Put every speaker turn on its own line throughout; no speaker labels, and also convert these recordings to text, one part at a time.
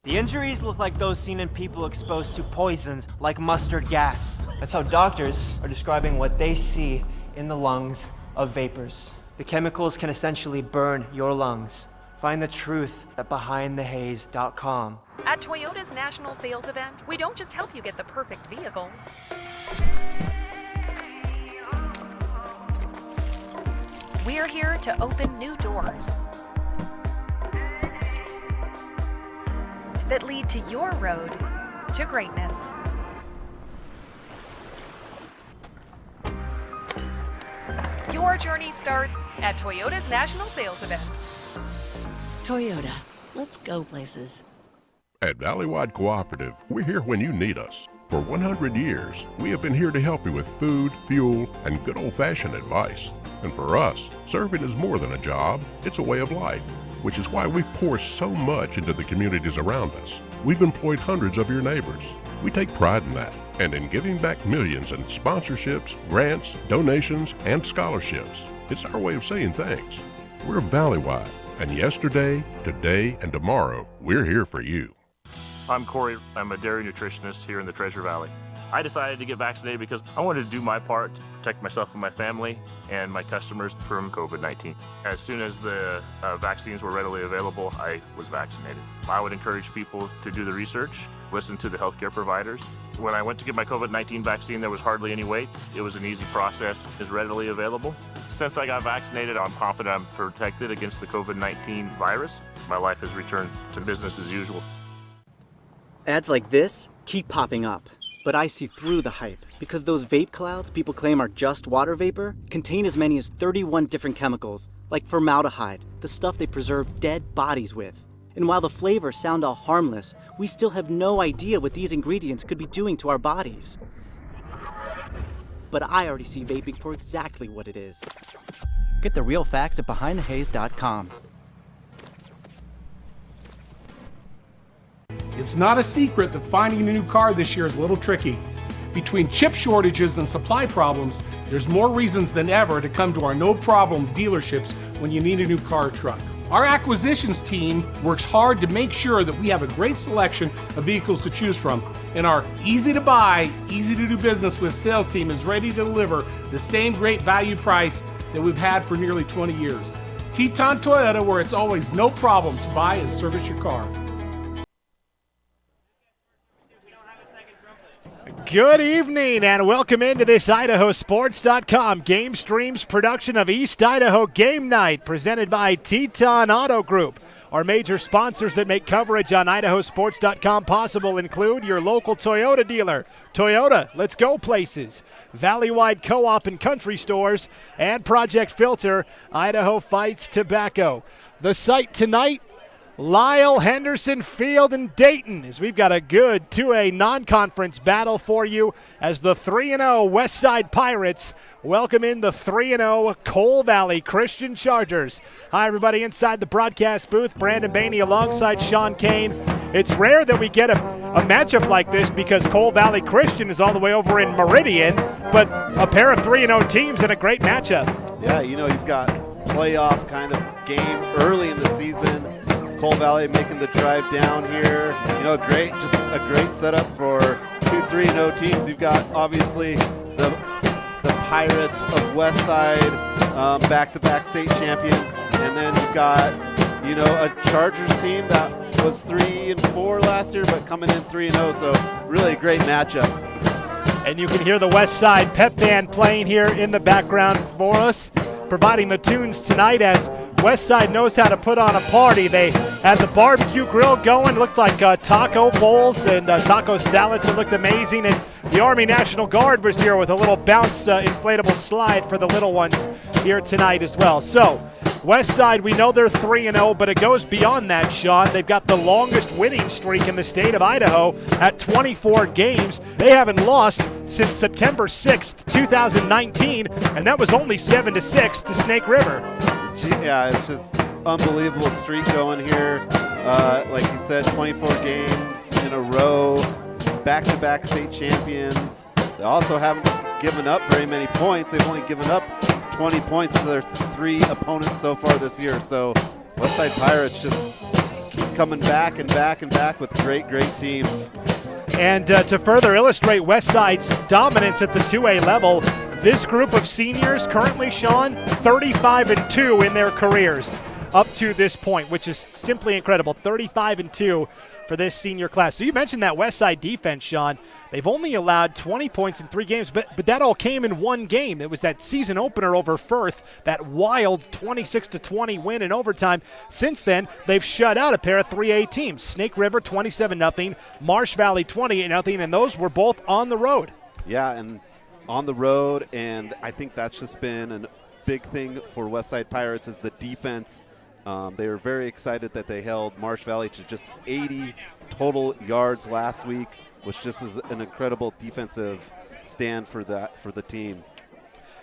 The injuries look like those seen in people exposed to poisons like mustard gas.
That's how doctors are describing what they see in the lungs of vapors.
The chemicals can essentially burn your lungs. Find the truth at BehindTheHaze.com.
At Toyota's national sales event, we don't just help you get the perfect vehicle. We're here to open new doors that lead to your road to greatness. Your journey starts at Toyota's national sales event.
Toyota, let's go places.
At Valleywide Cooperative, we're here when you need us. For 100 years, we have been here to help you with food, fuel, and good old-fashioned advice. And for us, serving is more than a job, it's a way of life, which is why we pour so much into the communities around us. We've employed hundreds of your neighbors. We take pride in that, and in giving back millions in sponsorships, grants, donations, and scholarships. It's our way of saying thanks. We're Valleywide, and yesterday, today, and tomorrow, we're here for you.
I'm Corey. I'm a dairy nutritionist here in the Treasure Valley. I decided to get vaccinated because I wanted to do my part to protect myself and my family and my customers from COVID-19. As soon as the vaccines were readily available, I was vaccinated. I would encourage people to do the research, listen to the healthcare providers. When I went to get my COVID-19 vaccine, there was hardly any wait. It was an easy process, is readily available. Since I got vaccinated, I'm confident I'm protected against the COVID-19 virus. My life has returned to business as usual.
Ads like this keep popping up, but I see through the hype because those vape clouds people claim are just water vapor contain as many as 31 different chemicals, like formaldehyde, the stuff they preserve dead bodies with. And while the flavors sound all harmless, we still have no idea what these ingredients could be doing to our bodies. But I already see vaping for exactly what it is. Get the real facts at BehindTheHaze.com.
It's not a secret that finding a new car this year is a little tricky. Between chip shortages and supply problems, there's more reasons than ever to come to our no-problem dealerships when you need a new car or truck. Our acquisitions team works hard to make sure that we have a great selection of vehicles to choose from, and our easy-to-buy, easy-to-do business with sales team is ready to deliver the same great value price that we've had for nearly 20 years. Teton Toyota, where it's always no problem to buy and service your car.
Good evening and welcome into this IdahoSports.com Game Streams production of East Idaho Game Night presented by Teton Auto Group. Our major sponsors that make coverage on IdahoSports.com possible include your local Toyota dealer, Toyota, let's go places, Valleywide Co-op and Country Stores, and Project Filter, Idaho Fights Tobacco. The site tonight, Lyle, Henderson Field, and Dayton, as we've got a good 2A non-conference battle for you as the 3-0 Westside Pirates welcome in the 3-0 Coal Valley Christian Chargers. Hi, everybody inside the broadcast booth. Brandon Bainey alongside Sean Kane. It's rare that we get a matchup like this because Coal Valley Christian is all the way over in Meridian, but a pair of 3-0 teams and a great matchup.
Yeah, you know, you've got playoff kind of game early in the season. Coal Valley making the drive down here. You know, just a great setup for 2 3-0 teams. You've got obviously the Pirates of Westside, back-to-back state champions, and then you've got, you know, a Chargers team that was 3-4 last year, but coming in 3-0. So really a great matchup.
And you can hear the Westside Pep Band playing here in the background for us, providing the tunes tonight as Westside knows how to put on a party. They had the barbecue grill going, looked like taco bowls and taco salads that looked amazing. And the Army National Guard was here with a little bounce inflatable slide for the little ones here tonight as well. So Westside, we know they're 3-0, but it goes beyond that, Sean. They've got the longest winning streak in the state of Idaho at 24 games. They haven't lost since September 6th, 2019, and that was only 7-6 to Snake River.
Yeah, it's just unbelievable streak going here. Like you said, 24 games in a row, back-to-back state champions. They also haven't given up very many points. They've only given up 20 points to their 3 opponents so far this year. So Westside Pirates just coming back and back and back with great teams.
And to further illustrate Westside's dominance at the 2A level, this group of seniors currently, Sean, 35-2 in their careers up to this point, which is simply incredible. 35-2 for this senior class. So you mentioned that Westside defense, Sean. They've only allowed 20 points in 3 games, but that all came in one game. It was that season opener over Firth, that wild 26-20 win in overtime. Since then, they've shut out a pair of 3A teams. Snake River 27-0, Marsh Valley 28-0, and those were both on the road.
Yeah, and on the road, and I think that's just been a big thing for Westside Pirates is the defense. They were very excited that they held Marsh Valley to just 80 total yards last week, which just is an incredible defensive stand for the team.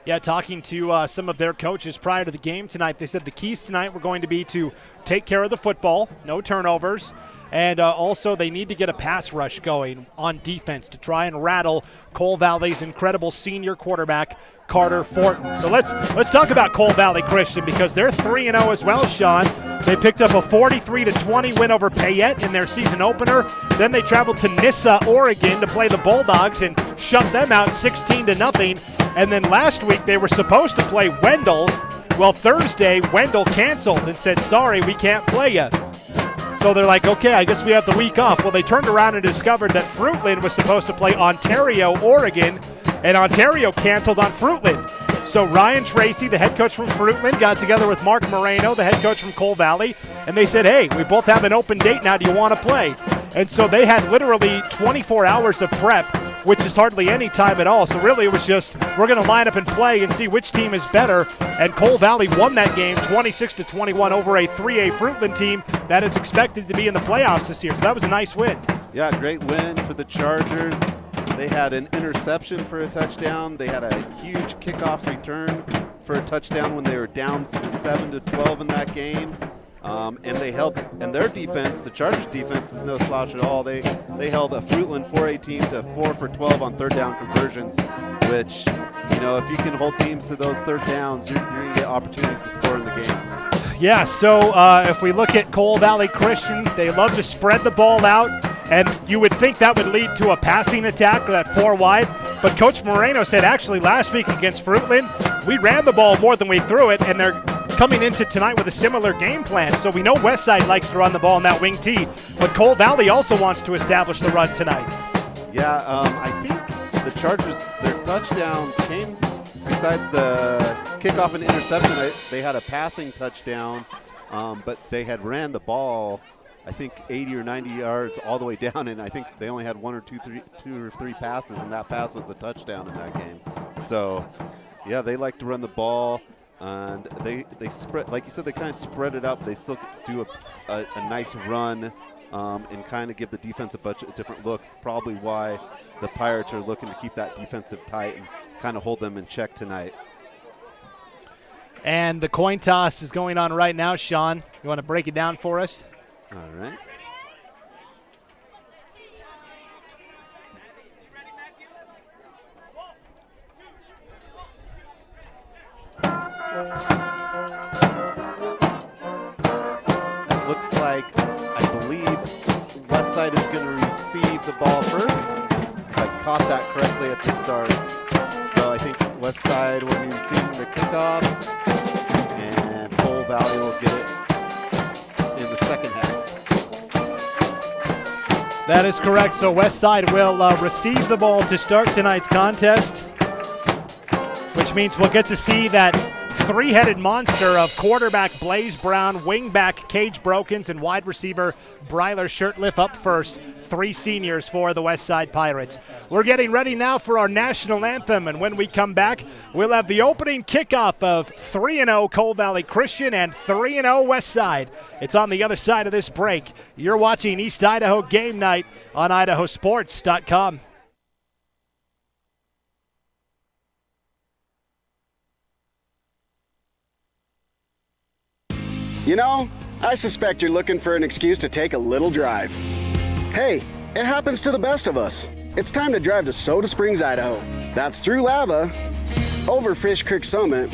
Yeah, talking to some of their coaches prior to the game tonight, they said the keys tonight were going to be to take care of the football, no turnovers, and also they need to get a pass rush going on defense to try and rattle Cole Valley's incredible senior quarterback, Carter Fortin. So let's talk about Cole Valley Christian because they're 3-0 as well, Sean. They picked up a 43-20 win over Payette in their season opener. Then they traveled to Nyssa, Oregon to play the Bulldogs and shut them out 16-0. And then last week they were supposed to play Wendell. Well, Thursday, Wendell canceled and said, sorry, we can't play you. So they're like, okay, I guess we have the week off. Well, they turned around and discovered that Fruitland was supposed to play Ontario, Oregon, and Ontario canceled on Fruitland. So Ryan Tracy, the head coach from Fruitland, got together with Mark Moreno, the head coach from Cole Valley, and they said, hey, we both have an open date now. Do you want to play? And so they had literally 24 hours of prep, which is hardly any time at all. So really it was just, we're going to line up and play and see which team is better. And Cole Valley won that game 26-21 over a 3A Fruitland team that is expected to be in the playoffs this year. So that was a nice win.
Yeah, great win for the Chargers. They had an interception for a touchdown. They had a huge kickoff return for a touchdown when they were down 7-12 in that game. And they held, and their defense, the Chargers defense, is no slouch at all. They held a Fruitland 4A team to 4 for 12 on third down conversions, which, you know, if you can hold teams to those third downs, you're going to get opportunities to score in the game.
Yeah, so if we look at Cole Valley Christian, they love to spread the ball out, and you would think that would lead to a passing attack or that 4 wide. But Coach Moreno said actually last week against Fruitland, we ran the ball more than we threw it, and they're coming into tonight with a similar game plan. So we know Westside likes to run the ball in that wing T, but Cole Valley also wants to establish the run tonight.
Yeah, I think the Chargers, their touchdowns came, besides the kickoff and interception, they had a passing touchdown, but they had ran the ball, I think 80 or 90 yards all the way down, and I think they only had two or three passes, and that pass was the touchdown in that game. So, yeah, they like to run the ball, and they spread, like you said, they kind of spread it up. They still do a nice run and kind of give the defense a bunch of different looks, probably why the Pirates are looking to keep that defensive tight and kind of hold them in check tonight.
And the coin toss is going on right now, Sean. You want to break it down for us?
All right. It looks like, I believe, Westside is going to receive the ball first. If I caught that correctly at the start. So I think Westside will be receiving the kickoff, and Cole Valley will get it in the second half.
That is correct. So Westside will receive the ball to start tonight's contest, which means we'll get to see that three-headed monster of quarterback Blaze Brown, wingback Cage Brokens, and wide receiver Bryler Shirtliff up first. 3 seniors for the Westside Pirates. We're getting ready now for our national anthem, and when we come back, we'll have the opening kickoff of 3-0 Cole Valley Christian and 3-0 Westside. It's on the other side of this break. You're watching East Idaho Game Night on IdahoSports.com.
You know, I suspect you're looking for an excuse to take a little drive. Hey, it happens to the best of us. It's time to drive to Soda Springs, Idaho. That's through Lava, over Fish Creek Summit,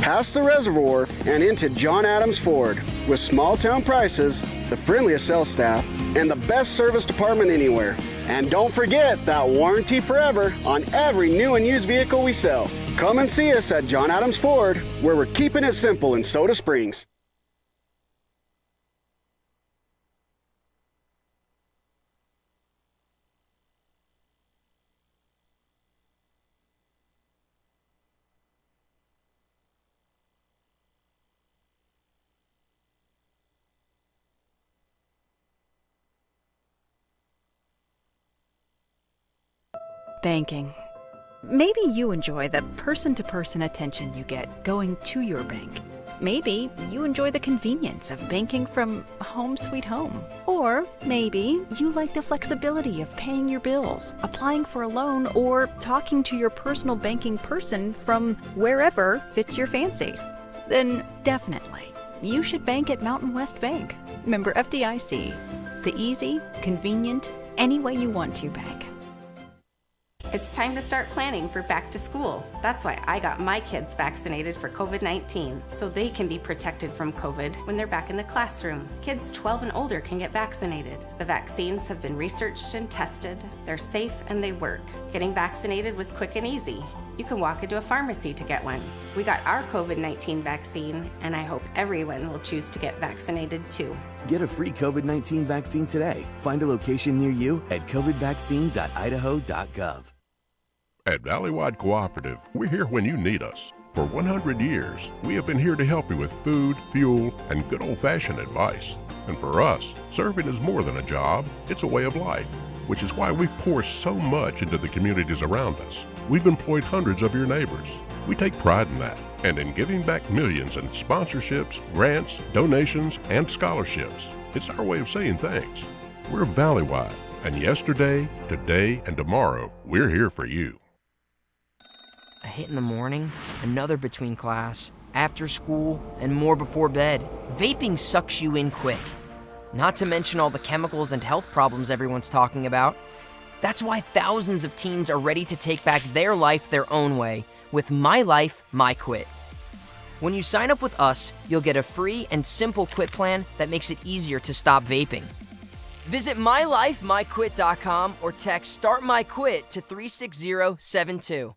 past the reservoir, and into John Adams Ford. With small town prices, the friendliest sales staff, and the best service department anywhere. And don't forget that warranty forever on every new and used vehicle we sell. Come and see us at John Adams Ford, where we're keeping it simple in Soda Springs.
Banking. Maybe you enjoy the person-to-person attention you get going to your bank. Maybe you enjoy the convenience of banking from home sweet home. Or maybe you like the flexibility of paying your bills, applying for a loan, or talking to your personal banking person from wherever fits your fancy. Then definitely, you should bank at Mountain West Bank. Member FDIC. The easy, convenient, any way you want to bank.
It's time to start planning for back to school. That's why I got my kids vaccinated for COVID-19, so they can be protected from COVID when they're back in the classroom. Kids 12 and older can get vaccinated. The vaccines have been researched and tested. They're safe and they work. Getting vaccinated was quick and easy. You can walk into a pharmacy to get one. We got our COVID-19 vaccine, and I hope everyone will choose to get vaccinated too.
Get a free COVID-19 vaccine today. Find a location near you at covidvaccine.idaho.gov.
At Valleywide Cooperative, we're here when you need us. For 100 years, we have been here to help you with food, fuel, and good old-fashioned advice. And for us, serving is more than a job, it's a way of life, which is why we pour so much into the communities around us. We've employed hundreds of your neighbors. We take pride in that, and in giving back millions in sponsorships, grants, donations, and scholarships. It's our way of saying thanks. We're Valleywide, and yesterday, today, and tomorrow, we're here for you.
A hit in the morning, another between class, after school, and more before bed. Vaping sucks you in quick. Not to mention all the chemicals and health problems everyone's talking about. That's why thousands of teens are ready to take back their life their own way with My Life, My Quit. When you sign up with us, you'll get a free and simple quit plan that makes it easier to stop vaping. Visit mylifemyquit.com or text Start My Quit to 36072.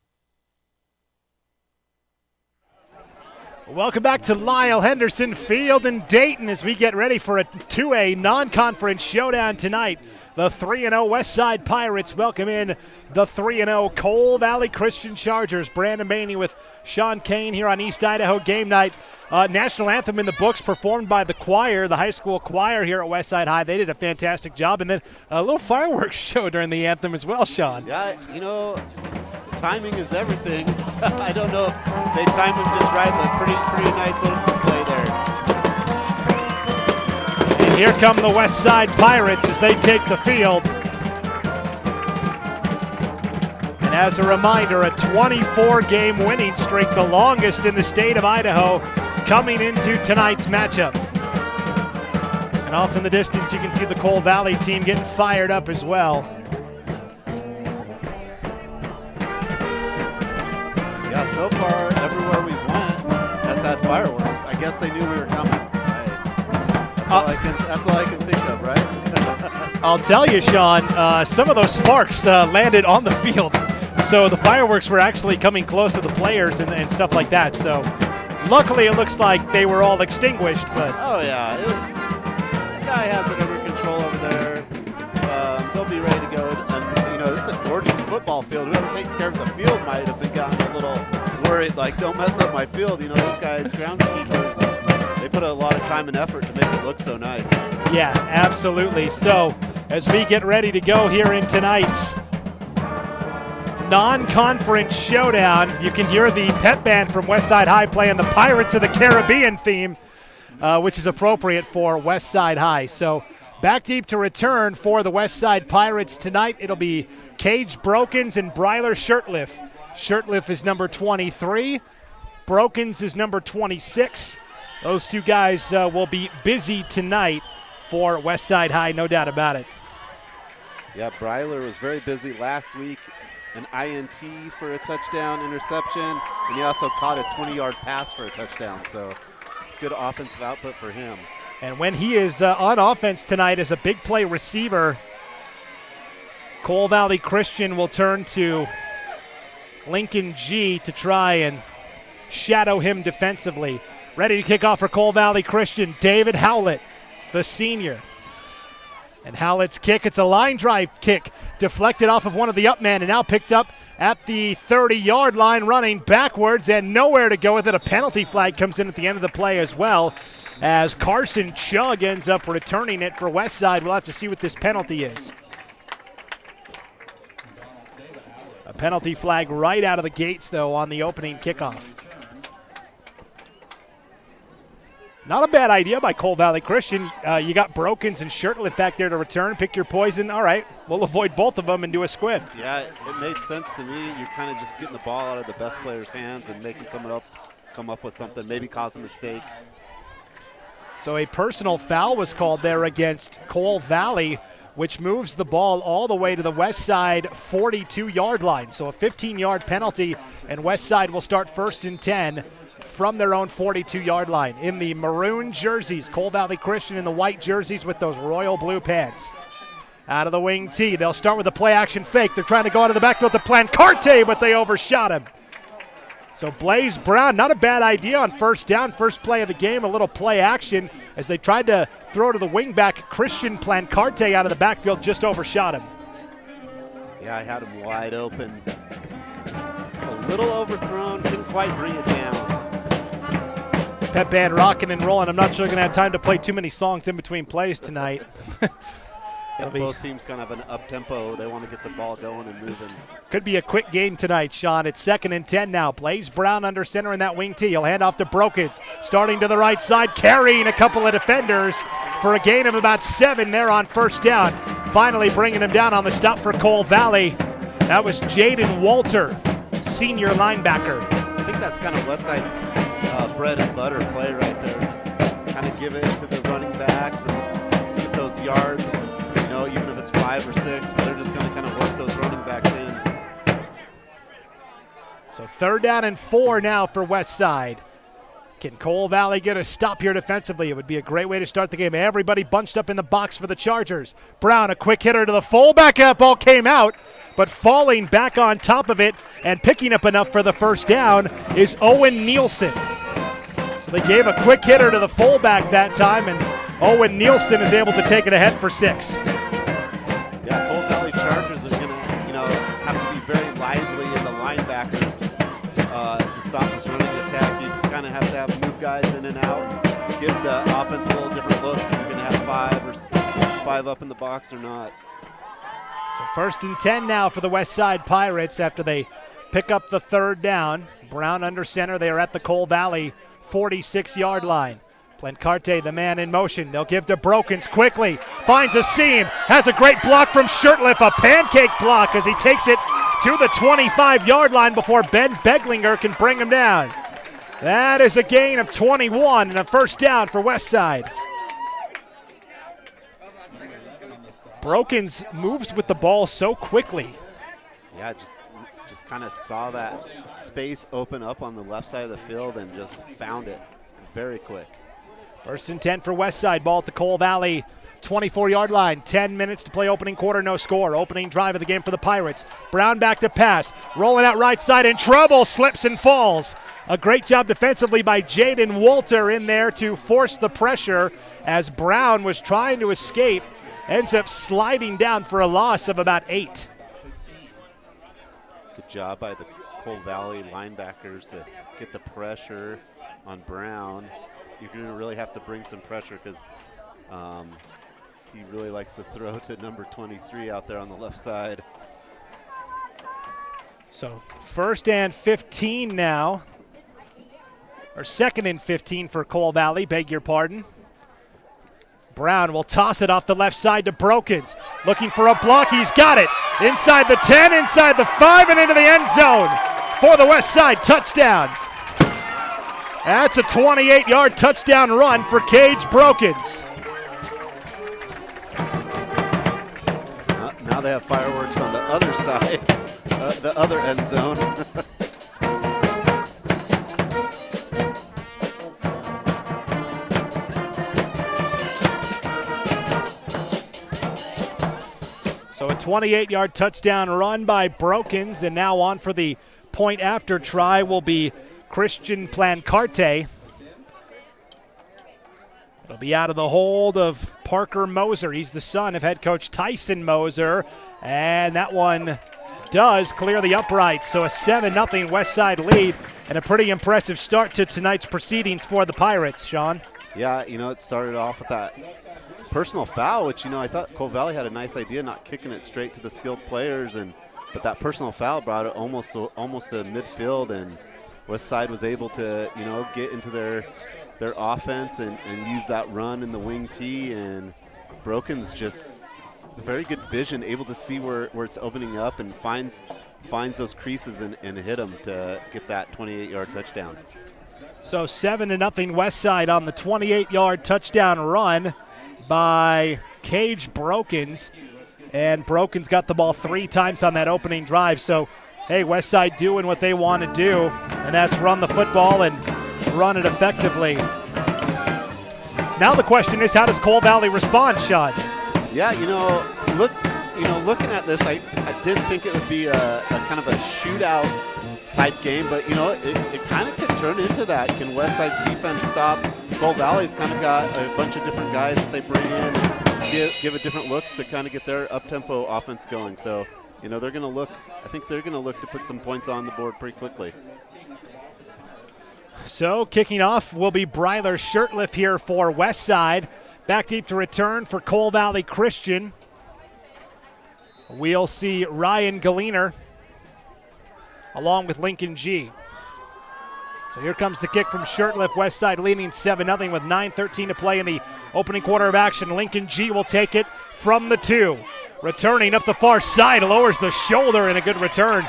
Welcome back to Lyle Henderson Field in Dayton as we get ready for a 2A non-conference showdown tonight. The 3-0 Westside Pirates welcome in the 3-0 Coal Valley Christian Chargers. Brandon Maney with Sean Kane here on East Idaho Game Night. National anthem in the books performed by the choir, the high school choir here at Westside High. They did a fantastic job. And then a little fireworks show during the anthem as well, Sean.
Yeah, you know, timing is everything. I don't know if they timed them just right, but pretty nice little display there.
And here come the Westside Pirates as they take the field. And as a reminder, a 24-game winning streak, the longest in the state of Idaho, coming into tonight's matchup. And off in the distance, you can see the Coal Valley team getting fired up as well.
Yeah, so far, everywhere we've went has had fireworks. I guess they knew we were coming. That's all I can think of, right?
I'll tell you, Sean, some of those sparks landed on the field. So the fireworks were actually coming close to the players and stuff like that. So luckily, it looks like they were all extinguished. But
oh, yeah. The guy has it under control over there. They'll be ready to go. And, you know, this is a gorgeous football field. Whoever takes care of the field might have been gotten a little worried, like, don't mess up my field. You know, those guys, groundskeepers, they put a lot of time and effort to make it look so nice.
Yeah, absolutely. So as we get ready to go here in tonight's non-conference showdown, you can hear the pep band from Westside High playing the Pirates of the Caribbean theme, which is appropriate for Westside High. So back deep to return for the Westside Pirates tonight. It'll be Cage Brokens and Bryler Shirtliff. Shirtliff is number 23. Brokens is number 26. Those two guys will be busy tonight for Westside High, no doubt about it.
Yeah, Bryler was very busy last week. An INT for a touchdown interception, and he also caught a 20-yard pass for a touchdown. So good offensive output for him.
And when he is on offense tonight as a big play receiver, Cole Valley Christian will turn to Lincoln G to try and shadow him defensively. Ready to kick off for Cole Valley Christian, David Howlett, the senior. And Howlett's kick, it's a line drive kick, deflected off of one of the up men and now picked up at the 30-yard line, running backwards and nowhere to go with it. A penalty flag comes in at the end of the play as well, as Carson Chugg ends up returning it for Westside. We'll have to see what this penalty is. A penalty flag right out of the gates, though, on the opening kickoff. Not a bad idea by Cole Valley Christian. You got Brokens and Shirtliff back there to return. Pick your poison. All right, we'll avoid both of them and do a squib.
Yeah, it made sense to me. You're kind of just getting the ball out of the best player's hands and making someone else come up with something, maybe cause a mistake.
So a personal foul was called there against Cole Valley, which moves the ball all the way to the Westside 42-yard line. So a 15-yard penalty, and Westside will start 1st and 10 from their own 42-yard line. In the maroon jerseys, Cole Valley Christian in the white jerseys with those royal blue pants. Out of the wing tee, they'll start with a play-action fake. They're trying to go out of the backfield to Plancarte, but they overshot him. So Blaze Brown, not a bad idea on first down. First play of the game, a little play action as they tried to throw to the wingback. Christian Plancarte out of the backfield just overshot him.
Yeah, I had him wide open. Just a little overthrown, couldn't quite bring it down.
Pep band rocking and rolling. I'm not sure they're going to have time to play too many songs in between plays tonight.
Both teams kind of have an up-tempo. They want to get the ball going and moving.
Could be a quick game tonight, Sean. It's 2nd and 10 now. Blaze Brown under center in that wing tee. He'll hand off to Brokens. Starting to the right side, carrying a couple of defenders for a gain of about 7 there on first down. Finally bringing him down on the stop for Cole Valley. That was Jaden Walter, senior linebacker.
I think that's kind of Westside's bread and butter play right there. Just kind of give it to the running backs and get those yards. Even if it's 5 or 6, but they're just going to kind of work those running backs in.
So 3rd down and 4 now for Westside. Can Cole Valley get a stop here defensively? It would be a great way to start the game. Everybody bunched up in the box for the Chargers. Brown, a quick hitter to the fullback. That ball came out, but falling back on top of it and picking up enough for the first down is Owen Nielsen. So they gave a quick hitter to the fullback that time, and Owen Nielsen is able to take it ahead for 6.
Yeah, Cole Valley Chargers are going to, have to be very lively in the linebackers to stop this running attack. You kind of have to have move guys in and out, give the offense a little different looks if you're going to have 5 up in the box or not.
So 1st and 10 now for the Westside Pirates after they pick up the 3rd down. Brown under center. They are at the Cole Valley 46-yard line. Plancarte, the man in motion. They'll give to Brokens quickly. Finds a seam. Has a great block from Shirtliff. A pancake block as he takes it to the 25-yard line before Ben Beglinger can bring him down. That is a gain of 21 and a first down for Westside. Brokens moves with the ball so quickly.
Yeah, just kind of saw that space open up on the left side of the field and just found it very quick.
1st and 10 for Westside. Ball at the Cole Valley 24-yard line. 10 minutes to play opening quarter, no score. Opening drive of the game for the Pirates. Brown back to pass. Rolling out right side in trouble. Slips and falls. A great job defensively by Jaden Walter in there to force the pressure as Brown was trying to escape. Ends up sliding down for a loss of about 8.
Good job by the Cole Valley linebackers to get the pressure on Brown. You're going to really have to bring some pressure because he really likes to throw to number 23 out there on the left side.
So 1st and 15 now. Or 2nd and 15 for Cole Valley, beg your pardon. Brown will toss it off the left side to Brokens. Looking for a block, he's got it. Inside the 10, inside the 5, and into the end zone for the Westside touchdown. That's a 28-yard touchdown run for Cage Brokens.
Now they have fireworks on the other side, the other end zone.
28-yard touchdown run by Brokens, and now on for the point after try will be Christian Plancarte. It'll be out of the hold of Parker Moser. He's the son of head coach Tyson Moser, and that one does clear the uprights. So a 7-0 Westside lead, and a pretty impressive start to tonight's proceedings for the Pirates, Sean.
Yeah, it started off with that personal foul, which, I thought Coal Valley had a nice idea, not kicking it straight to the skilled players, but that personal foul brought it almost to midfield, and Westside was able to, get into their offense and use that run in the wing tee, and Broken's just very good vision, able to see where it's opening up and finds those creases and hit them to get that 28-yard touchdown.
So 7-0 Westside on the 28-yard touchdown run by Cage Brokens, and Brokens got the ball 3 times on that opening drive. So, hey, Westside doing what they want to do, and that's run the football and run it effectively. Now the question is, how does Coal Valley respond, Sean?
Yeah, looking at this, I didn't think it would be a kind of a shootout type game, but it kind of could turn into that. Can Westside's defense stop? Coal Valley's kind of got a bunch of different guys that they bring in, give it different looks to kind of get their up-tempo offense going. So, they're going to look. I think they're going to look to put some points on the board pretty quickly.
So kicking off will be Bryler Shirtliff here for Westside. Back deep to return for Coal Valley Christian. We'll see Ryan Galiner along with Lincoln G. So here comes the kick from Shirtliff. Westside leading 7-0 with 9:13 to play in the opening quarter of action. Lincoln G will take it from the 2. Returning up the far side, lowers the shoulder, and a good return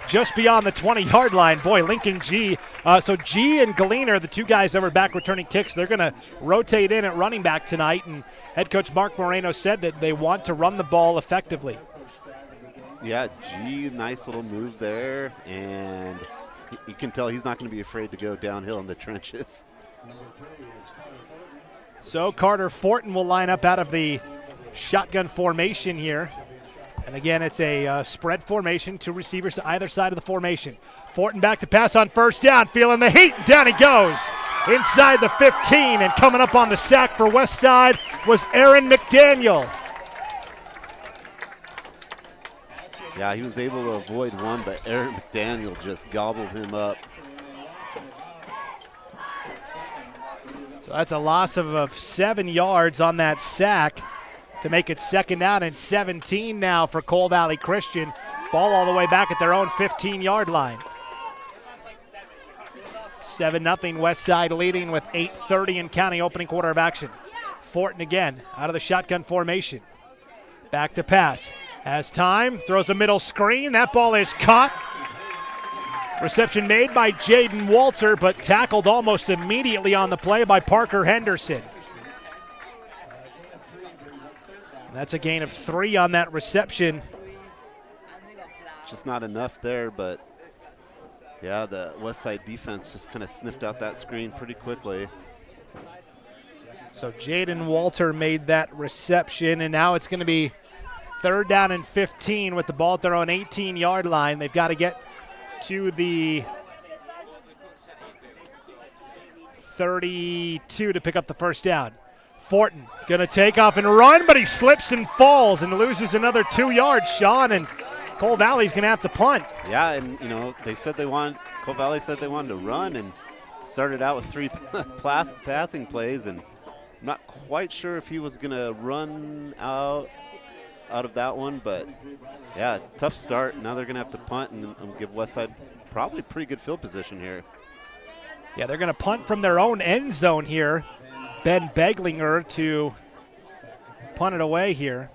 just beyond the 20-yard line. Boy, Lincoln G. So G and Galiner, the 2 guys that were back returning kicks, they're going to rotate in at running back tonight. And head coach Mark Moreno said that they want to run the ball effectively.
Yeah, G, nice little move there. And you can tell he's not going to be afraid to go downhill in the trenches.
So Carter Fortin will line up out of the shotgun formation here. And again, it's a spread formation, 2 receivers to either side of the formation. Fortin back to pass on first down, feeling the heat. Down he goes inside the 15, and coming up on the sack for Westside was Aaron McDaniel.
Yeah, he was able to avoid one, but Aaron McDaniel just gobbled him up.
So that's a loss of 7 yards on that sack to make it 2nd down and 17 now for Coal Valley Christian. Ball all the way back at their own 15-yard line. 7-0 Westside leading with 8:30 in counting opening quarter of action. Fortin again out of the shotgun formation. Back to pass. Has time, throws a middle screen. That ball is caught. Reception made by Jaden Walter, but tackled almost immediately on the play by Parker Henderson. That's a gain of 3 on that reception.
Just not enough there, but yeah, the Westside defense just kind of sniffed out that screen pretty quickly.
So Jaden Walter made that reception, and now it's going to be 3rd down and 15 with the ball at their own 18-yard line. They've got to get to the 32 to pick up the first down. Fortin going to take off and run, but he slips and falls and loses another 2 yards, Sean, and Coal Valley's going to have to punt.
Yeah, and they said Coal Valley said they wanted to run and started out with 3 passing plays, and I'm not quite sure if he was going to run out of that one, but yeah, tough start. Now they're going to have to punt and give Westside probably pretty good field position here.
Yeah, they're going to punt from their own end zone here. Ben Beglinger to punt it away here.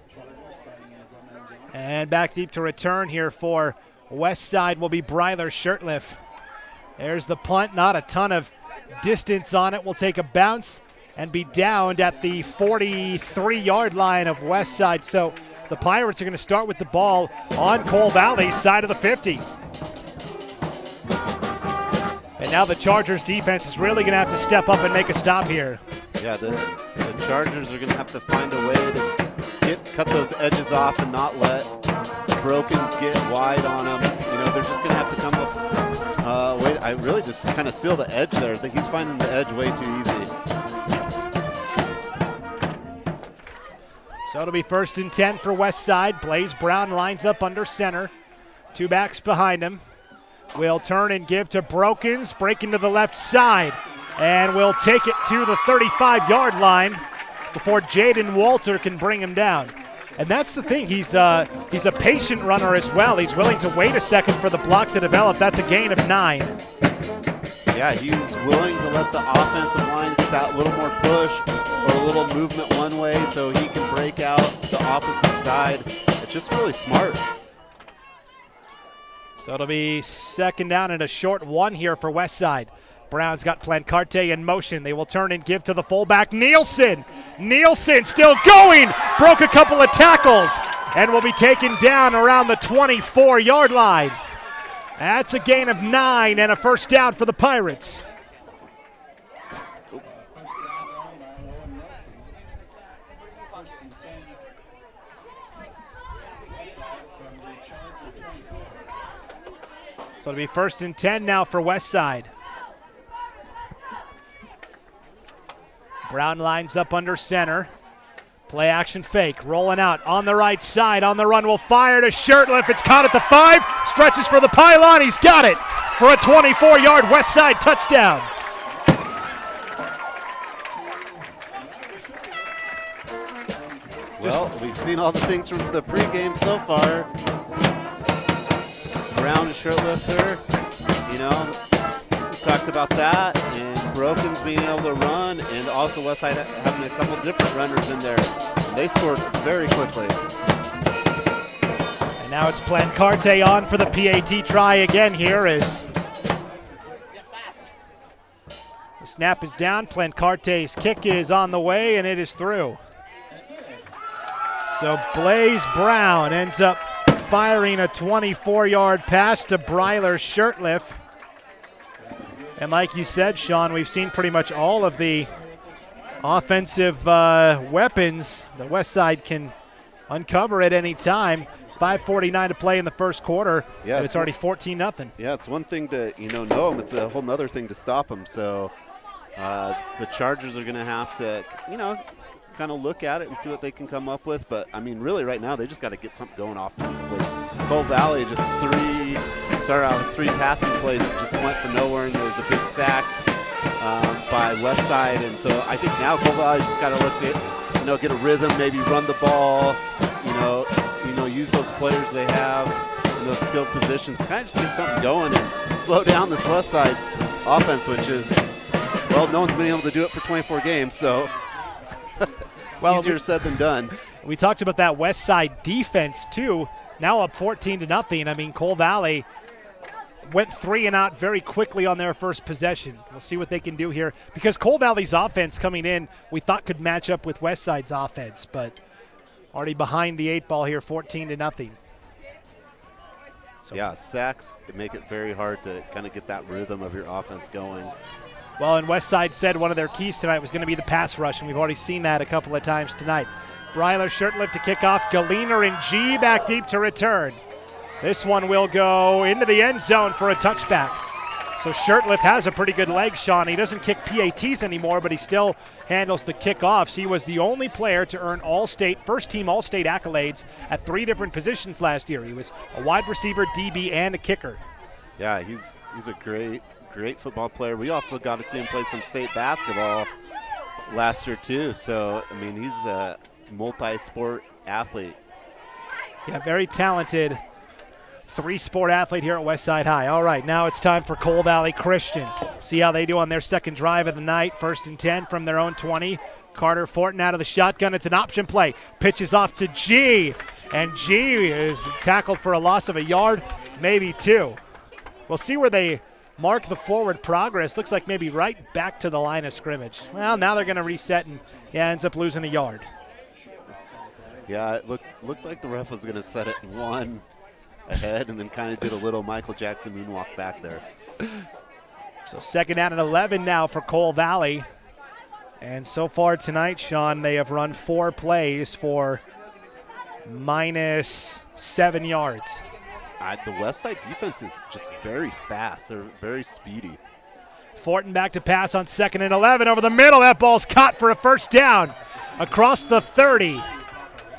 And back deep to return here for Westside will be Bryler Shirtliff. There's the punt, not a ton of distance on it. Will take a bounce and be downed at the 43-yard line of Westside. So the Pirates are going to start with the ball on Coal Valley's side of the 50. And now the Chargers defense is really going to have to step up and make a stop here.
Yeah, the Chargers are going to have to find a way to cut those edges off and not let Brokens get wide on him, they're just going to have to come up. I really just kind of seal the edge there. I think he's finding the edge way too easy.
So it'll be 1st and 10 for Westside. Blaze Brown lines up under center. 2 backs behind him. Will turn and give to Brokens, breaking to the left side, and will take it to the 35-yard line before Jaden Walter can bring him down. And that's the thing, he's a patient runner as well. He's willing to wait a second for the block to develop. That's a gain of 9.
Yeah, he's willing to let the offensive line get that little more push or a little movement one way so he can break out the opposite side. It's just really smart.
So it'll be 2nd down and a short 1 here for Westside. Brown's got Plancarte in motion. They will turn and give to the fullback, Nielsen. Nielsen still going. Broke a couple of tackles and will be taken down around the 24-yard line. That's a gain of 9 and a 1st down for the Pirates. So it'll be 1st and 10 now for Westside. Brown lines up under center. Play action fake, rolling out on the right side, on the run, will fire to Shirtliff. It's caught at the 5, stretches for the pylon, he's got it for a 24-yard Westside touchdown.
Well, we've seen all the things from the pregame so far. Brown to Shirtlifter, we talked about that, and Brokens being able to run, and also Westside having a couple different runners in there. And they scored very quickly.
And now it's Plancarte on for the PAT try again here as the snap is down. Plancarte's kick is on the way, and it is through. So Blaze Brown ends up firing a 24-yard pass to Bryler Shirtliff. And like you said, Sean, we've seen pretty much all of the offensive weapons the Westside can uncover at any time. 5:49 to play in the first quarter, and it's already 14-0.
Yeah, it's one thing to know them. It's a whole other thing to stop them. So the Chargers are going to have to, kind of look at it and see what they can come up with. But, really right now they just got to get something going offensively. Cole Valley just started out with 3 passing plays that just went for nowhere, and there was a big sack by Westside. And so I think now Cole Valley's just got to look at, get a rhythm, maybe run the ball, use those players they have in those skilled positions to kind of just get something going and slow down this Westside offense, which is, no one's been able to do it for 24 games, so easier said than done.
We talked about that Westside defense too. Now up 14-0. Cole Valley went 3 and out very quickly on their first possession. We'll see what they can do here because Cole Valley's offense coming in we thought could match up with Westside's offense, but already behind the 8 ball here, 14-0.
So yeah, sacks make it very hard to kind of get that rhythm of your offense going.
Well, and Westside said one of their keys tonight was going to be the pass rush, and we've already seen that a couple of times tonight. Bryler Shirtliff to kick off. Galiner and G back deep to return. This one will go into the end zone for a touchback. So Shirtliff has a pretty good leg, Sean. He doesn't kick PATs anymore, but he still handles the kickoffs. He was the only player to earn first-team All-State accolades at 3 different positions last year. He was a wide receiver, DB, and a kicker.
Yeah, he's a great football player. We also got to see him play some state basketball last year too. So, he's a multi-sport athlete.
Yeah, very talented 3-sport athlete here at Westside High. All right, now it's time for Cole Valley Christian. See how they do on their second drive of the night. 1st and 10 from their own 20. Carter Fortin out of the shotgun. It's an option play. Pitches off to G, and G is tackled for a loss of a yard, maybe 2. We'll see where they mark the forward progress. Looks like maybe right back to the line of scrimmage. Well, now they're going to reset and ends up losing a yard.
Yeah, it looked like the ref was going to set it 1 ahead and then kind of did a little Michael Jackson moonwalk back there.
So 2nd down and 11 now for Cole Valley. And so far tonight, Sean, they have run 4 plays for -7 yards.
The West Side defense is just very fast. They're very speedy.
Fortin back to pass on 2nd and 11 over the middle. That ball's caught for a first down across the 30.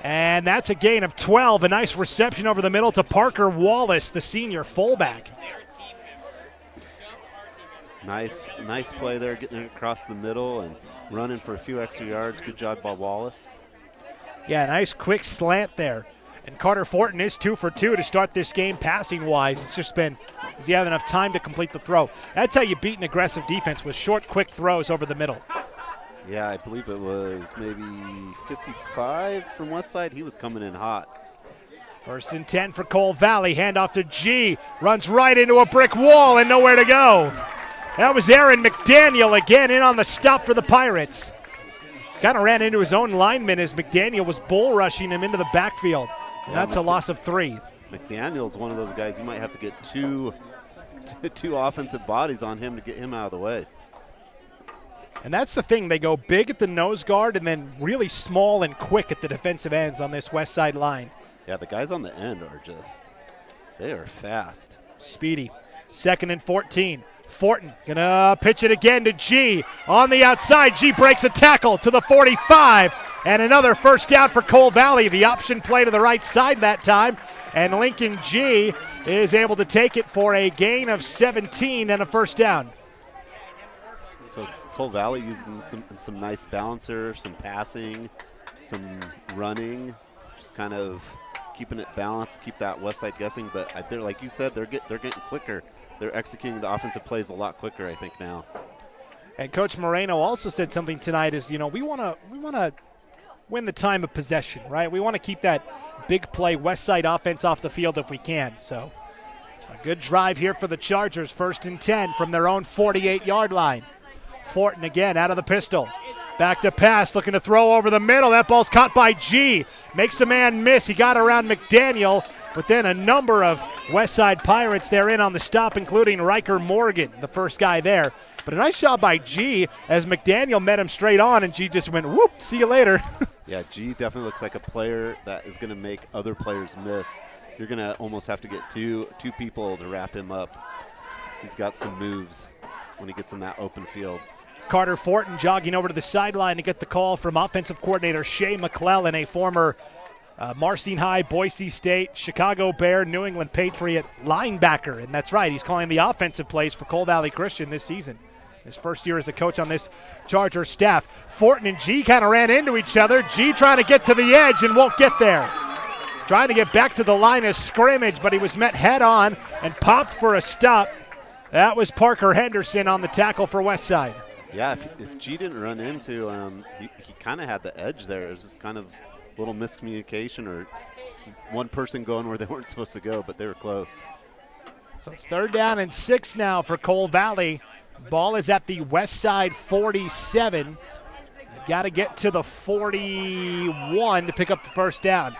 And that's a gain of 12. A nice reception over the middle to Parker Wallace, the senior fullback.
Nice play there, getting it across the middle and running for a few extra yards. Good job by Wallace.
Yeah, nice quick slant there. And Carter Fortin is 2 for 2 to start this game passing-wise. It's just been, does he have enough time to complete the throw? That's how you beat an aggressive defense, with short, quick throws over the middle.
Yeah, I believe it was maybe 55 from Westside. He was coming in hot.
1st and 10 for Cole Valley. Handoff to G. Runs right into a brick wall and nowhere to go. That was Aaron McDaniel again in on the stop for the Pirates. Kind of ran into his own lineman as McDaniel was bull rushing him into the backfield. And that's a loss of 3.
McDaniel's one of those guys you might have to get two offensive bodies on him to get him out of the way.
And that's the thing. They go big at the nose guard and then really small and quick at the defensive ends on this West Side line.
Yeah, the guys on the end are they are fast.
Speedy. 2nd and 14. Fortin gonna pitch it again to G. On the outside, G breaks a tackle to the 45. And another first down for Cole Valley. The option play to the right side that time. And Lincoln G is able to take it for a gain of 17 and a first down.
So Cole Valley using some nice balancer, some passing, some running, just kind of keeping it balanced, keep that West Side guessing. But they're, like you said, they're getting quicker. They're executing the offensive plays a lot quicker, I think, now.
And Coach Moreno also said something tonight is, we want to win the time of possession, right? We want to keep that big play West Side offense off the field if we can. So a good drive here for the Chargers. 1st and 10 from their own 48-yard line. Fortin again out of the pistol. Back to pass, looking to throw over the middle. That ball's caught by G. Makes the man miss. He got around McDaniel, but then a number of West Side Pirates there in on the stop, including Riker Morgan, the first guy there. But a nice shot by G as McDaniel met him straight on, and G just went, whoop, see you later.
Yeah, G definitely looks like a player that is going to make other players miss. You're going to almost have to get two people to wrap him up. He's got some moves when he gets in that open field.
Carter Fortin jogging over to the sideline to get the call from offensive coordinator Shea McClellan, a former Marcine High, Boise State, Chicago Bear, New England Patriot linebacker. And that's right, he's calling the offensive plays for Cole Valley Christian this season. His first year as a coach on this Charger staff. Fortin and G kind of ran into each other. G trying to get to the edge and won't get there. Trying to get back to the line of scrimmage, but he was met head on and popped for a stop. That was Parker Henderson on the tackle for West Side.
Yeah, if G didn't run into him, he kind of had the edge there. It was just kind of a little miscommunication or one person going where they weren't supposed to go, but they were close.
So it's 3rd down and 6 now for Cole Valley. Ball is at the West Side 47. Got to get to the 41 to pick up the first down.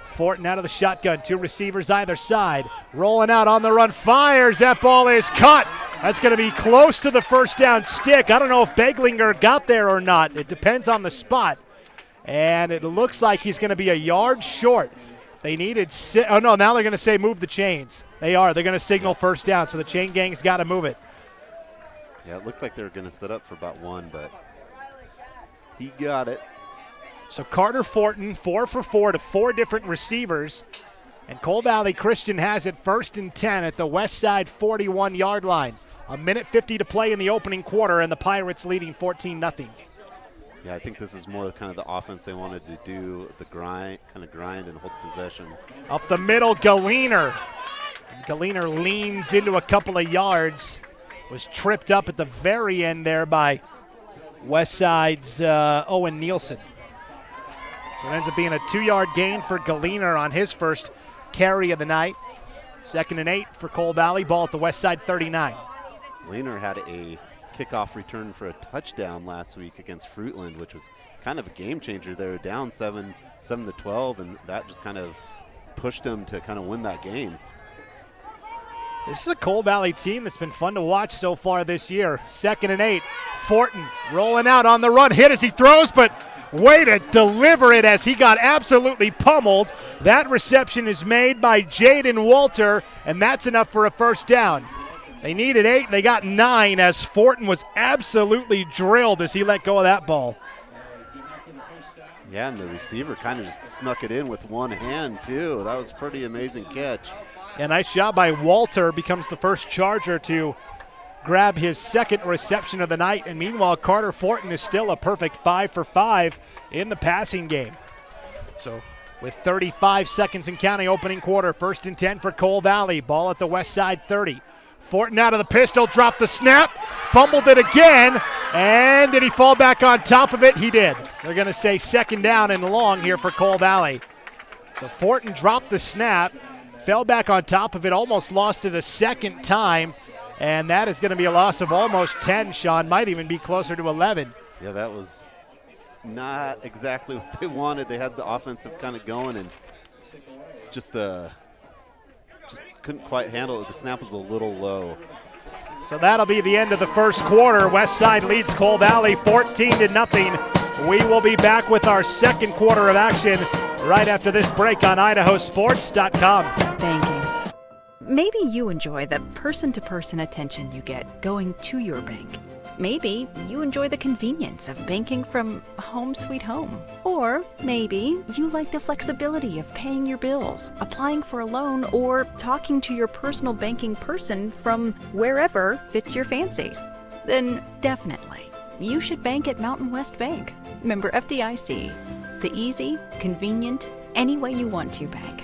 Fortin out of the shotgun, 2 receivers either side. Rolling out on the run, fires. That ball is caught. That's going to be close to the first down stick. I don't know if Beglinger got there or not. It depends on the spot. And it looks like he's going to be a yard short. They needed now they're going to say move the chains. They are. They're going to signal first down, so the chain gang's got to move it.
Yeah, it looked like they were going to set up for about 1, but he got it.
So Carter Fortin, 4 for 4 to 4 different receivers. And Cole Valley Christian has it 1st and 10 at the West Side 41-yard line. 1:50 to play in the opening quarter, and the Pirates leading 14-0.
Yeah, I think this is more kind of the offense they wanted to do, the grind and hold possession.
Up the middle, Galiner. Galiner leans into a couple of yards. Was tripped up at the very end there by West Side's Owen Nielsen. So it ends up being a 2-yard gain for Galiner on his first carry of the night. 2nd and 8 for Cole Valley. Ball at the West Side 39.
Galiner had a kickoff return for a touchdown last week against Fruitland, which was kind of a game changer. They were down 7-12, and that just kind of pushed them to kind of win that game.
This is a Cole Valley team that's been fun to watch so far this year. 2nd and 8. Fortin rolling out on the run, hit as he throws, but Way to deliver it as he got absolutely pummeled. That reception is made by Jaden Walter, and that's enough for a first down. They needed 8, they got 9 as Fortin was absolutely drilled as he let go of that ball.
Yeah, and the receiver kind of just snuck it in with one hand, too. That was a pretty amazing catch.
A nice job by Walter, becomes the first Charger to grab his second reception of the night. And meanwhile, Carter Fortin is still a perfect 5 for 5 in the passing game. So with 35 seconds and counting opening quarter, 1st and 10 for Cole Valley. Ball at the west side 30. Fortin out of the pistol, dropped the snap, fumbled it again, and did he fall back on top of it? He did. They're going to say 2nd down and long here for Cole Valley. So Fortin dropped the snap, fell back on top of it, almost lost it a second time, and that is going to be a loss of almost 10, Sean. Might even be closer to 11.
Yeah, that was not exactly what they wanted. They had the offensive kind of going and just couldn't quite handle it. The snap was a little low.
So that'll be the end of the first quarter. Westside leads Cole Valley 14-0. We will be back with our second quarter of action right after this break on IdahoSports.com.
Banking. Maybe you enjoy the person-to-person attention you get going to your bank. Maybe you enjoy the convenience of banking from home sweet home. Or maybe you like the flexibility of paying your bills, applying for a loan, or talking to your personal banking person from wherever fits your fancy. Then definitely, you should bank at Mountain West Bank. Member FDIC. The easy, convenient, any way you want to bank.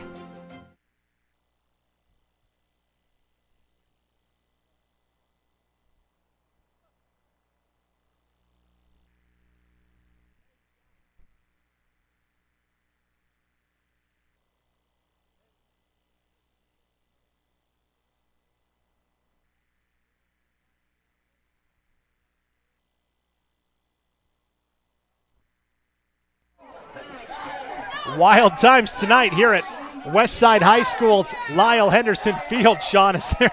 Wild times tonight here at Westside High School's Lyle Henderson Field, Sean, as they're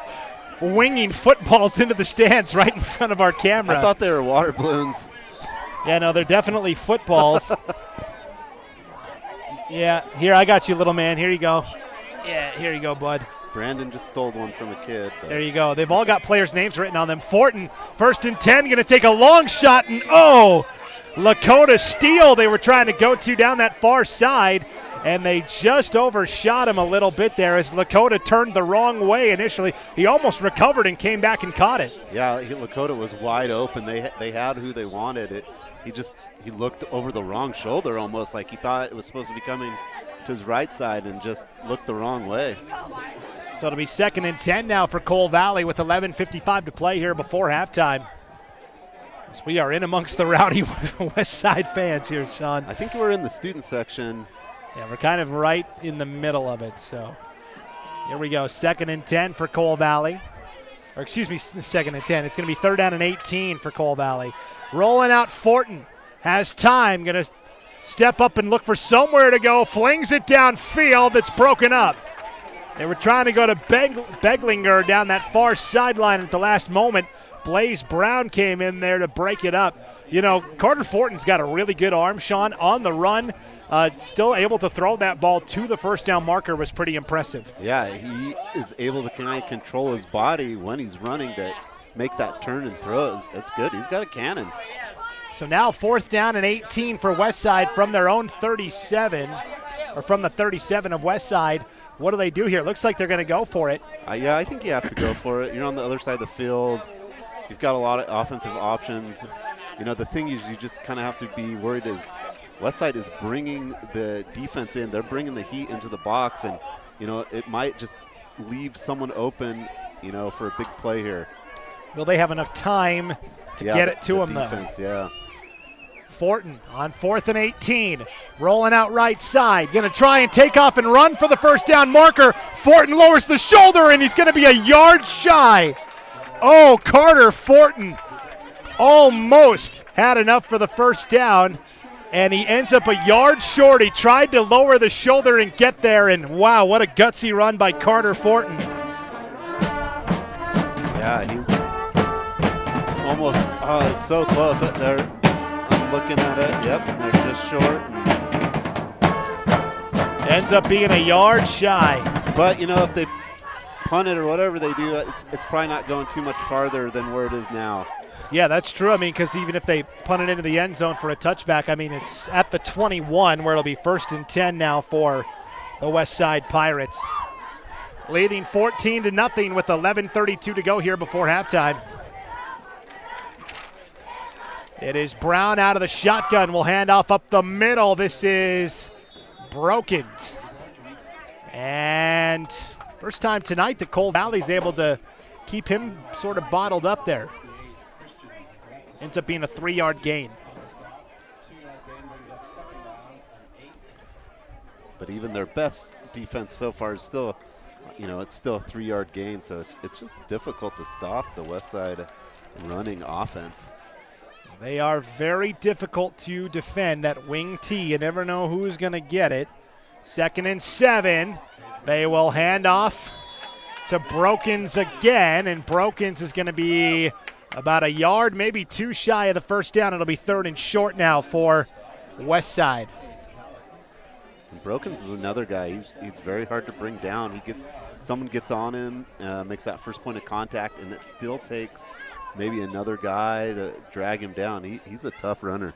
winging footballs into the stands right in front of our camera.
I thought they were water balloons.
Yeah, no, they're definitely footballs. Yeah, here, I got you, little man. Here you go. Yeah, here you go, bud.
Brandon just stole one from a kid.
There you go. They've all got players' names written on them. Fortin, 1st and 10, going to take a long shot, and Lakota steal they were trying to go to down that far side, and they just overshot him a little bit there as Lakota turned the wrong way initially. He almost recovered and came back and caught it.
Yeah, Lakota was wide open. They had who they wanted. He looked over the wrong shoulder almost, like he thought it was supposed to be coming to his right side and just looked the wrong way.
So it'll be 2nd and 10 now for Cole Valley with 11:55 to play here before halftime. So we are in amongst the rowdy West Side fans here, Sean.
I think we're in the student section.
Yeah, we're kind of right in the middle of it. So here we go, 2nd and 10 for Cole Valley. Or excuse me, 2nd and 10. It's going to be 3rd down and 18 for Cole Valley. Rolling out Fortin. Has time. Going to step up and look for somewhere to go. Flings it downfield. It's broken up. They were trying to go to Beglinger down that far sideline at the last moment. Blaze Brown came in there to break it up. You know, Carter Fortin's got a really good arm, Sean, on the run. Still able to throw that ball to the first down marker was pretty impressive.
Yeah, he is able to kind of control his body when he's running to make that turn and throws. That's good. He's got a cannon.
So now 4th down and 18 for Westside from their own 37, or from the 37 of Westside. What do they do here? Looks like they're going to go for it.
Yeah, I think you have to go for it. You're on the other side of the field. You've got a lot of offensive options. You know, the thing is you just kind of have to be worried is Westside is bringing the defense in. They're bringing the heat into the box, and, you know, it might just leave someone open, you know, for a big play here.
Will they have enough time to get it to him,
defense,
though?
Yeah.
Fortin on 4th and 18, rolling out right side, going to try and take off and run for the first down marker. Fortin lowers the shoulder, and he's going to be a yard shy. Oh, Carter Fortin almost had enough for the first down, and he ends up a yard short. He tried to lower the shoulder and get there, and wow, what a gutsy run by Carter Fortin.
Yeah, he almost, it's so close. They're looking at it. Yep, and they're just short.
Ends up being a yard shy.
But, you know, if they punt it or whatever they do, it's probably not going too much farther than where it is now.
Yeah, that's true. I mean, because even if they punt it into the end zone for a touchback, I mean, it's at the 21 where it'll be 1st and 10 now for the West Side Pirates. Leading 14-0 with 11:32 to go here before halftime. It is Brown out of the shotgun. Will hand off up the middle. This is Brokens. And first time tonight that Coal Valley's able to keep him sort of bottled up there. Ends up being a 3-yard gain.
But even their best defense so far is still, you know, it's still a 3-yard gain, so it's just difficult to stop the West Side running offense.
They are very difficult to defend, that wing T. You never know who's going to get it. 2nd and 7. They will hand off to Brokens again, and Brokens is going to be about a yard, maybe 2 shy of the first down. It'll be 3rd and short now for West Side.
And Brokens is another guy. He's very hard to bring down. Someone gets on him, makes that first point of contact, and it still takes maybe another guy to drag him down. He's a tough runner.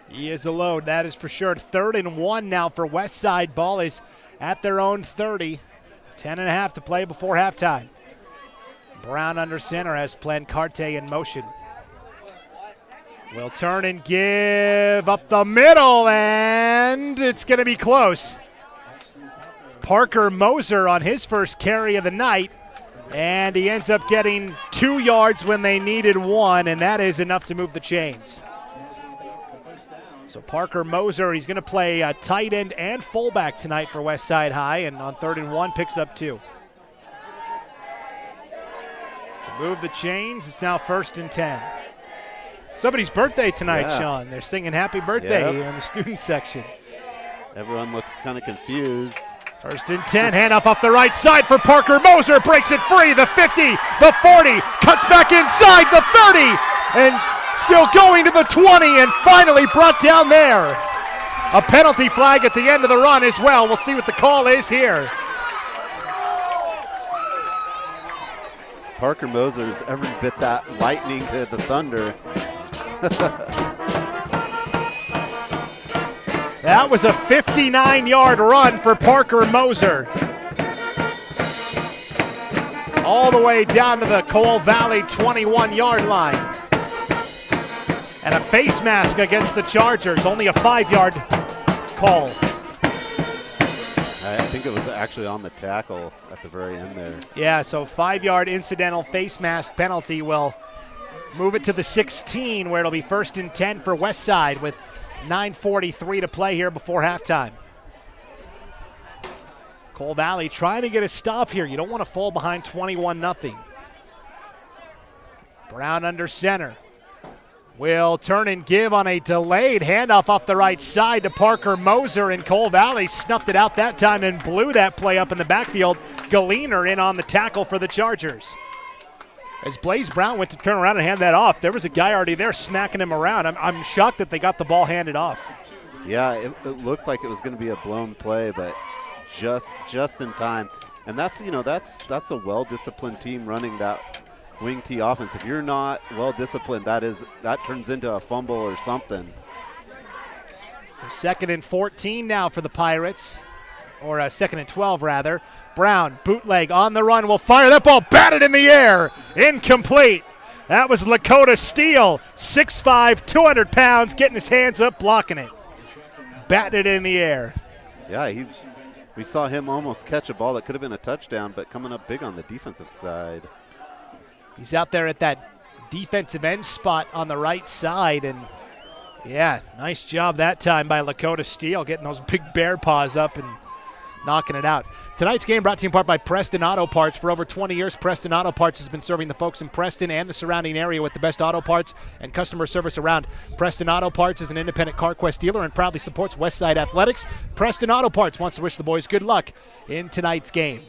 He is a load, that is for sure. 3rd and 1 now for West Side. Ball is at their own 30. 10.5 to play before halftime. Brown under center has Plancarte in motion. Will turn and give up the middle, and it's going to be close. Parker Moser on his first carry of the night, and he ends up getting 2 yards when they needed 1, and that is enough to move the chains. So Parker Moser, he's going to play tight end and fullback tonight for West Side High, and on 3rd and 1 picks up 2. To move the chains, it's now 1st and 10. Somebody's birthday tonight,
Yeah.
Sean. They're singing happy birthday
Yep.
here in the student section.
Everyone looks kind of confused.
1st and 10, handoff off the right side for Parker Moser, breaks it free, the 50, the 40, cuts back inside the 30, and still going to the 20, and finally brought down there. A penalty flag at the end of the run as well. We'll see what the call is here.
Parker Moser is every bit that lightning to the thunder.
That was a 59-yard run for Parker Moser. All the way down to the Coal Valley 21-yard line. And a face mask against the Chargers, only a 5-yard call.
I think it was actually on the tackle at the very end there.
Yeah, so 5-yard incidental face mask penalty will move it to the 16, where it'll be 1st and 10 for West Side with 9:43 to play here before halftime. Coal Valley trying to get a stop here. You don't want to fall behind 21-0. Brown under center. Will turn and give on a delayed handoff off the right side to Parker Moser, and Coal Valley snuffed it out that time and blew that play up in the backfield. Galiner in on the tackle for the Chargers. As Blaze Brown went to turn around and hand that off, there was a guy already there smacking him around. I'm shocked that they got the ball handed off.
Yeah, it looked like it was going to be a blown play, but just in time. And that's a well-disciplined team running that wing T offense. If you're not well-disciplined, that turns into a fumble or something.
So 2nd and 14 now for the Pirates, or 2nd and 12 rather. Brown, bootleg on the run, will fire that ball, batted in the air, incomplete. That was Lakota Steele, 6'5", 200 pounds, getting his hands up, blocking it. Batted it in the air.
Yeah, we saw him almost catch a ball that could have been a touchdown, but coming up big on the defensive side.
He's out there at that defensive end spot on the right side, and yeah, nice job that time by Lakota Steele, getting those big bear paws up and knocking it out. Tonight's game brought to you in part by Preston Auto Parts. For over 20 years, Preston Auto Parts has been serving the folks in Preston and the surrounding area with the best auto parts and customer service around. Preston Auto Parts is an independent CarQuest dealer and proudly supports Westside Athletics. Preston Auto Parts wants to wish the boys good luck in tonight's game.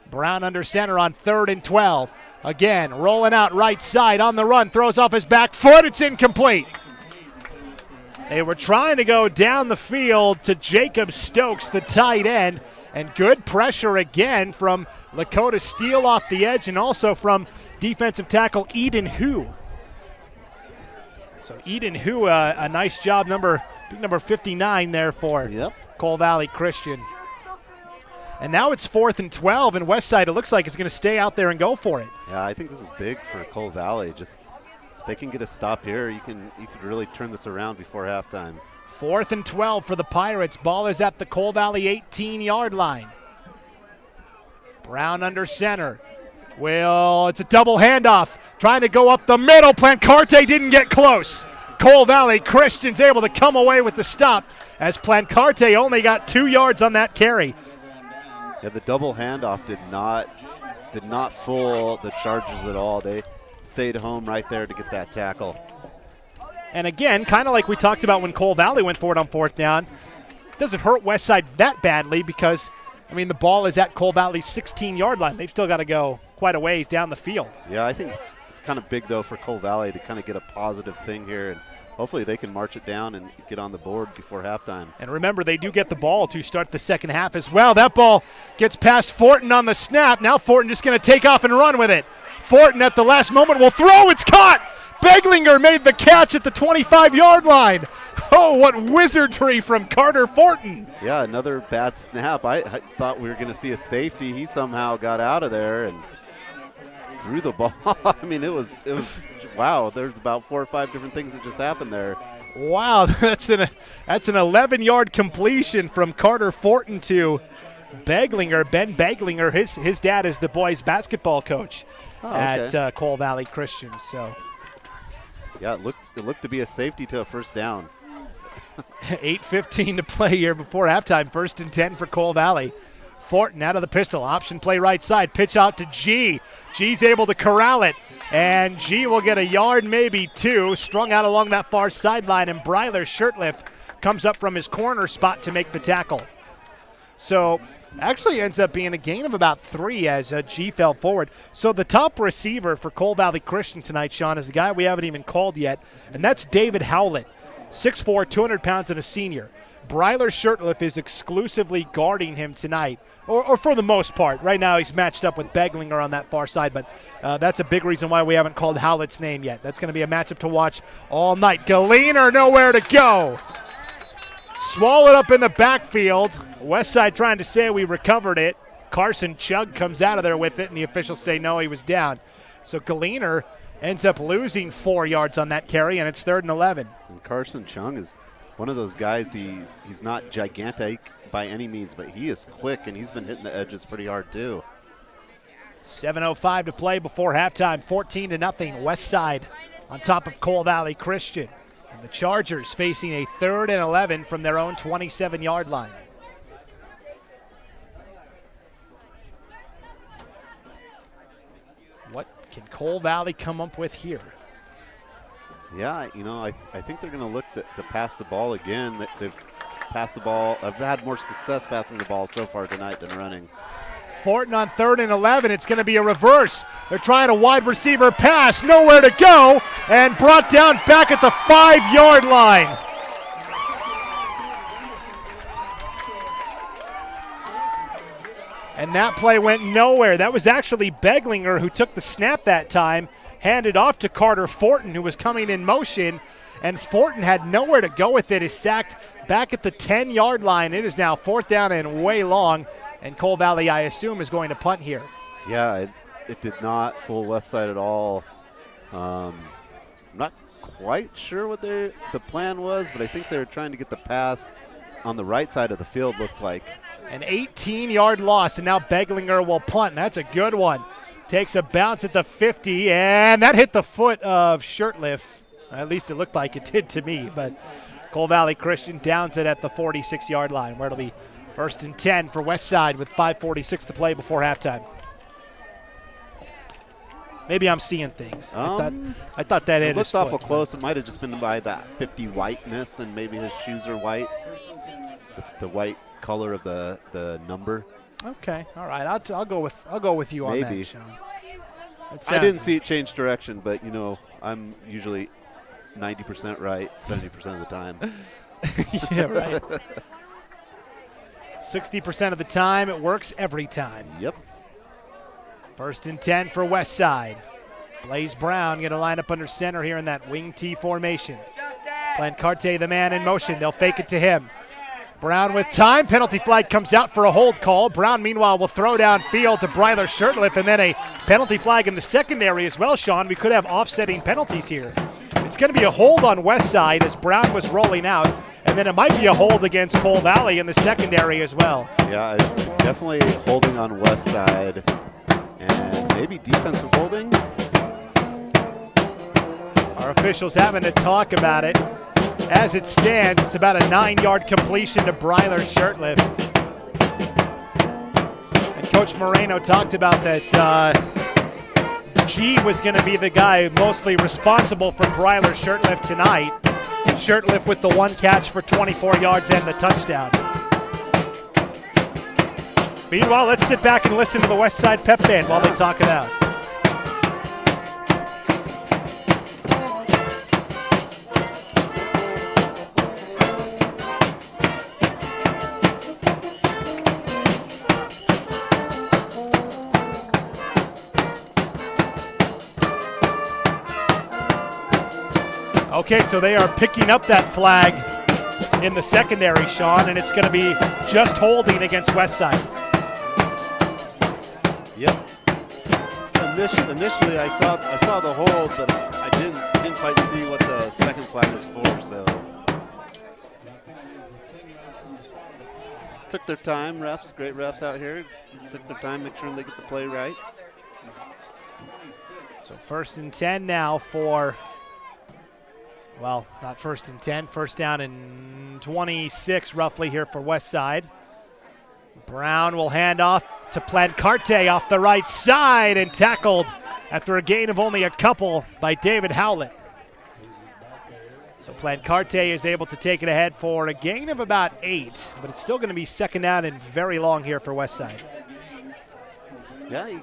Brown under center on 3rd and 12. Again, rolling out right side on the run, throws off his back foot. It's incomplete. They were trying to go down the field to Jacob Stokes, the tight end, and good pressure again from Lakota Steele off the edge and also from defensive tackle Eden Hu. So Eden Hu, a nice job, number 59 there for Cole Valley Christian. And now it's 4th and 12, and Westside, it looks like, is going to stay out there and go for it.
Yeah, I think this is big for Cole Valley. Just if they can get a stop here, you could really turn this around before halftime.
4th and 12 for the Pirates. Ball is at the Cole Valley 18-yard line. Brown under center. It's a double handoff. Trying to go up the middle. Plancarte didn't get close. Cole Valley Christian's able to come away with the stop as Plancarte only got 2 yards on that carry.
Yeah, the double handoff did not fool the Chargers at all. They stayed home right there to get that tackle.
And again, kind of like we talked about when Cole Valley went for it on 4th down, it doesn't hurt Westside that badly because, the ball is at Cole Valley's 16-yard line. They've still got to go quite a ways down the field.
Yeah, I think it's kind of big, though, for Cole Valley to kind of get a positive thing here, and hopefully they can march it down and get on the board before halftime.
And remember, they do get the ball to start the second half as well. That ball gets past Fortin on the snap. Now Fortin just going to take off and run with it. Fortin at the last moment will throw. It's caught. Beglinger made the catch at the 25-yard line. Oh, what wizardry from Carter Fortin.
Yeah, another bad snap. I thought we were going to see a safety. He somehow got out of there and threw the ball. It was wow. There's about 4 or 5 different things that just happened there.
Wow, that's an 11-yard completion from Carter Fortin to Beglinger. Ben Beglinger, his dad is the boys' basketball coach at Cole Valley Christian. So,
yeah, it looked to be a safety to a first down.
8:15 to play here before halftime. 1st and 10 for Cole Valley. Fortin out of the pistol. Option play right side. Pitch out to G. G's able to corral it. And G will get a yard, maybe 2. Strung out along that far sideline. And Bryler Shirtliff comes up from his corner spot to make the tackle. So actually ends up being a gain of about 3 as G fell forward. So the top receiver for Cole Valley Christian tonight, Sean, is a guy we haven't even called yet. And that's David Howlett. 6'4", 200 pounds and a senior. Bryler Shirtliff is exclusively guarding him tonight, or for the most part. Right now he's matched up with Beglinger on that far side, but that's a big reason why we haven't called Howlett's name yet. That's going to be a matchup to watch all night. Galiner nowhere to go. Swallowed up in the backfield. Westside trying to say we recovered it. Carson Chug comes out of there with it, and the officials say no, he was down. So Galiner ends up losing 4 yards on that carry, and it's 3rd and 11.
And Carson Chung is one of those guys. He's not gigantic by any means, but he is quick, and he's been hitting the edges pretty hard too.
7:05 to play before halftime. 14-0. Westside on top of Cole Valley Christian. And the Chargers facing a 3rd and 11 from their own 27-yard line. What can Cole Valley come up with here?
Yeah, I think they're going to look to pass the ball again. They've passed the ball. I've had more success passing the ball so far tonight than running.
Fortin on 3rd and 11. It's going to be a reverse. They're trying a wide receiver pass. Nowhere to go. And brought down back at the 5-yard line. And that play went nowhere. That was actually Beglinger who took the snap that time, handed off to Carter Fortin, who was coming in motion, and Fortin had nowhere to go with it. Is sacked back at the 10-yard line. It is now 4th down and way long, and Cole Valley, I assume, is going to punt here.
Yeah, it did not fool Westside at all. I'm not quite sure what the plan was, but I think they were trying to get the pass on the right side of the field, looked like.
An 18-yard loss, and now Beglinger will punt. That's a good one. Takes a bounce at the 50, and that hit the foot of Shirtliff. At least it looked like it did to me, but Cole Valley Christian downs it at the 46-yard line, where it'll be 1st and 10 for Westside with 5:46 to play before halftime. Maybe I'm seeing things. I thought that
it looked awful close. It might have just been by that 50 whiteness, and maybe his shoes are white. The white color of the number.
Okay, all right. I'll go with you on that, Sean.
I didn't see it change direction, but I'm usually 90% right 70% of the time.
Yeah, right. 60% of the time, it works every time.
Yep.
1st and 10 for Westside. Blaze Brown going to line up under center here in that wing T formation. Plancarte, the man in motion. They'll fake it to him. Brown with time. Penalty flag comes out for a hold call. Brown, meanwhile, will throw downfield to Breiler Shirtliff, and then a penalty flag in the secondary as well, Sean. We could have offsetting penalties here. It's going to be a hold on Westside as Brown was rolling out, and then it might be a hold against Cole Valley in the secondary as well.
Yeah, definitely holding on Westside, and maybe defensive holding.
Our officials having to talk about it. As it stands, it's about a 9-yard completion to Breiler Shirtliff. And Coach Moreno talked about that G was going to be the guy mostly responsible for Breiler Shirtliff tonight. Shirtliff with the 1 catch for 24 yards and the touchdown. Meanwhile, let's sit back and listen to the Westside Pep Band while they talk it out. Okay, so they are picking up that flag in the secondary, Sean, and it's going to be just holding against Westside.
Yep. Initially, I saw the hold, but I didn't quite see what the second flag was for. So took their time. Refs, great refs out here, took their time, make sure they get the play right.
So 1st and 10 now for. Well, not 1st and 10. First down and 26 roughly here for Westside. Brown will hand off to Plancarte off the right side and tackled after a gain of only a couple by David Howlett. So Plancarte is able to take it ahead for a gain of about 8, but it's still going to be 2nd down and very long here for Westside.
Yeah,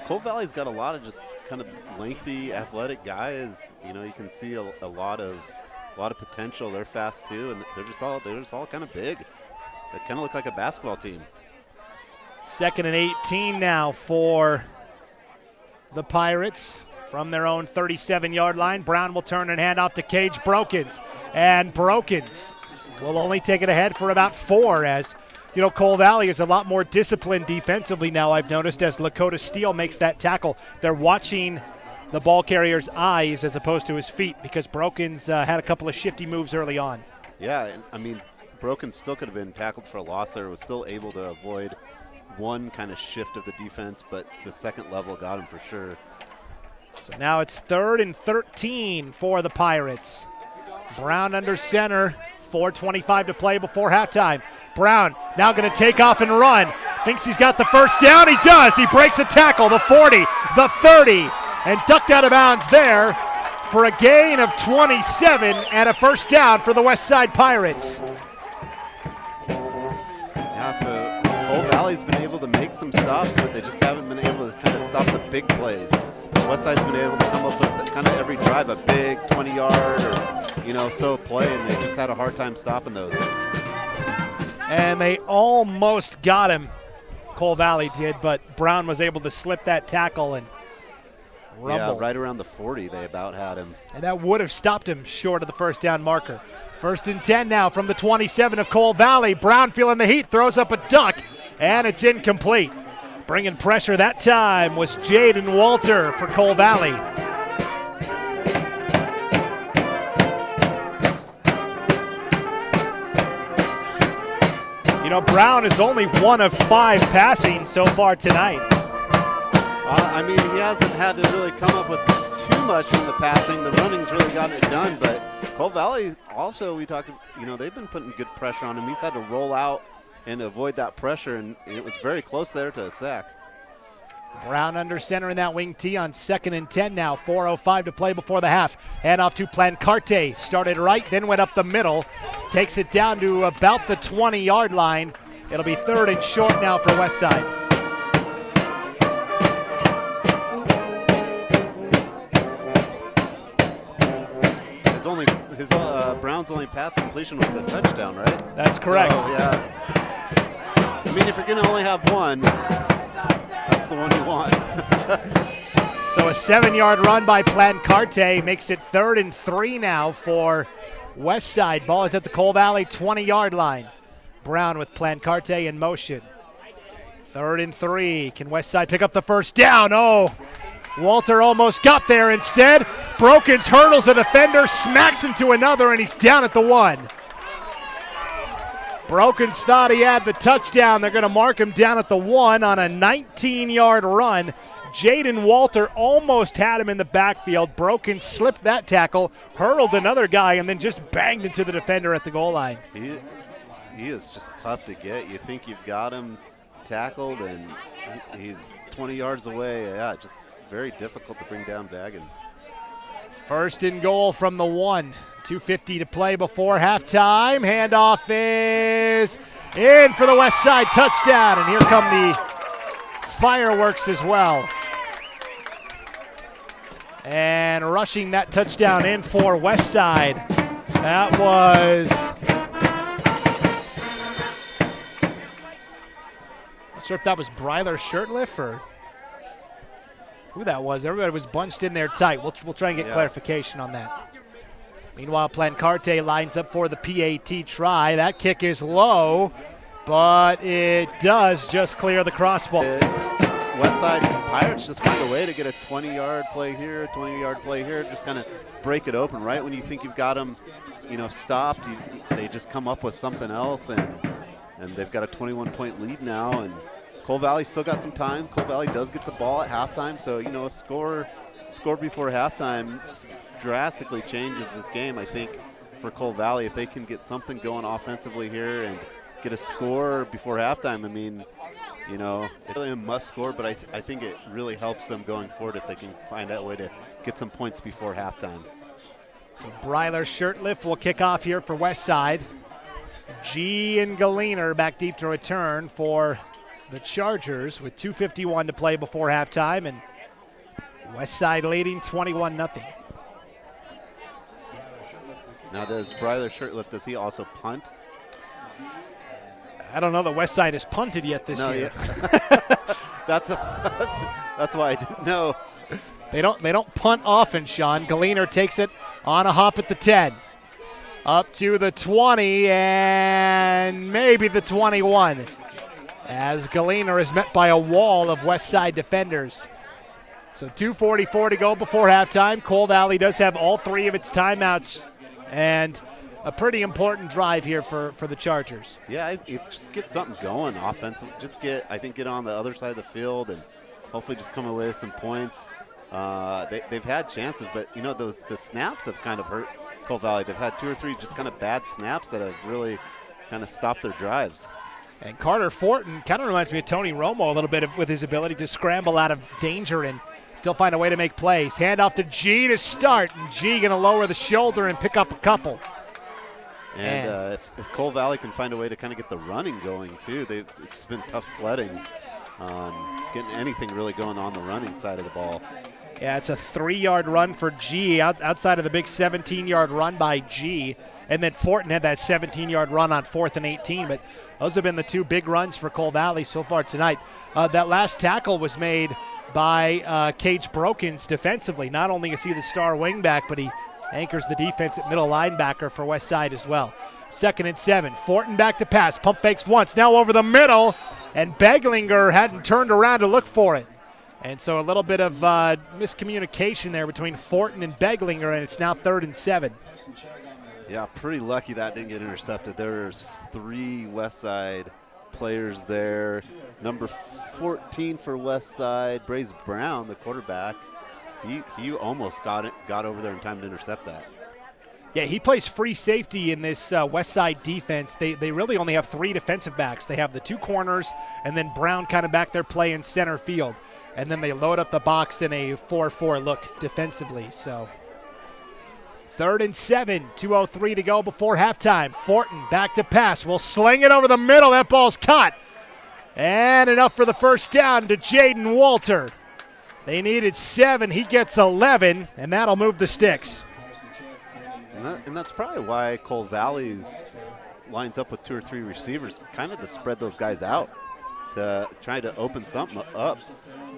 Cole Valley's got a lot of just kind of lengthy, athletic guys. You know, you can see a lot of potential. They're fast too, and they're just all kind of big. They kind of look like a basketball team.
2nd and 18 now for the Pirates from their own 37-yard line. Brown will turn and hand off to Cage Brokens, and Brokens will only take it ahead for about 4 as. You know, Cole Valley is a lot more disciplined defensively now, I've noticed, as Lakota Steele makes that tackle. They're watching the ball carrier's eyes as opposed to his feet because Brokens had a couple of shifty moves early on.
Yeah, I mean, Brokens still could have been tackled for a loss there. Was still able to avoid one kind of shift of the defense, but the second level got him for sure.
So now it's 3rd and 13 for the Pirates. Brown under center, 4:25 to play before halftime. Brown now going to take off and run. Thinks he's got the first down. He does. He breaks a tackle, the 40, the 30, and ducked out of bounds there for a gain of 27 and a first down for the Westside Pirates.
Yeah, so Cole Valley's been able to make some stops, but they just haven't been able to kind of stop the big plays. Westside's been able to come up with kind of every drive a big 20-yard or, so play, and they just had a hard time stopping those.
And they almost got him, Cole Valley did, but Brown was able to slip that tackle and rumble.
Yeah, right around the 40 they about had him.
And that would have stopped him short of the first down marker. 1st and 10 now from the 27 of Cole Valley. Brown feeling the heat, throws up a duck, and it's incomplete. Bringing pressure that time was Jaden Walter for Cole Valley. Brown is only 1 of 5 passing so far tonight.
I mean, he hasn't had to really come up with too much from the passing. The running's really gotten it done, but Cole Valley also, we talked, they've been putting good pressure on him. He's had to roll out and avoid that pressure, and it was very close there to a sack.
Brown under center in that wing T on 2nd and 10 now. 4:05 to play before the half. Hand off to Plancarte. Started right, then went up the middle. Takes it down to about the 20-yard line. It'll be 3rd and short now for Westside.
his Brown's only pass completion was a touchdown, right?
That's correct.
So, yeah. I mean, if you're going to only have one, that's the one you want.
So a 7-yard run by Plancarte makes it 3rd and 3 now for Westside. Ball is at the Coal Valley 20-yard line. Brown with Plancarte in motion. 3rd and 3. Can Westside pick up the first down? Oh, Walter almost got there instead. Brokens hurdles a defender, smacks into another, and he's down at the 1. Brokens thought he had the touchdown. They're going to mark him down at the 1 on a 19-yard run. Jaden Walter almost had him in the backfield. Brokens slipped that tackle, hurled another guy, and then just banged into the defender at the goal line.
He is just tough to get. You think you've got him tackled, and he's 20 yards away. Yeah, just very difficult to bring down Baggins.
1st and goal from the 1. 2:50 to play before halftime. Handoff is in for the West Side touchdown, and here come the fireworks as well. And rushing that touchdown in for West Side. That was, not sure if that was Bryler Shirtliff or who that was. Everybody was bunched in there tight. We'll try and get clarification on that. Meanwhile, Plancarte lines up for the PAT try. That kick is low, but it does just clear the crossbar.
Westside Pirates just find a way to get a 20-yard play here, 20-yard play here, just kind of break it open. Right when you think you've got them, stopped, they just come up with something else, and they've got a 21-point lead now. And Coal Valley still got some time. Coal Valley does get the ball at halftime, so a score before halftime drastically changes this game. I think for Coal Valley, if they can get something going offensively here and get a score before halftime, I mean, it's really a must score, but I think it really helps them going forward if they can find that way to get some points before halftime.
So Bryler Shirtliff will kick off here for Westside. G and Galliner back deep to return for the Chargers with 2:51 to play before halftime, and Westside leading 21-0.
Now, does Bryler Shirtliff, does he also punt?
I don't know that Westside has punted yet this year.
Yeah. That's why I didn't know.
They don't punt often, Sean. Galliner takes it on a hop at the 10. Up to the 20 and maybe the 21. As Galliner is met by a wall of Westside defenders. So 2:44 to go before halftime. Coal Valley does have all 3 of its timeouts, and a pretty important drive here for the Chargers.
Yeah, just get something going offensive. Just get on the other side of the field and hopefully just come away with some points. They've had chances, but the snaps have kind of hurt Coal Valley. They've had 2 or 3 just kind of bad snaps that have really kind of stopped their drives.
And Carter Fortin kind of reminds me of Tony Romo a little bit with his ability to scramble out of danger and still find a way to make plays. Hand off to G to start, and G going to lower the shoulder and pick up a couple.
And if Coal Valley can find a way to kind of get the running going too, it's been tough sledding, getting anything really going on the running side of the ball.
Yeah, it's a 3-yard run for G outside of the big 17-yard run by G. And then Fortin had that 17-yard run on 4th and 18. But those have been the 2 big runs for Coal Valley so far tonight. That last tackle was made by Cage Brokens defensively. Not only is he the star wingback, but he anchors the defense at middle linebacker for Westside as well. 2nd and 7. Fortin back to pass. Pump fakes once. Now over the middle. And Beglinger hadn't turned around to look for it. And so a little bit of miscommunication there between Fortin and Beglinger, and it's now 3rd and 7.
Yeah, pretty lucky that didn't get intercepted. There's 3 Westside players there. Number 14 for Westside, Braze Brown, the quarterback. He almost got over there in time to intercept that.
Yeah, he plays free safety in this Westside defense. They really only have 3 defensive backs. They have the 2 corners, and then Brown kind of back there playing center field. And then they load up the box in a 4-4 look defensively. So 3rd and 7, 2:03 to go before halftime. Fortin back to pass. Will sling it over the middle. That ball's caught. And enough for the first down to Jaden Walter. They needed 7. He gets 11, and that'll move the sticks.
And that's probably why Cole Valley's lines up with 2 or 3 receivers, kind of to spread those guys out, to try to open something up,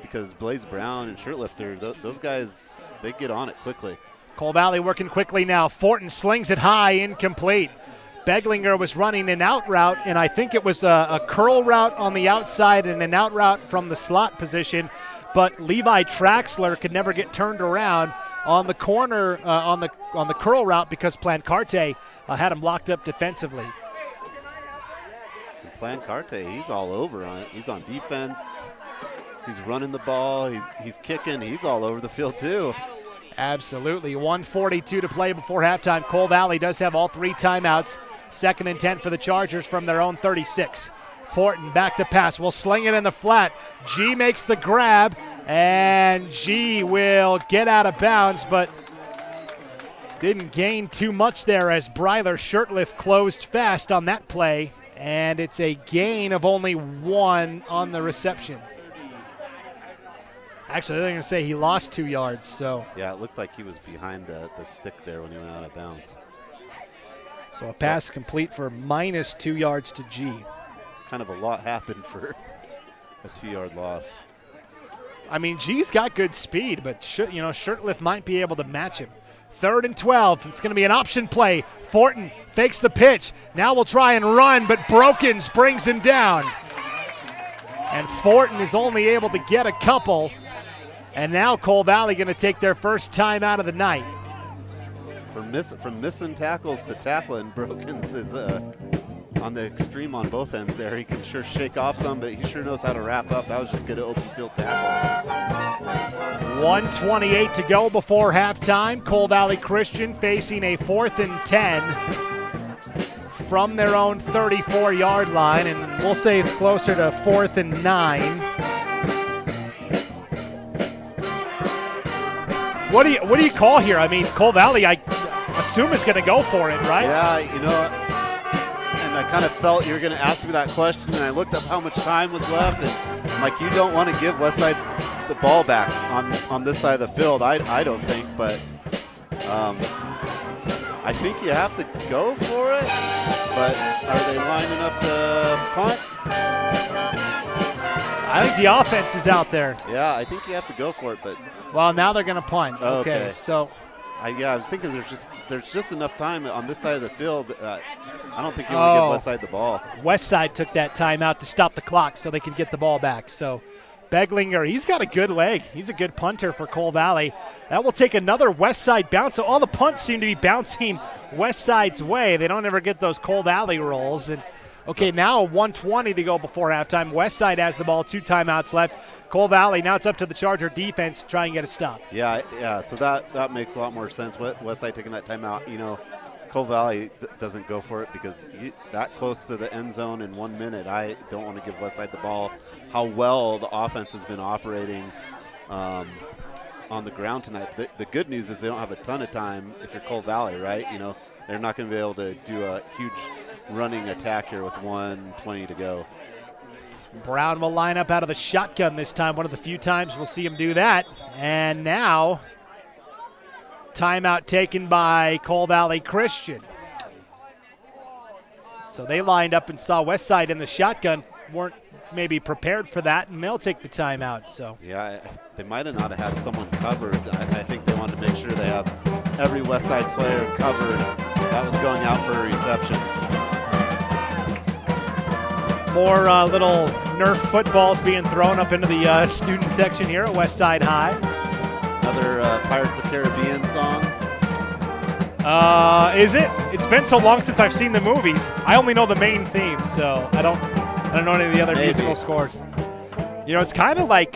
because Blaze Brown and Shirtlifter, those guys, they get on it quickly.
Cole Valley working quickly now. Fortin slings it high, incomplete. Beglinger was running an out route, and I think it was a curl route on the outside and an out route from the slot position, but Levi Traxler could never get turned around on the corner, on the curl route, because Plancarte had him locked up defensively.
Plancarte, he's all over on it. He's on defense. He's running the ball. He's kicking. He's all over the field too.
Absolutely. 1:42 to play before halftime. Cole Valley does have all 3 timeouts. 2nd and 10 for the Chargers from their own 36. Fortin back to pass. Will sling it in the flat. G makes the grab, and G will get out of bounds, but didn't gain too much there as Bryler Shirtlift closed fast on that play, and it's a gain of only 1 on the reception. Actually, they're going to say he lost 2 yards. So
yeah, it looked like he was behind the stick there when he went out of bounds.
So a pass complete for minus 2 yards to G.
It's kind of a lot happened for a 2-yard loss.
I mean, G's got good speed, but Shirtlift might be able to match him. 3rd and 12. It's going to be an option play. Fortin fakes the pitch. Now we'll try and run, but Brokens brings him down. And Fortin is only able to get a couple. And now Cole Valley going to take their first time out of the night.
From missing tackles to tackling, Brokens is on the extreme on both ends there. He can sure shake off some, but he sure knows how to wrap up. That was just good open field tackle.
1:28 to go before halftime. Cole Valley Christian facing a 4th and 10 from their own 34-yard line, and we'll say it's closer to 4th and 9. What do you call here? I mean, Cole Valley, I assume is going to go for it, right?
Yeah, and I kind of felt you were going to ask me that question, and I looked up how much time was left, and I'm like, you don't want to give Westside the ball back on this side of the field. I don't think, but I think you have to go for it. But are they lining up the punt?
I think the offense is out there.
Yeah, I think you have to go for it, but
well, now they're going to punt. Okay, so
I was thinking there's just enough time on this side of the field. I don't think you want to give Westside the ball.
Westside took that timeout to stop the clock so they could get the ball back. So Beglinger, he's got a good leg. He's a good punter for Cole Valley. That will take another Westside bounce. So all the punts seem to be bouncing Westside's way. They don't ever get those Cole Valley rolls. And okay, now 1:20 to go before halftime. Westside has the ball, 2 timeouts left. Cole Valley, now it's up to the Charger defense to try and get a stop.
Yeah. So that makes a lot more sense. Westside taking that timeout, Cole Valley doesn't go for it because that close to the end zone in 1 minute. I don't want to give Westside the ball. How well the offense has been operating on the ground tonight. The good news is they don't have a ton of time if you're Cole Valley, right? They're not going to be able to do a huge running attack here with 1:20 to go.
Brown will line up out of the shotgun this time. One of the few times we'll see him do that. And now, timeout taken by Cole Valley Christian. So they lined up and saw Westside in the shotgun, weren't maybe prepared for that, and they'll take the timeout. So
yeah, they might have not had someone covered. I think they wanted to make sure they have every Westside player covered. That was going out for a reception.
More little Nerf footballs being thrown up into the student section here at Westside High.
Another Pirates of the Caribbean song.
Is it? It's been so long since I've seen the movies. I only know the main theme, so I don't know any of the other musical scores. It's kind of like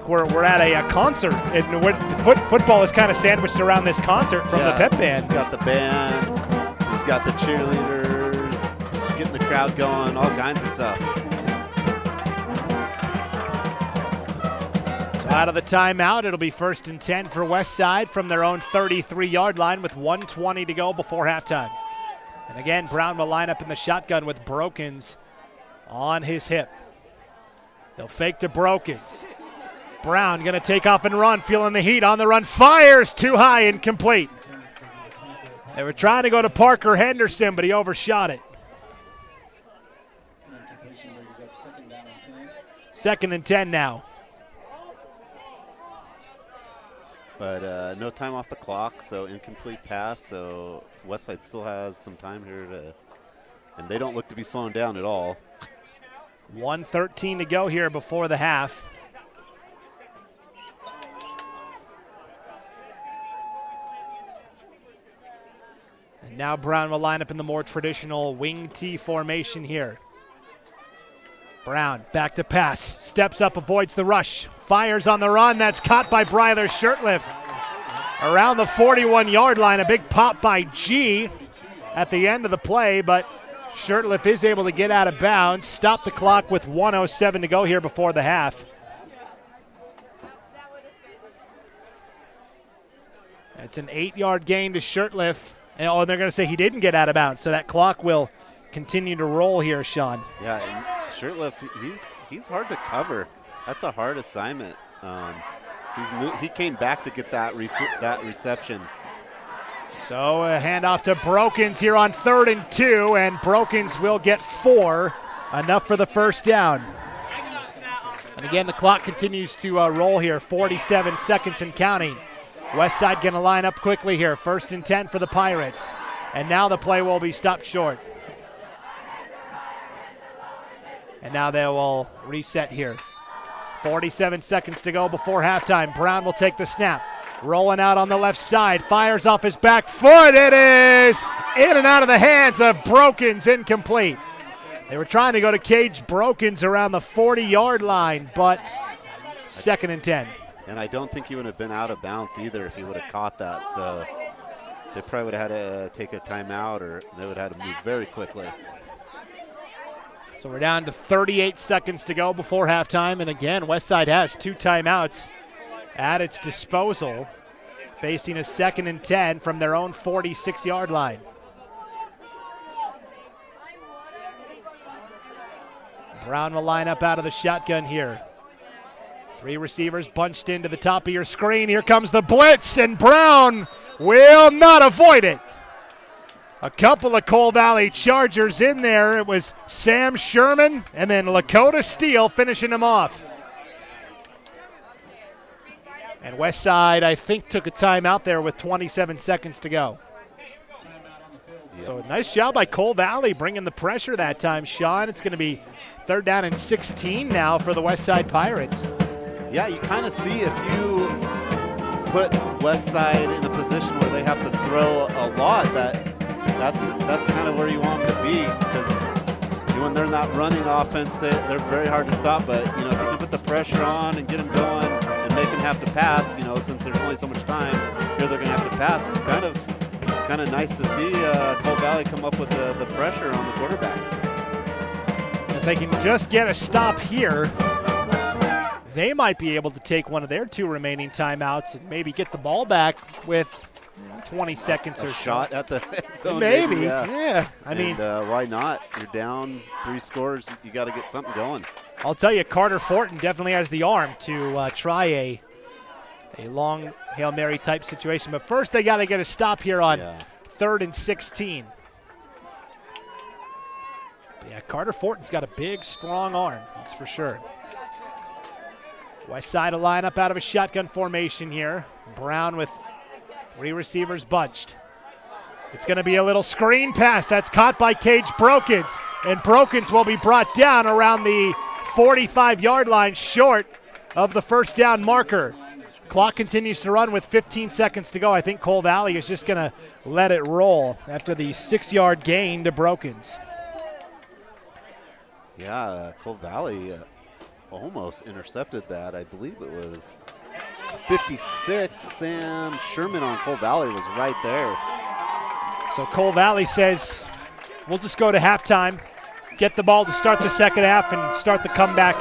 we're at a concert, and football is kind of sandwiched around this concert from the pep band.
We've got the band, we've got the cheerleaders, getting the crowd going, all kinds of stuff.
So out of the timeout, it'll be 1st and 10 for Westside from their own 33-yard line with 1:20 to go before halftime. And again, Brown will line up in the shotgun with Brokens on his hip. They'll fake to Brokens. Brown going to take off and run, feeling the heat on the run, fires too high, incomplete. They were trying to go to Parker Henderson, but he overshot it. 2nd and 10 now.
But no time off the clock, so incomplete pass. So Westside still has some time here and they don't look to be slowing down at all.
1:13 to go here before the half. And now Brown will line up in the more traditional wing T formation here. Brown back to pass, steps up, avoids the rush, fires on the run. That's caught by Bryler Shirtliff. Around the 41-yard line, a big pop by G at the end of the play, but Shirtliff is able to get out of bounds, stop the clock with 1:07 to go here before the half. It's an 8-yard gain to Shirtliff. And they're going to say he didn't get out of bounds, so that clock will continue to roll here, Sean.
Yeah, and Shirtliff, he's hard to cover. That's a hard assignment. He came back to get that reception.
So a handoff to Brokens here on 3rd and 2, and Brokens will get 4, enough for the first down. And again, the clock continues to roll here, 47 seconds and counting. Westside going to line up quickly here, 1st and 10 for the Pirates. And now the play will be stopped short. And now they will reset here. 47 seconds to go before halftime. Brown will take the snap. Rolling out on the left side, fires off his back foot. It is in and out of the hands of Brokens, incomplete. They were trying to go to Cage Brokens around the 40-yard line, but 2nd and 10.
And I don't think he would have been out of bounds either if he would have caught that. So they probably would have had to take a timeout, or they would have had to move very quickly.
So we're down to 38 seconds to go before halftime. And again, Westside has 2 timeouts at its disposal, facing a 2nd and 10 from their own 46-yard line. Brown will line up out of the shotgun here. 3 receivers bunched into the top of your screen. Here comes the blitz, and Brown will not avoid it. A couple of Cole Valley Chargers in there. It was Sam Sherman and then Lakota Steele finishing him off. And Westside, I think, took a timeout there with 27 seconds to go. So nice job by Cole Valley bringing the pressure that time, Sean. It's going to be 3rd down and 16 now for the Westside Pirates.
Yeah, you kind of see if you put Westside in a position where they have to throw a lot, that's kind of where you want them to be, because when they're not running offense, they're very hard to stop. But if you can put the pressure on and get them going and make them have to pass, since there's only so much time here, they're going to have to pass. It's kind of nice to see Cole Valley come up with the pressure on the quarterback.
If they can just get a stop here, they might be able to take one of their 2 remaining timeouts and maybe get the ball back with 20 seconds or so.
Shot at the zone.
Maybe, yeah. I mean,
why not? You're down 3 scores. You got to get something going.
I'll tell you, Carter Fortin definitely has the arm to try a long Hail Mary type situation. But first, they got to get a stop here on 3rd and 16. Yeah, Carter Fortin's got a big, strong arm. That's for sure. Westside will line up out of a shotgun formation here. Brown with 3 receivers bunched. It's going to be a little screen pass. That's caught by Cage Brokens. And Brokens will be brought down around the 45-yard line, short of the first down marker. Clock continues to run with 15 seconds to go. I think Cole Valley is just going to let it roll after the 6-yard gain to Brokens.
Yeah, Cole Valley almost intercepted that. I believe it was 56. Sam Sherman on Cole Valley was right there.
So Cole Valley says, we'll just go to halftime, get the ball to start the second half, and start the comeback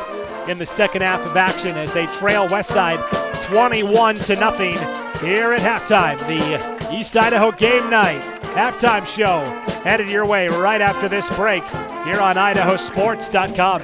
in the second half of action as they trail Westside 21-0 here at halftime. The East Idaho Game Night halftime show headed your way right after this break here on IdahoSports.com.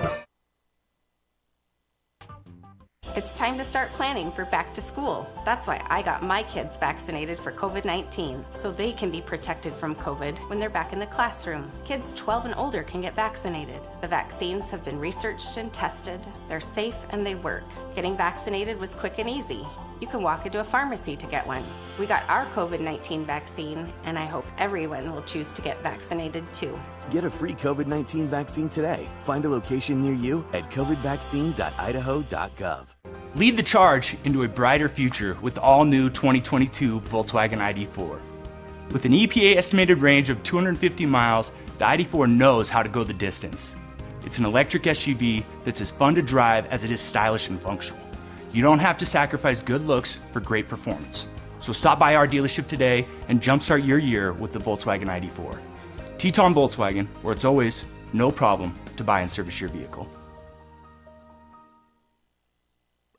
It's time to start planning for back to school. That's why I got my kids vaccinated for COVID-19, so they can be protected from COVID when they're back in the classroom. Kids 12 and older can get vaccinated. The vaccines have been researched and tested. They're safe and they work. Getting vaccinated was quick and easy. You can walk into a pharmacy to get one. We got our COVID-19 vaccine, and I hope everyone will choose to get vaccinated too.
Get a free COVID-19 vaccine today. Find a location near you at covidvaccine.idaho.gov.
Lead the charge into a brighter future with the all-new 2022 Volkswagen ID4. With an EPA estimated range of 250 miles, the ID4 knows how to go the distance. It's an electric SUV that's as fun to drive as it is stylish and functional. You don't have to sacrifice good looks for great performance. So stop by our dealership today and jumpstart your year with the Volkswagen ID4. Teton Volkswagen, where it's always no problem to buy and service your vehicle.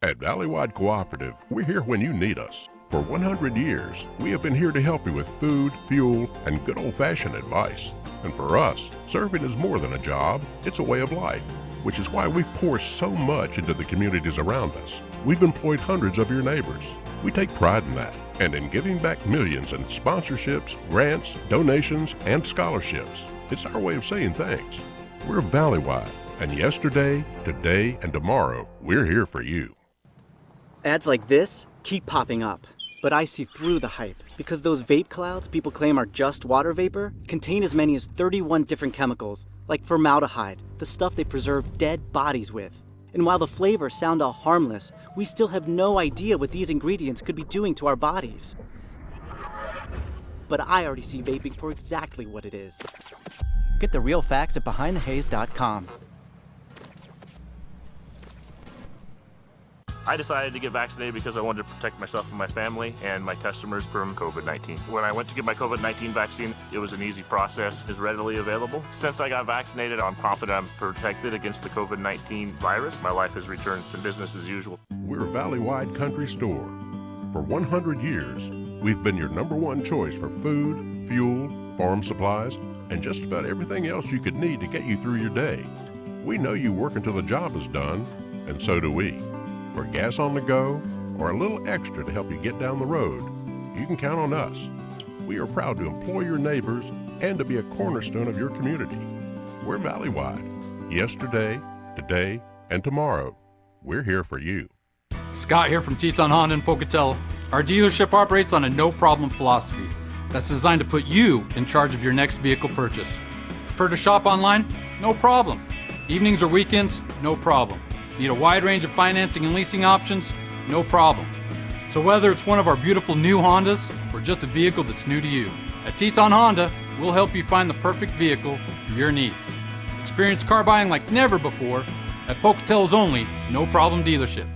At Valleywide Cooperative, we're here when you need us. For 100 years, we have been here to help you with food, fuel, and good old-fashioned advice. And for us, serving is more than a job, it's a way of life, which is why we pour so much into the communities around us. We've employed hundreds of your neighbors. We take pride in that, and in giving back millions in sponsorships, grants, donations, and scholarships. It's our way of saying thanks. We're Valleywide, and yesterday, today, and tomorrow, we're here for you.
Ads like this keep popping up, but I see through the hype because those vape clouds people claim are just water vapor contain as many as 31 different chemicals, like formaldehyde, the stuff they preserve dead bodies with. And while the flavors sound all harmless, we still have no idea what these ingredients could be doing to our bodies. But I already see vaping for exactly what it is.
Get the real facts at BehindTheHaze.com.
I decided to get vaccinated because I wanted to protect myself and my family and my customers from COVID-19. When I went to get my COVID-19 vaccine, it was an easy process, is readily available. Since I got vaccinated, I'm confident I'm protected against the COVID-19 virus. My life has returned to business as usual.
We're Valleywide Country Store. For 100 years, we've been your #1 choice for food, fuel, farm supplies, and just about everything else you could need to get you through your day. We know you work until the job is done, and so do we. For gas on the go, or a little extra to help you get down the road, you can count on us. We are proud to employ your neighbors and to be a cornerstone of your community. We're Valleywide. Yesterday, today, and tomorrow, we're here for you.
Scott here from Teton Honda in Pocatello. Our dealership operates on a no-problem philosophy that's designed to put you in charge of your next vehicle purchase. Prefer to shop online? No problem. Evenings or weekends? No problem. Need a wide range of financing and leasing options? No problem. So whether it's one of our beautiful new Hondas or just a vehicle that's new to you, at Teton Honda, we'll help you find the perfect vehicle for your needs. Experience car buying like never before at Pocatello's only No Problem dealership.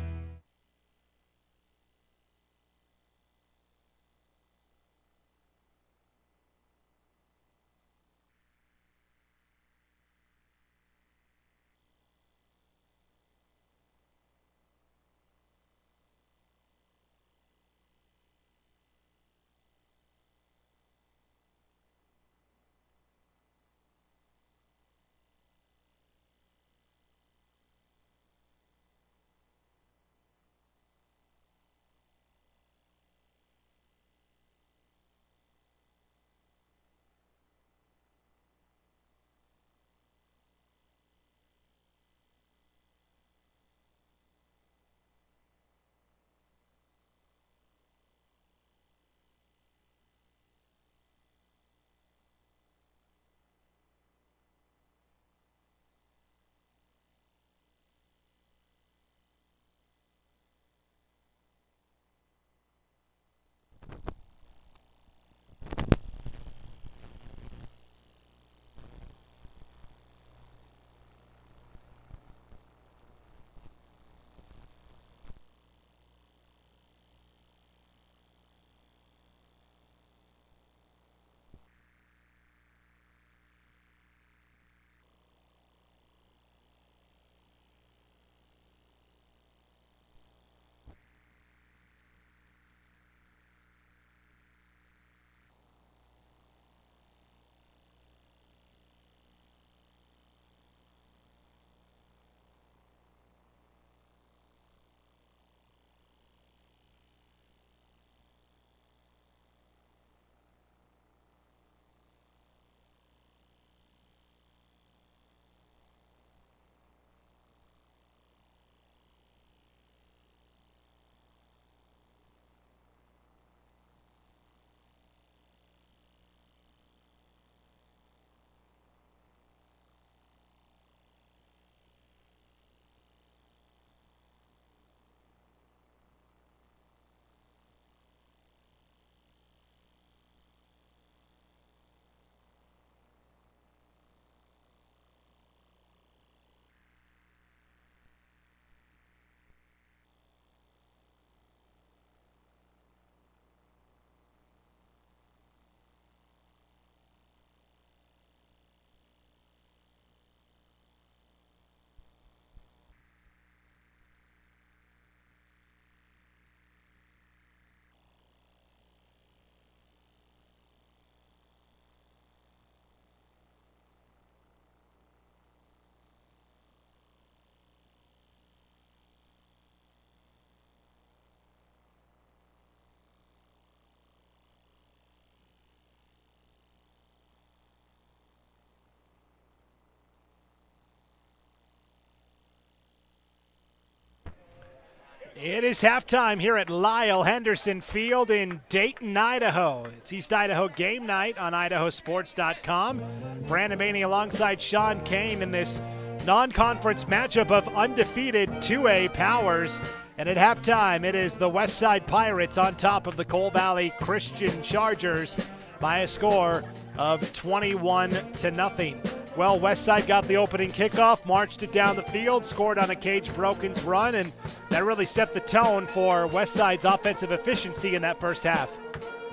It is halftime here at Lyle Henderson Field in Dayton, Idaho. It's East Idaho game night on IdahoSports.com. Brandon Maney alongside Sean Kane in this non-conference matchup of undefeated 2A powers. And at halftime, it is the Westside Pirates on top of the Cole Valley Christian Chargers by a score of 21-0. Well, Westside got the opening kickoff, marched it down the field, scored on a Cage Broken's run, and that really set the tone for Westside's offensive efficiency in that first half.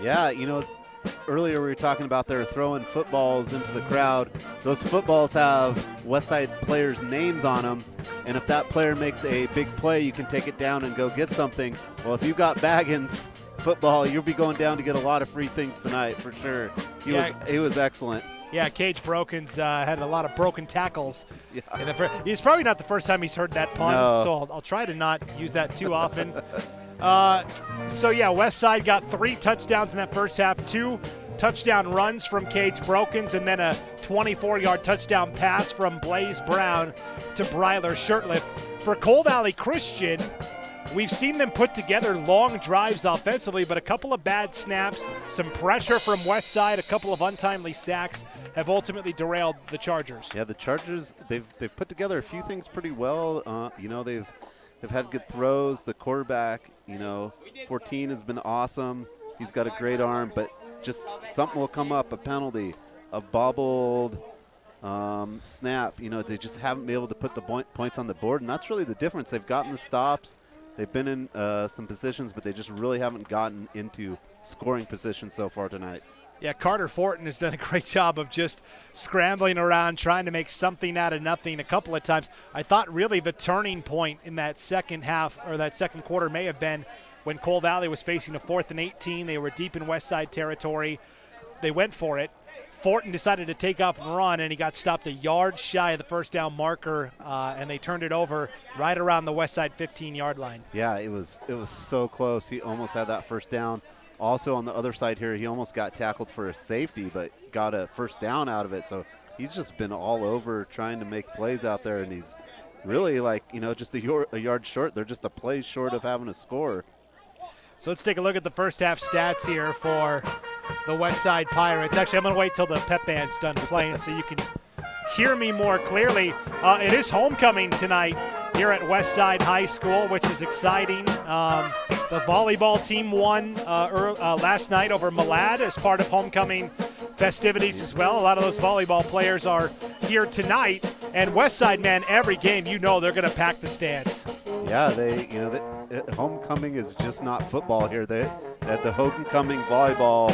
Yeah, you know, earlier we were talking about they're throwing footballs into the crowd. Those footballs have Westside players' names on them, and if that player makes a big play, you can take it down and go get something. Well, if you've got Baggins football, you'll be going down to get a lot of free things tonight for sure. He was excellent.
Yeah, Cage Broken's had a lot of broken tackles. Yeah. It's probably not the first time he's heard that pun, so I'll try to not use that too often. Westside got 3 touchdowns in that first half, 2 touchdown runs from Cage Broken's, and then a 24-yard touchdown pass from Blaze Brown to Bryler Shirtliff. For Cole Valley Christian, we've seen them put together long drives offensively, but a couple of bad snaps, some pressure from Westside, a couple of untimely sacks have ultimately derailed the Chargers.
Yeah, the Chargers, they've put together a few things pretty well. They've had good throws. The quarterback, 14 has been awesome. He's got a great arm, but just something will come up, a penalty, a bobbled snap. They just haven't been able to put the points on the board, and that's really the difference. They've gotten the stops. They've been in some positions, but they just really haven't gotten into scoring position so far tonight.
Yeah, Carter Fortin has done a great job of just scrambling around, trying to make something out of nothing a couple of times. I thought really the turning point in that second half or that second quarter may have been when Cole Valley was facing a 4th and 18. They were deep in Westside territory. They went for it. Fortin decided to take off and run, and he got stopped a yard shy of the first down marker, and they turned it over right around the Westside 15-yard line.
Yeah, it was so close. He almost had that first down. Also on the other side here, he almost got tackled for a safety, but got a first down out of it. So he's just been all over trying to make plays out there, and he's really just a yard short. They're just a play short of having a score.
So let's take a look at the first half stats here for the Westside Pirates. Actually, I'm going to wait till the pep band's done playing so you can hear me more clearly. It is homecoming tonight here at Westside High School, which is exciting. The volleyball team won last night over Malad as part of homecoming festivities as well. A lot of those volleyball players are here tonight. And Westside, man, every game, they're going to pack the stands.
Yeah, homecoming is just not football here. They at the homecoming volleyball,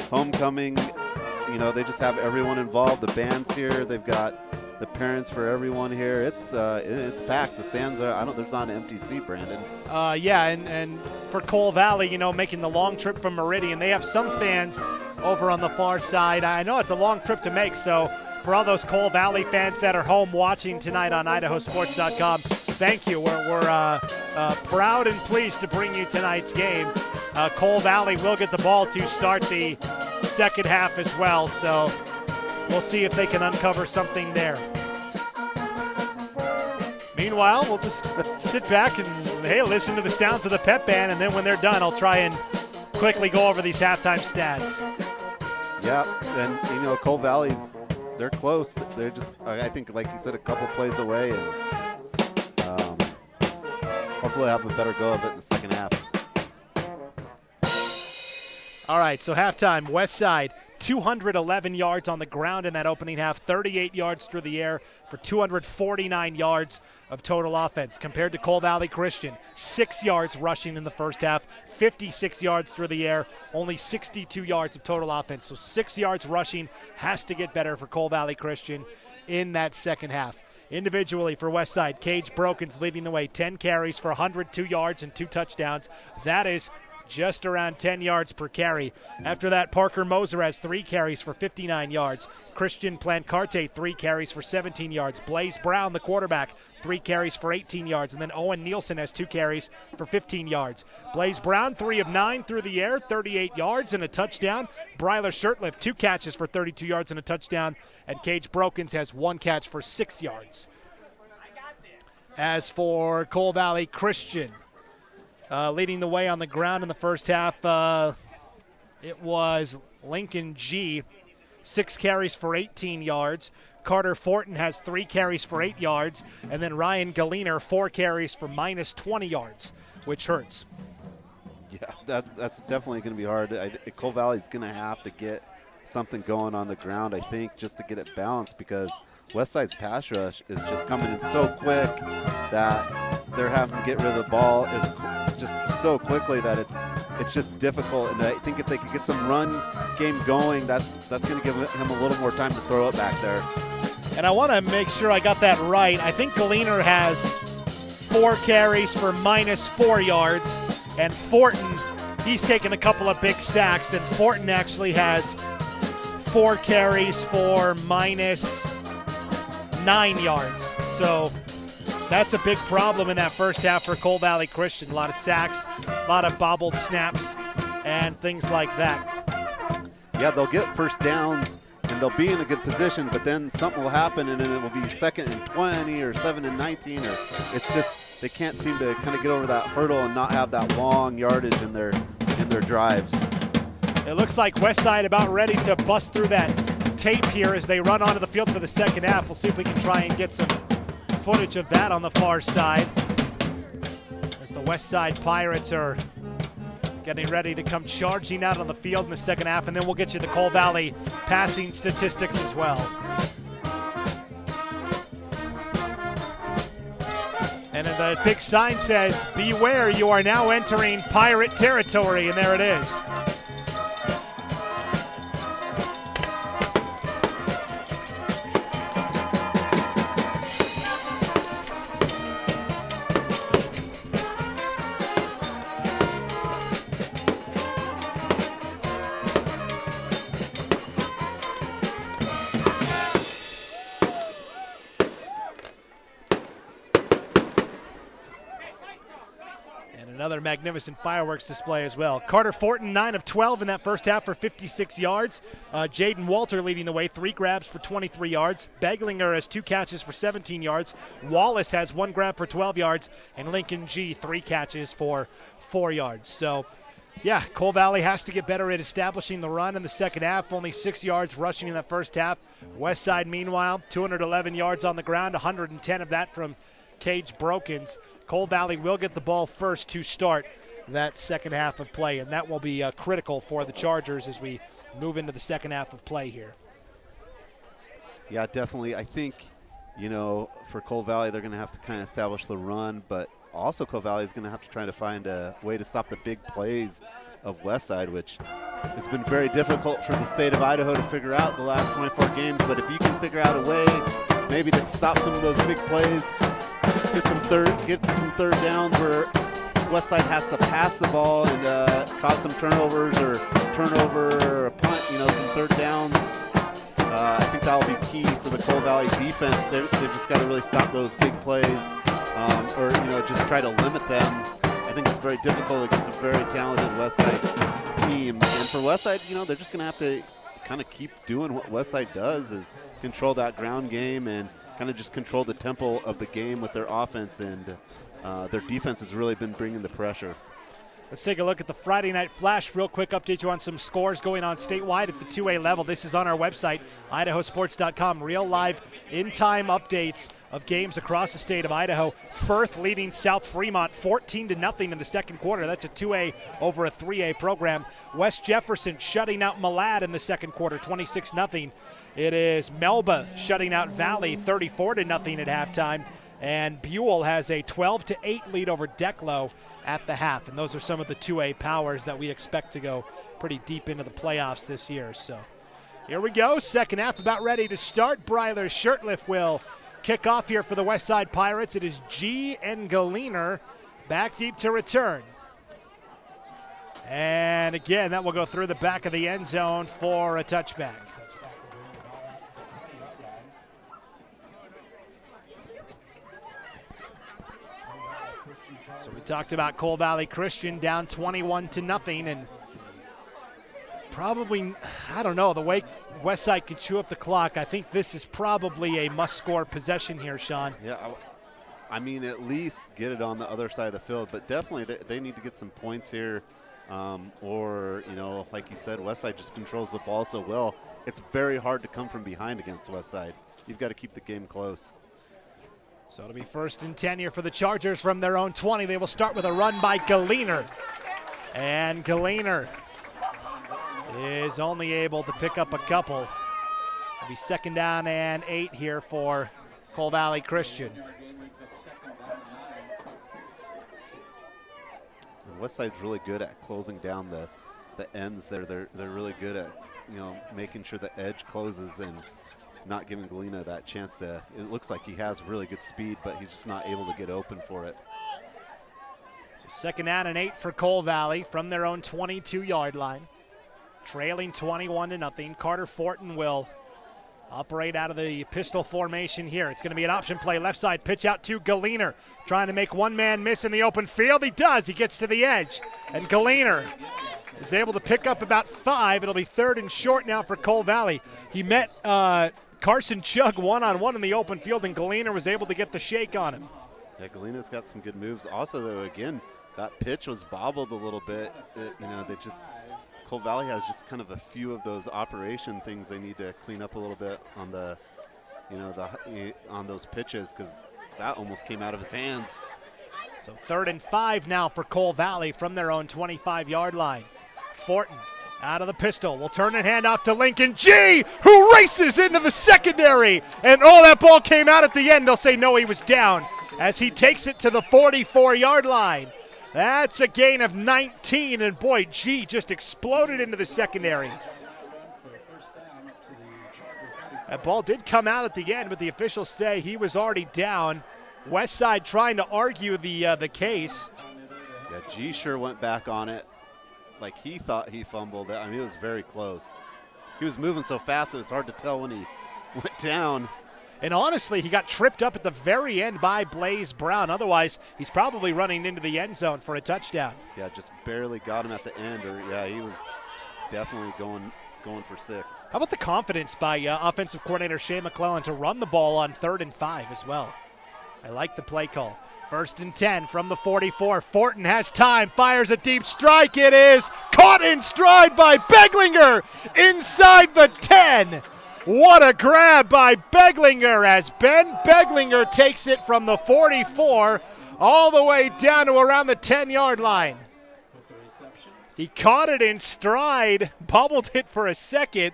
homecoming, they just have everyone involved. The band's here. They've got the parents for everyone here. It's packed. The stands are. There's not an empty seat, Brandon.
And for Cole Valley, making the long trip from Meridian, they have some fans over on the far side. I know it's a long trip to make, so for all those Cole Valley fans that are home watching tonight on IdahoSports.com, thank you. We're proud and pleased to bring you tonight's game. Cole Valley will get the ball to start the second half as well, so we'll see if they can uncover something there. Meanwhile, we'll just sit back and, listen to the sounds of the pep band, and then when they're done, I'll try and quickly go over these halftime stats.
Yeah, and, Cole Valley's, they're close. They're just, I think, like you said, a couple plays away, and hopefully have a better go of it in the second half.
All right, so halftime, Westside, 211 yards on the ground in that opening half, 38 yards through the air for 249 yards of total offense. Compared to Cole Valley Christian, 6 yards rushing in the first half, 56 yards through the air, only 62 yards of total offense. So 6 yards rushing has to get better for Cole Valley Christian in that second half. Individually for Westside, Cage Broken's leading the way, 10 carries for 102 yards and 2 touchdowns. That is just around 10 yards per carry. After that, Parker Moser has 3 carries for 59 yards. Christian Plancarte, 3 carries for 17 yards. Blaze Brown, the quarterback, 3 carries for 18 yards. And then Owen Nielsen has 2 carries for 15 yards. Blaze Brown, 3 of 9 through the air, 38 yards and a touchdown. Bryler Shirtliff, 2 catches for 32 yards and a touchdown. And Cage Brokens has 1 catch for 6 yards. As for Cole Valley Christian, Leading the way on the ground in the first half, it was Lincoln G, 6 carries for 18 yards. Carter Fortin has 3 carries for 8 yards. And then Ryan Galiner, 4 carries for minus 20 yards, which hurts.
Yeah, that's definitely going to be hard. Cole Valley's going to have to get something going on the ground, I think, just to get it balanced, because Westside's pass rush is just coming in so quick that they're having to get rid of the ball just so quickly that it's just difficult. And I think if they could get some run game going, that's going to give him a little more time to throw it back there.
And I want to make sure I got that right. I think Galiner has 4 carries for minus 4 yards. And Fortin, he's taken a couple of big sacks, and Fortin actually has 4 carries for minus 9 yards. So that's a big problem in that first half for Cole Valley Christian. A lot of sacks, a lot of bobbled snaps, and things like that.
Yeah, they'll get first downs, and they'll be in a good position, but then something will happen, and then it will be 2nd and 20 or 7 and 19, or it's just they can't seem to kind of get over that hurdle and not have that long yardage in their drives.
It looks like Westside about ready to bust through that tape here as they run onto the field for the second half. We'll see if we can try and get some footage of that on the far side, as the Westside Pirates are getting ready to come charging out on the field in the second half, and then we'll get you the Cole Valley passing statistics as well. And the big sign says, "Beware, you are now entering pirate territory," and there it is. Another magnificent fireworks display as well. Carter Fortin, 9 of 12 in that first half for 56 yards. Jaden Walter leading the way, 3 grabs for 23 yards. Beglinger has 2 catches for 17 yards. Wallace has 1 grab for 12 yards. And Lincoln G, 3 catches for 4 yards. So, yeah, Cole Valley has to get better at establishing the run in the second half. Only 6 yards rushing in that first half. Westside, meanwhile, 211 yards on the ground, 110 of that from Cage Brokens. Cole Valley will get the ball first to start that second half of play, and that will be critical for the Chargers as we move into the second half of play here.
Yeah, definitely. I think, for Cole Valley, they're going to have to kind of establish the run, but also Cole Valley is going to have to try to find a way to stop the big plays of Westside, which it's been very difficult for the state of Idaho to figure out the last 24 games. But if you can figure out a way maybe to stop some of those big plays, get some third downs where Westside has to pass the ball and cause some turnovers or a punt, some third downs. I think that will be key for the Cole Valley defense. They've just got to really stop those big plays, or just try to limit them. I think it's very difficult against a very talented Westside team. And for Westside, they're just going to have to kind of keep doing what Westside does, is control that ground game and kind of just control the tempo of the game with their offense, and their defense has really been bringing the pressure.
Let's take a look at the Friday Night Flash. Real quick update you on some scores going on statewide at the 2A level. This is on our website, IdahoSports.com. Real live in-time updates of games across the state of Idaho. Firth leading South Fremont 14-0 in the second quarter. That's a 2A over a 3A program. West Jefferson shutting out Malad in the second quarter, 26-0. It is Melba shutting out Valley 34-0 at halftime. And Buell has a 12-8 lead over Declo at the half. And those are some of the 2A powers that we expect to go pretty deep into the playoffs this year. So here we go. Second half about ready to start. Breiler Shirtliff will kick off here for the Westside Pirates. It is G and Galiner back deep to return. And again, that will go through the back of the end zone for a touchback. So we talked about Cole Valley Christian down 21-0, and probably, I don't know, the way Westside can chew up the clock, I think this is probably a must-score possession here, Sean.
Yeah, I mean, at least get it on the other side of the field, but definitely they need to get some points here. Or, like you said, Westside just controls the ball so well. It's very hard to come from behind against Westside. You've got to keep the game close.
So it'll be 1st and 10 here for the Chargers from their own 20. They will start with a run by Galliner. And Galliner is only able to pick up a couple. It'll be 2nd down and 8 here for Cole Valley Christian.
Westside's really good at closing down the ends there. They're really good at making sure the edge closes and not giving Galena that chance to. It looks like he has really good speed, but he's just not able to get open for it.
So 2nd down and 8 for Cole Valley from their own 22-yard line. Trailing 21-0. Carter Fortin will operate out of the pistol formation here. It's going to be an option play. Left side pitch out to Galliner. Trying to make one man miss in the open field. He does. He gets to the edge. And Galliner is able to pick up about 5. It'll be 3rd and short now for Cole Valley. He met Carson Chugg one-on-one in the open field, and Galliner was able to get the shake on him.
Yeah, Galena's got some good moves. Also, though, again, that pitch was bobbled a little bit. Cole Valley has just kind of a few of those operation things they need to clean up a little bit on on those pitches, because that almost came out of his hands.
So 3rd and 5 now for Cole Valley from their own 25-yard line. Fortin out of the pistol. Will turn and hand off to Lincoln G, who races into the secondary. And that ball came out at the end. They'll say no, he was down as he takes it to the 44-yard line. That's a gain of 19, and boy, G just exploded into the secondary. That ball did come out at the end, but the officials say he was already down. Westside trying to argue the case.
Yeah, G sure went back on it like he thought he fumbled it. I mean, it was very close. He was moving so fast it was hard to tell when he went down.
And honestly, he got tripped up at the very end by Blaze Brown. Otherwise, he's probably running into the end zone for a touchdown.
Yeah, just barely got him at the end, he was definitely going for 6.
How about the confidence by offensive coordinator Shea McClellan to run the ball on 3rd and 5 as well? I like the play call. 1st and 10 from the 44. Fortin has time, fires a deep strike. It is caught in stride by Beglinger inside the 10. What a grab by Beglinger as Ben Beglinger takes it from the 44 all the way down to around the 10-yard line. He caught it in stride, bubbled it for a second,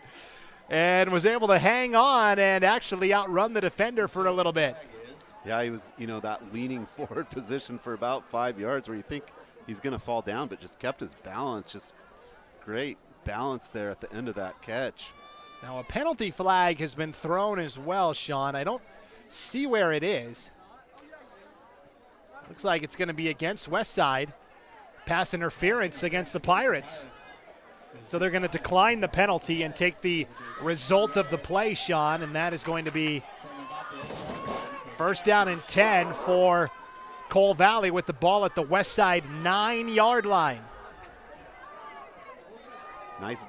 and was able to hang on and actually outrun the defender for a little bit.
Yeah, he was, that leaning forward position for about 5 yards where you think he's going to fall down, but just kept his balance. Just great balance there at the end of that catch.
Now a penalty flag has been thrown as well, Sean. I don't see where it is. Looks like it's going to be against Westside. Pass interference against the Pirates. So they're going to decline the penalty and take the result of the play, Sean, and that is going to be 1st down and 10 for Cole Valley with the ball at the Westside 9-yard line.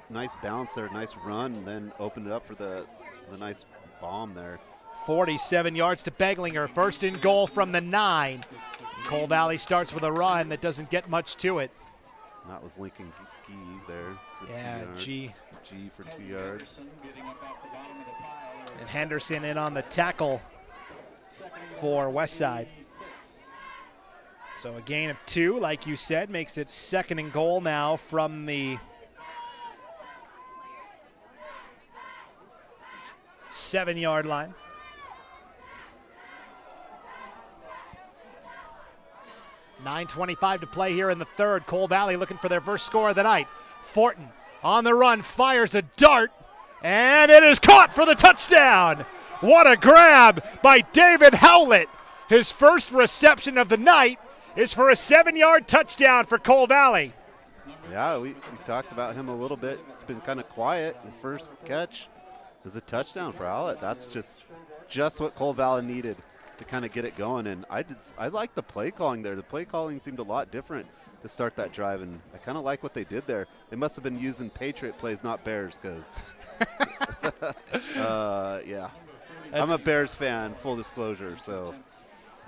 Nice bounce there, nice run, and then opened it up for the nice bomb there.
47 yards to Beglinger, 1st and goal from the 9. Cole Valley starts with a run that doesn't get much to it.
That was Lincoln G there for 2 yards.
G
for 2 yards.
And Henderson in on the tackle for Westside. So a gain of 2, like you said, makes it 2nd and goal now from the 7-yard line. .9:25 to play here in the 3rd. Cole Valley looking for their first score of the night. Fortin on the run, fires a dart, and it is caught for the touchdown. What a grab by David Howlett. His first reception of the night is for a 7-yard touchdown for Cole Valley.
Yeah, we talked about him a little bit. It's been kind of quiet. The first catch is a touchdown for Howlett. That's just what Cole Valley needed to kind of get it going. And I like the play calling there. The play calling seemed a lot different to start that drive, and I kind of like what they did there. They must have been using Patriot plays, not Bears, because yeah. I'm a Bears fan, full disclosure, so.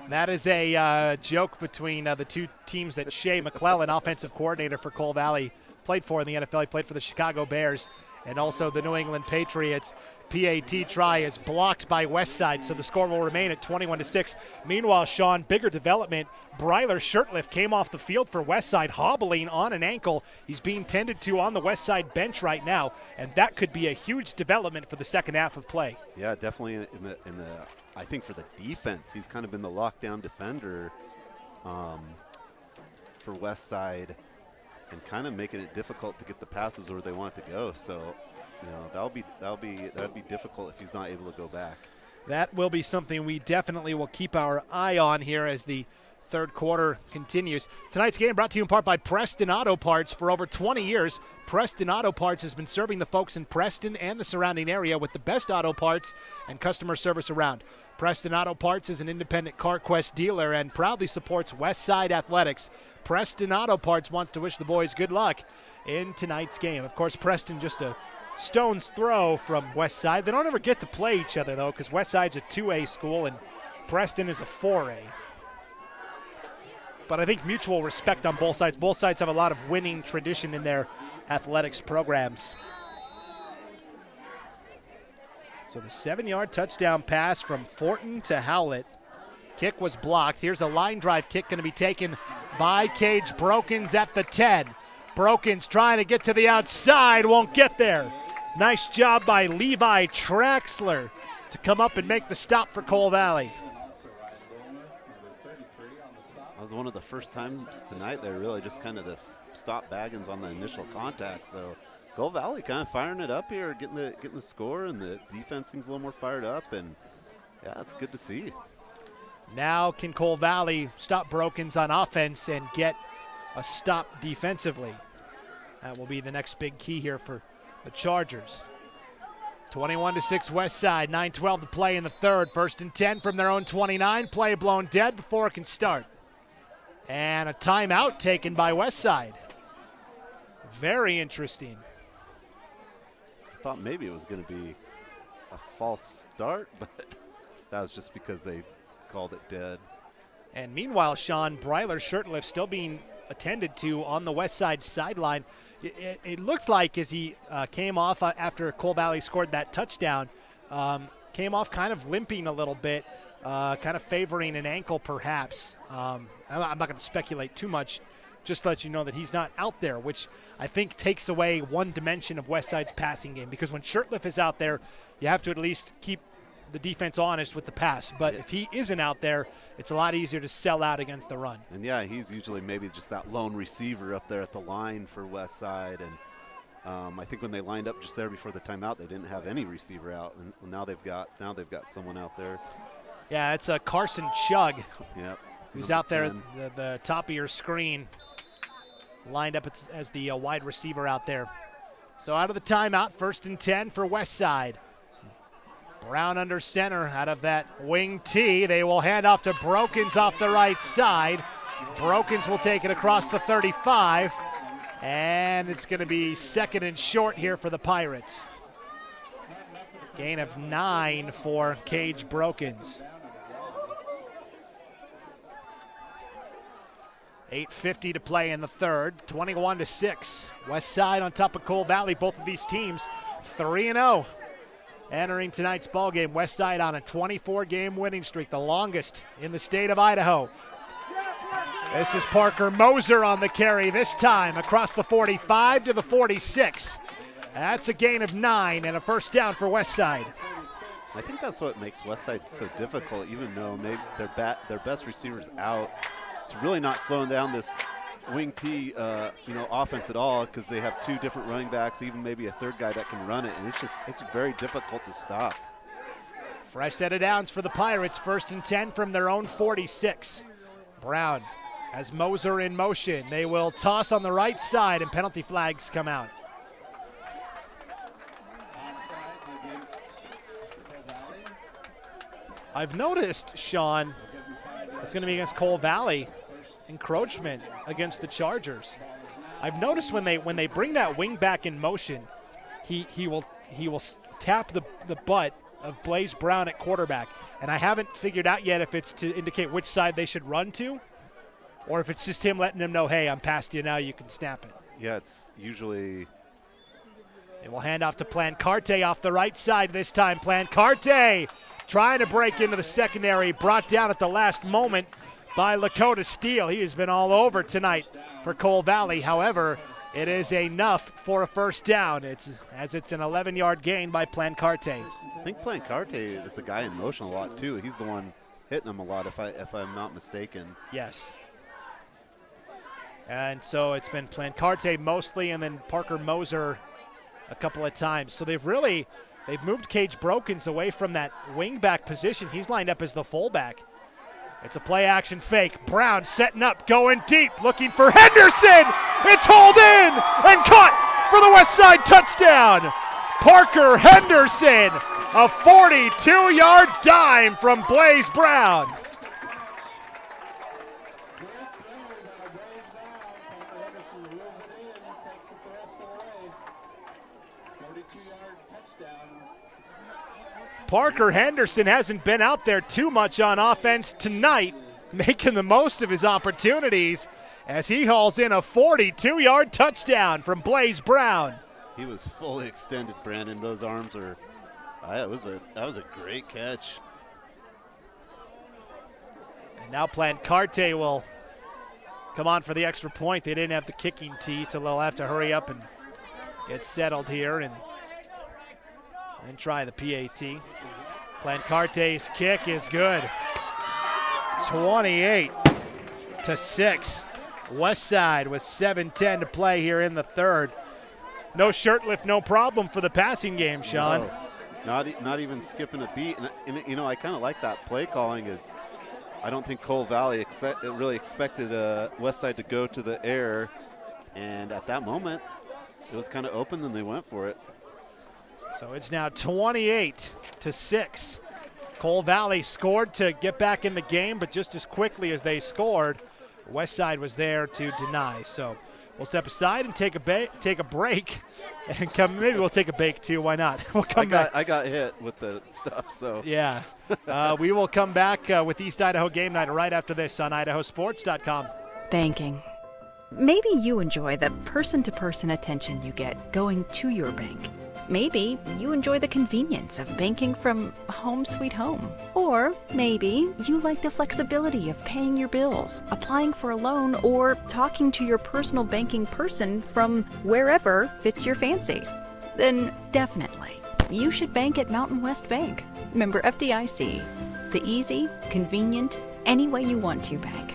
That is a joke between the two teams that Shea McClellan, offensive coordinator for Cole Valley, played for in the NFL. He played for the Chicago Bears and also the New England Patriots. PAT try is blocked by Westside, so the score will remain at 21-6. Meanwhile, Sean, bigger development. Bryler Shirtliff came off the field for Westside, hobbling on an ankle. He's being tended to on the Westside bench right now, and that could be a huge development for the second half of play.
Yeah, definitely in the I think for the defense, he's kind of been the lockdown defender for Westside, and kind of making it difficult to get the passes where they want to go. So, you know, that'd be difficult if he's not able to go back.
That will be something we definitely will keep our eye on here as the third quarter continues. Tonight's game brought to you in part by Preston Auto Parts. For over 20 years, Preston Auto Parts has been serving the folks in Preston and the surrounding area with the best auto parts and customer service around. Preston Auto Parts is an independent CarQuest dealer and proudly supports Westside Athletics. Preston Auto Parts wants to wish the boys good luck in tonight's game. Of course, Preston just a stone's throw from Westside. They don't ever get to play each other, though, because Westside's a 2A school and Preston is a 4A. But I think mutual respect on both sides. Both sides have a lot of winning tradition in their athletics programs. So the 7-yard touchdown pass from Fortin to Howlett. Kick was blocked. Here's a line drive kick going to be taken by Cage Brokens at the 10. Brokens trying to get to the outside, won't get there. Nice job by Levi Traxler to come up and make the stop for Cole Valley.
That was one of the first times tonight they really just kind of stopped Baggins on the initial contact. So Cole Valley kind of firing it up here, getting the score, and the defense seems a little more fired up, and yeah, it's good to see.
Now can Cole Valley stop Brokens on offense and get a stop defensively? That will be the next big key here for the Chargers. 21-6 Westside, 9:12 to play in the third. 1st and 10 from their own 29. Play blown dead before it can start. And a timeout taken by Westside. Very interesting.
I thought maybe it was going to be a false start, but that was just because they called it dead.
And meanwhile, Sean, Bryler Shirtliff still being attended to on the Westside sideline. It looks like as he came off after Cole Valley scored that touchdown, came off kind of limping a little bit, kind of favoring an ankle perhaps. I'm not going to speculate too much, just to let you know that he's not out there, which I think takes away one dimension of Westside's passing game, because when Shirtliff is out there, you have to at least keep the defense honest with the pass. But if he isn't out there, it's a lot easier to sell out against the run.
And yeah, he's usually maybe just that lone receiver up there at the line for Westside. And I think when they lined up just there before the timeout, they didn't have any receiver out, and now they've got someone out there.
Yeah, it's a Carson Chugg.
Yep.
Who's out there at the top of your screen, lined up as the wide receiver out there. So out of the timeout, 1st and 10 for Westside. Brown under center out of that wing T. They will hand off to Brokens off the right side. Brokens will take it across the 35. And it's going to be 2nd and short here for the Pirates. Gain of 9 for Cage Brokens. 8:50 to play in the third. 21-6. Westside on top of Cole Valley. Both of these teams 3-0. Entering tonight's ballgame, Westside on a 24-game winning streak, the longest in the state of Idaho. This is Parker Moser on the carry this time across the 45 to the 46. That's a gain of 9 and a first down for Westside.
I think that's what makes Westside so difficult, even though maybe their best receiver's out. It's really not slowing down this wing T offense at all, because they have 2 different running backs, even maybe a third guy that can run it, and it's very difficult to stop.
Fresh set of downs for the Pirates, 1st and 10 from their own 46. Brown has Moser in motion. They will toss on the right side, and penalty flags come out. I've noticed, Sean, it's going to be against Cole Valley, encroachment against the Chargers. I've noticed when they bring that wing back in motion, he will tap the butt of Blaze Brown at quarterback. And I haven't figured out yet if it's to indicate which side they should run to or if it's just him letting them know, hey, I'm past you now, you can snap it.
Yeah, it's usually.
It will hand off to Plancarte off the right side this time. Plancarte trying to break into the secondary, brought down at the last moment by Lakota Steele. He has been all over tonight for Cole Valley. However, it is enough for a first down. It's an 11-yard gain by Plancarte.
I think Plancarte is the guy in motion a lot too. He's the one hitting him a lot, if I'm not mistaken.
Yes. And so it's been Plancarte mostly, and then Parker Moser a couple of times. So they've moved Cage Brokens away from that wingback position. He's lined up as the fullback. It's a play action fake. Brown setting up, going deep, looking for Henderson. It's hauled in and caught for the West Side touchdown. Parker Henderson, a 42-yard dime from Blaze Brown. Parker Henderson hasn't been out there too much on offense tonight, making the most of his opportunities as he hauls in a 42-yard touchdown from Blaze Brown.
He was fully extended, Brandon. Those arms are that was a great catch.
And now Plancarte will come on for the extra point. They didn't have the kicking tee, so they'll have to hurry up and get settled here and try the PAT. Plancarte's kick is good. 28-6. West Side with 7:10 to play here in the third. No shirt lift, no problem for the passing game, Sean.
No, not even skipping a beat. And you know, I kind of like that play calling. Is I don't think Cole Valley really expected West Side to go to the air, and at that moment, it was kind of open, and they went for it.
So it's now 28-6. Cole Valley scored to get back in the game, but just as quickly as they scored, West Side was there to deny. So we'll step aside and take a break, and come. Maybe we'll take a bake too. Why not? We'll come back.
I got hit with the stuff, so
yeah. We will come back with East Idaho Game Night right after this on IdahoSports.com.
Banking. Maybe you enjoy the person-to-person attention you get going to your bank. Maybe you enjoy the convenience of banking from home sweet home. Or maybe you like the flexibility of paying your bills, applying for a loan, or talking to your personal banking person from wherever fits your fancy. Then definitely, you should bank at Mountain West Bank. Member FDIC. The easy, convenient, any way you want to bank.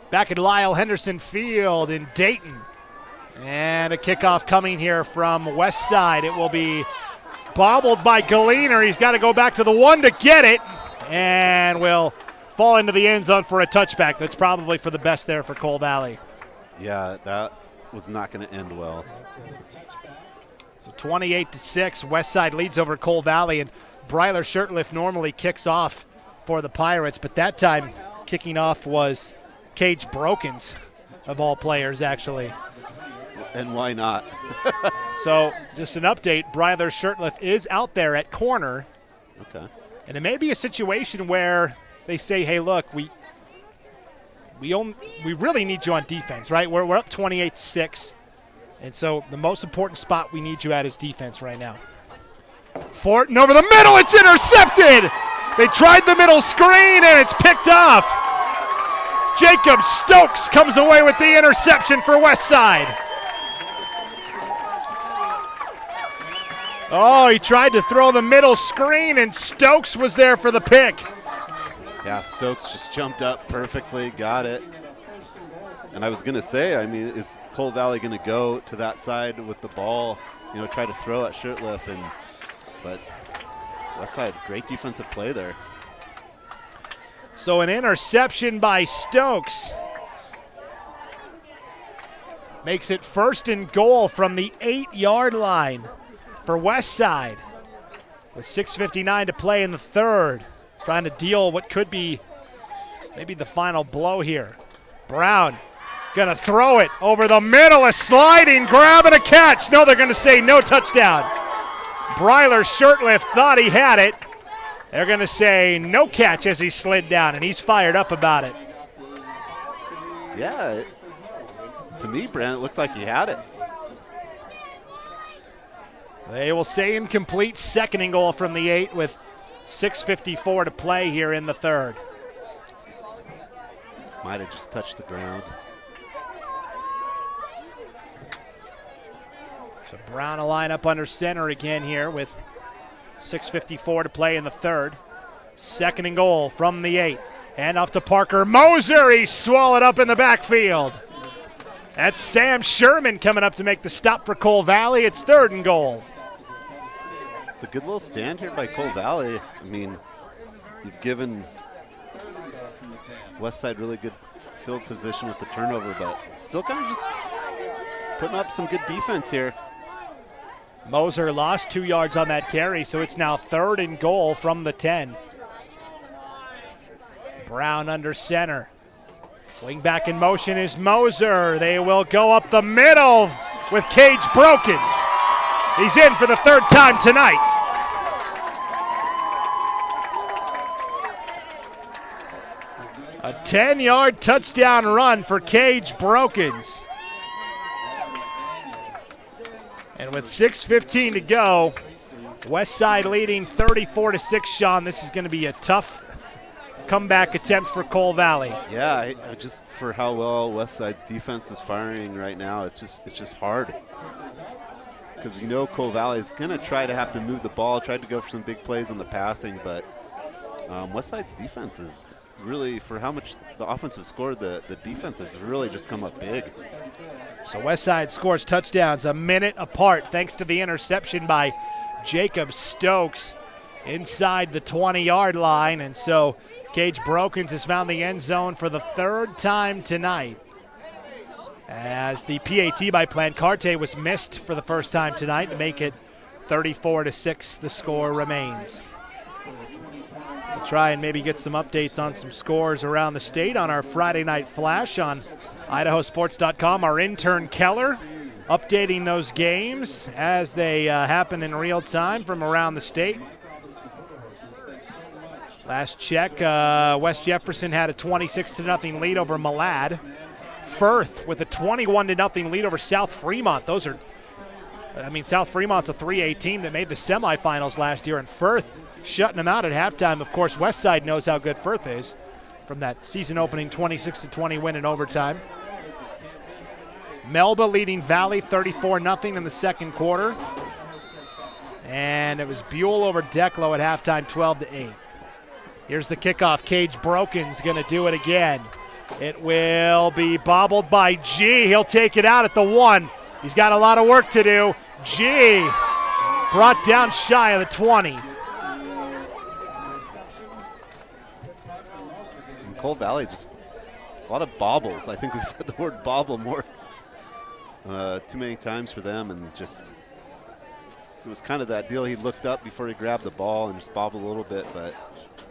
Back at Lyle Henderson Field in Dayton. And a kickoff coming here from West Side. It will be bobbled by Galliner. He's got to go back to the one to get it. And will fall into the end zone for a touchback. That's probably for the best there for Cole Valley.
Yeah, that was not going to end well.
So 28-6, West Side leads over Cole Valley. And Bryler Shirtliff normally kicks off for the Pirates, but that time kicking off was Cage Brokens, of all players, actually.
And why not?
So just an update, Bryler Shirtliff is out there at corner.
Okay.
And it may be a situation where they say, hey, look, we really need you on defense, right? We're up 28-6. And so the most important spot we need you at is defense right now. Fortin over the middle, it's intercepted! They tried the middle screen and it's picked off. Jacob Stokes comes away with the interception for West Side. Oh, he tried to throw the middle screen, and Stokes was there for the pick.
Yeah, Stokes just jumped up perfectly, got it. And I was going to say, I mean, is Cole Valley going to go to that side with the ball, you know, try to throw at Shirtliff? But West Side, great defensive play there.
So an interception by Stokes makes it 1st and goal from the 8-yard line for West Side, with 6:59 to play in the third, trying to deal what could be maybe the final blow here. Brown gonna throw it over the middle, a sliding grab and a catch. No, they're gonna say no touchdown. Breiler shirtlift thought he had it. They're going to say no catch as he slid down, and he's fired up about it.
Yeah, to me, Brent, it looked like he had it.
They will say incomplete, second and goal from the 8 with 6:54 to play here in the third.
Might have just touched the ground.
So Brown will line up under center again here with 6:54 to play in the third. Second and goal from the 8. Hand off to Parker Moser. He's swallowed up in the backfield. That's Sam Sherman coming up to make the stop for Cole Valley. It's third and goal.
It's a good little stand here by Cole Valley. I mean, you've given Westside really good field position with the turnover, but still kind of just putting up some good defense here.
Moser lost 2 yards on that carry, so it's now third and goal from the 10. Brown under center. Wing back in motion is Moser. They will go up the middle with Cage Brokens. He's in for the third time tonight. A 10-yard touchdown run for Cage Brokens. And with 6:15 to go, Westside leading 34-6, Sean. This is going to be a tough comeback attempt for Cole Valley.
Yeah, just for how well Westside's defense is firing right now, it's just hard. Because you know Cole Valley is going to try to have to move the ball, try to go for some big plays on the passing, but Westside's defense is really, for how much the offense has scored, the defense has really just come up big.
So Westside scores touchdowns a minute apart thanks to the interception by Jacob Stokes inside the 20-yard line. And so Cage Brokens has found the end zone for the third time tonight. As the PAT by Plancarte was missed for the first time tonight to make it 34-6, the score remains. We'll try and maybe get some updates on some scores around the state on our Friday Night Flash on IdahoSports.com. Our intern Keller updating those games as they happen in real time from around the state. Last check, West Jefferson had a 26-0 lead over Malad. Firth with a 21-0 lead over South Fremont. South Fremont's a 3A team that made the semifinals last year, and Firth shutting them out at halftime. Of course, Westside knows how good Firth is from that season-opening 26-20 win in overtime. Melba leading Valley 34-0 in the second quarter. And it was Buell over Declo at halftime, 12-8. Here's the kickoff. Cage Brokens going to do it again. It will be bobbled by G. He'll take it out at the 1. He's got a lot of work to do. G brought down shy of the 20.
And Cole Valley, just a lot of bobbles. I think we've said the word bobble more too many times for them, and just it was kind of that deal. He looked up before he grabbed the ball and just bobbled a little bit, but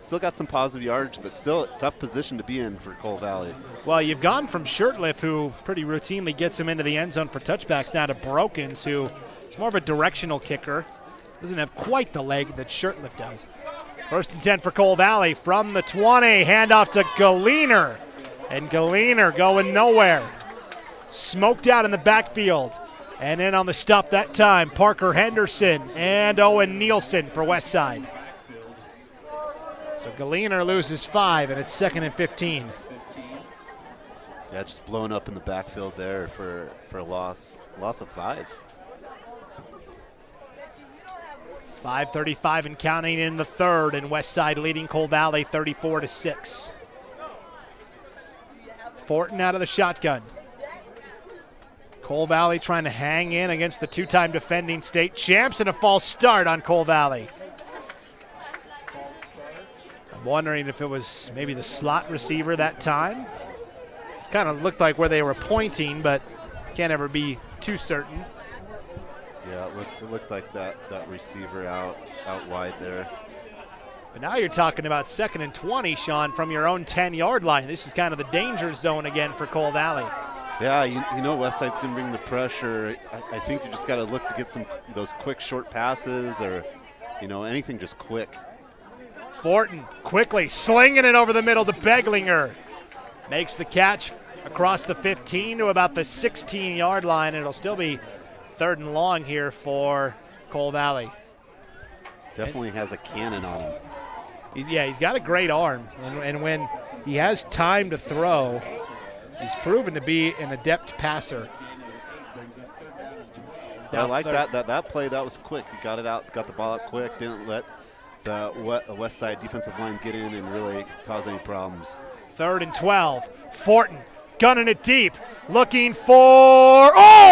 still got some positive yardage, but still a tough position to be in for Cole Valley.
Well, you've gone from Shirtliff, who pretty routinely gets him into the end zone for touchbacks, now to Brokens, who is more of a directional kicker. Doesn't have quite the leg that Shirtliff does. First and 10 for Cole Valley from the 20. Handoff to Galiner. And Galiner going nowhere. Smoked out in the backfield. And in on the stop that time, Parker Henderson and Owen Nielsen for Westside. So Galiner loses 5, and it's 2nd and 15.
Yeah, just blowing up in the backfield there for a loss of 5.
5:35 and counting in the third, and Westside leading Cole Valley 34-6. Fortin out of the shotgun. Cole Valley trying to hang in against the two-time defending state champs, and a false start on Cole Valley. I'm wondering if it was maybe the slot receiver that time. It kind of looked like where they were pointing, but can't ever be too certain.
Yeah, it looked like that receiver out wide there.
But now you're talking about 2nd and 20, Sean, from your own 10-yard line. This is kind of the danger zone again for Cole Valley.
Yeah, you know Westside's going to bring the pressure. I think you just got to look to get those quick short passes or, anything just quick.
Fortin quickly slinging it over the middle to Beglinger. Makes the catch across the 15 to about the 16-yard line. It'll still be 3rd and long here for Cole Valley.
Definitely has a cannon on him.
He's got a great arm. And when he has time to throw, he's proven to be an adept passer.
I like that play. That was quick. He got it out, got the ball out quick, didn't let the West Side defensive line get in and really cause any problems.
3rd and 12. Fortin gunning it deep, looking for,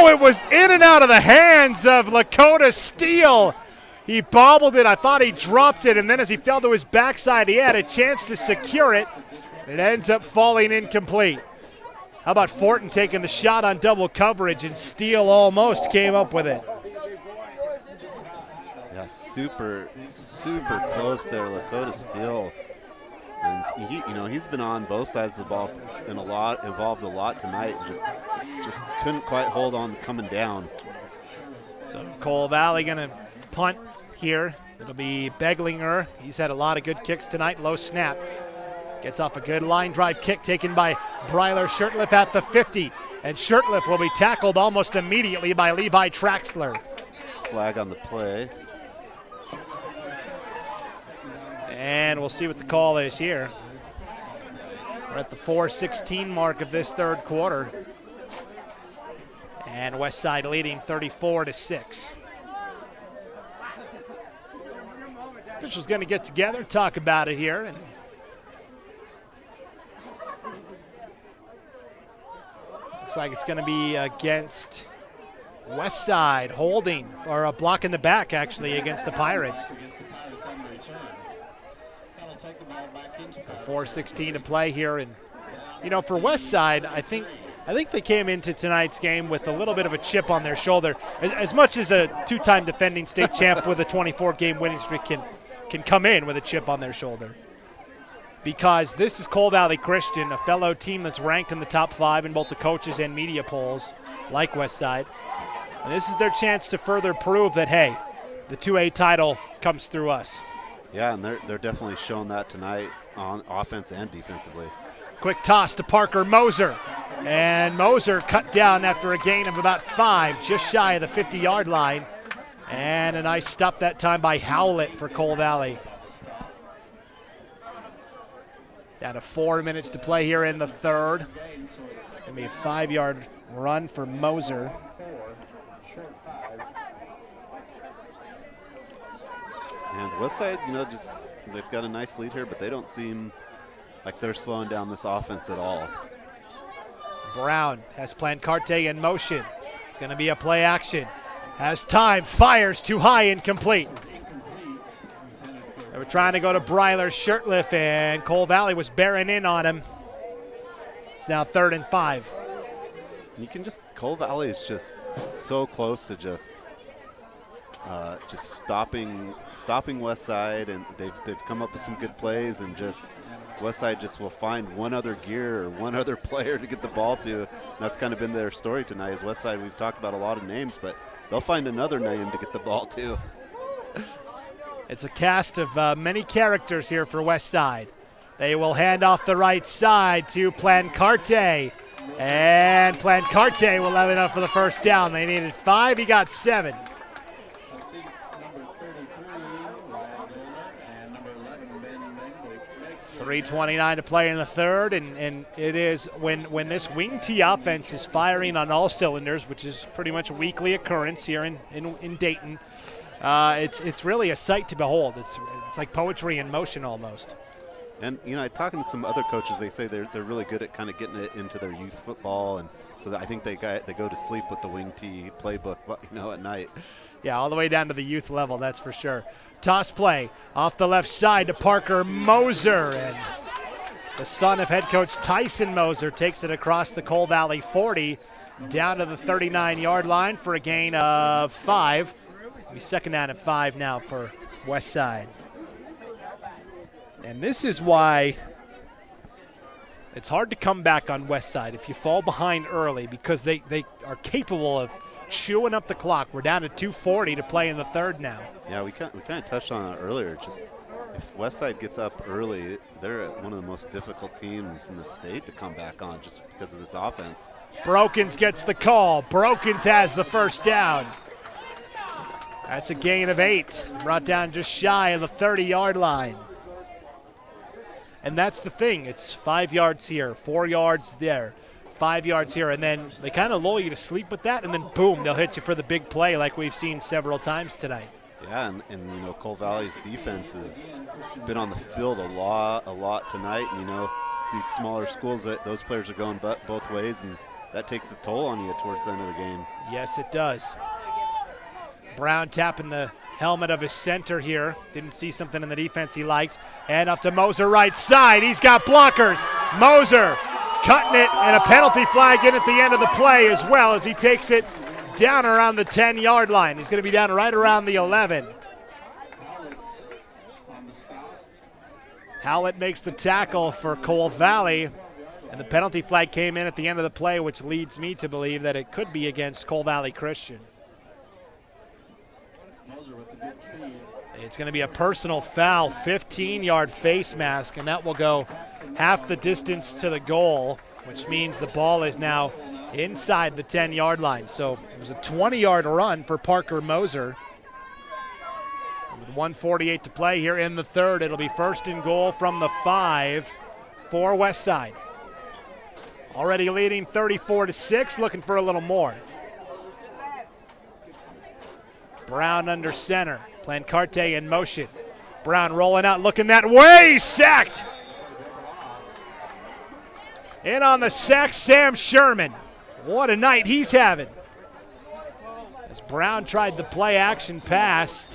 it was in and out of the hands of Lakota Steele. He bobbled it. I thought he dropped it, and then as he fell to his backside, he had a chance to secure it. It ends up falling incomplete. How about Fortin taking the shot on double coverage, and Steele almost came up with it.
Yeah, super close there, Lakota Steele. And he's been on both sides of the ball and evolved a lot tonight. Just couldn't quite hold on coming down.
So Cole Valley going to punt here. It'll be Beglinger. He's had a lot of good kicks tonight. Low snap. Gets off a good line drive kick taken by Bryler Shirtliff at the 50. And Shirtliff will be tackled almost immediately by Levi Traxler.
Flag on the play.
And we'll see what the call is here. We're at the 4:16 mark of this 3rd quarter. And Westside leading 34-6. Officials going to get together, talk about it here. And looks like it's going to be against Westside, holding, or a block in the back actually against the Pirates. So 4:16 to play here, and for Westside, I think they came into tonight's game with a little bit of a chip on their shoulder. As much as a 2-time defending state champ with a 24-game winning streak can come in with a chip on their shoulder, because this is Cole Valley Christian, a fellow team that's ranked in the top 5 in both the coaches and media polls, like Westside. And this is their chance to further prove that, hey, the 2A title comes through us.
Yeah, and they're definitely showing that tonight on offense and defensively.
Quick toss to Parker Moser. And Moser cut down after a gain of about 5, just shy of the 50-yard line. And a nice stop that time by Howlett for Cole Valley. Down to 4 minutes to play here in the 3rd. It's going to be a 5-yard run for Moser.
And Westside, they've got a nice lead here, but they don't seem like they're slowing down this offense at all.
Brown has Plancarte in motion. It's going to be a play action. Has time, fires too high, incomplete. They were trying to go to Bryler Shirtliff, and Cole Valley was bearing in on him. It's now 3rd and 5.
Cole Valley is just so close to just stopping Westside, and they've come up with some good plays, and just Westside just will find one other gear or one other player to get the ball to. And that's kind of been their story tonight. Is Westside, we've talked about a lot of names, but they'll find another name to get the ball to.
It's a cast of many characters here for Westside. They will hand off the right side to Plancarte, and Plancarte will have enough for the first down. They needed 5, he got 7. 3:29 to play in the 3rd, and it is when this wing T offense is firing on all cylinders, which is pretty much a weekly occurrence here in Dayton. It's really a sight to behold. It's like poetry in motion almost.
And talking to some other coaches, they say they're really good at kind of getting it into their youth football, and so I think they go to sleep with the wing T playbook, at night.
Yeah, all the way down to the youth level, that's for sure. Toss play off the left side to Parker Moser, and the son of head coach Tyson Moser takes it across the Cole Valley 40 down to the 39-yard line for a gain of 5. It'll be 2nd down and 5 now for Westside. And this is why It's hard to come back on West Side if you fall behind early because they are capable of chewing up the clock. We're down to 2:40 to play in the third now.
Yeah, we kind of touched on it earlier. Just if West Side gets up early, they're one of the most difficult teams in the state to come back on just because of this offense.
Brokens gets the call. Brokens has the first down. That's a gain of 8. Brought down just shy of the 30-yard line. And that's the thing. It's 5 yards here, 4 yards there, 5 yards here. And then they kind of lull you to sleep with that, and then boom, they'll hit you for the big play like we've seen several times tonight.
Yeah, and you know, Coal Valley's defense has been on the field a lot tonight. And, you know, these smaller schools, those players are going both ways, and that takes a toll on you towards the end of the game.
Yes, it does. Brown tapping the helmet of his center here. Didn't see something in the defense he likes. And up to Moser right side. He's got blockers. Moser cutting it, and a penalty flag in at the end of the play as well as he takes it down around the 10-yard line. He's going to be down right around the 11. Howlett makes the tackle for Coal Valley, and the penalty flag came in at the end of the play, which leads me to believe that it could be against Coal Valley Christian. It's going to be a personal foul, 15-yard face mask, and that will go half the distance to the goal, which means the ball is now inside the 10-yard line. So it was a 20-yard run for Parker Moser. With 1:48 to play here in the third, it'll be first and goal from the 5 for West Side. Already leading 34-6, looking for a little more. Brown under center. Plancarte in motion. Brown rolling out, looking that way, sacked. In on the sack, Sam Sherman. What a night he's having. As Brown tried the play action pass.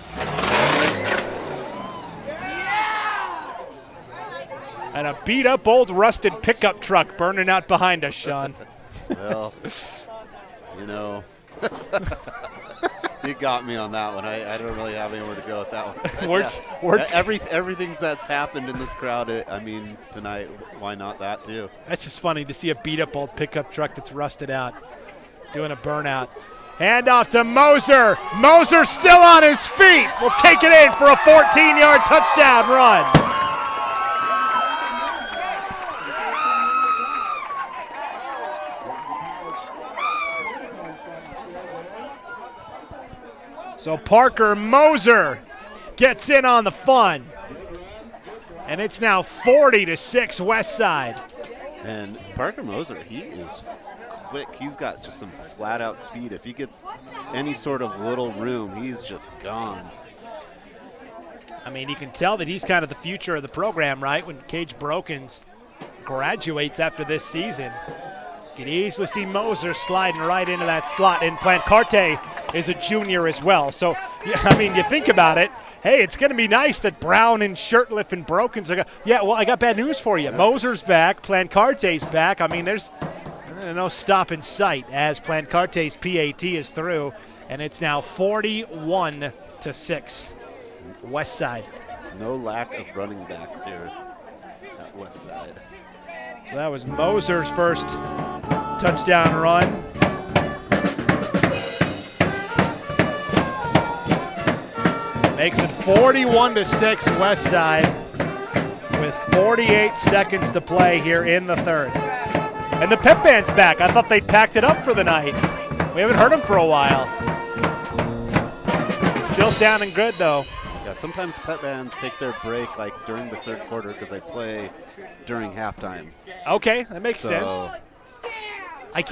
And a beat up old rusted pickup truck burning out behind us, Sean.
Well, you know. You got me on that one. I don't really have anywhere to go with that one. Everything that's happened in this crowd, I mean, tonight, why not that too?
That's just funny to see a beat-up old pickup truck that's rusted out doing a burnout. Hand off to Moser. Moser still on his feet. Will take it in for a 14-yard touchdown run. So Parker Moser gets in on the fun. And it's now 40-6 West Side.
And Parker Moser, he is quick. He's got just some flat-out speed. If he gets any sort of little room, he's just gone.
I mean, you can tell that he's kind of the future of the program, right? When Cage Brokens graduates after this season. You can easily see Moser sliding right into that slot, and Plancarte is a junior as well. So, yeah, I mean, you think about it, hey, it's going to be nice that Brown and Shirtliff and Brokens are yeah, well, I got bad news for you. Moser's back, Plancarte's back. I mean, there's no stop in sight as Plancarte's PAT is through, and it's now 41-6 West Side.
No lack of running backs here at West Side.
So that was Moser's first touchdown run. Makes it 41-6 West Side with 48 seconds to play here in the third. And the pep band's back. I thought they'd packed it up for the night. We haven't heard them for a while. Still sounding good, though.
Yeah, sometimes pep bands take their break like during the third quarter because they play during halftime.
Okay, that makes sense. I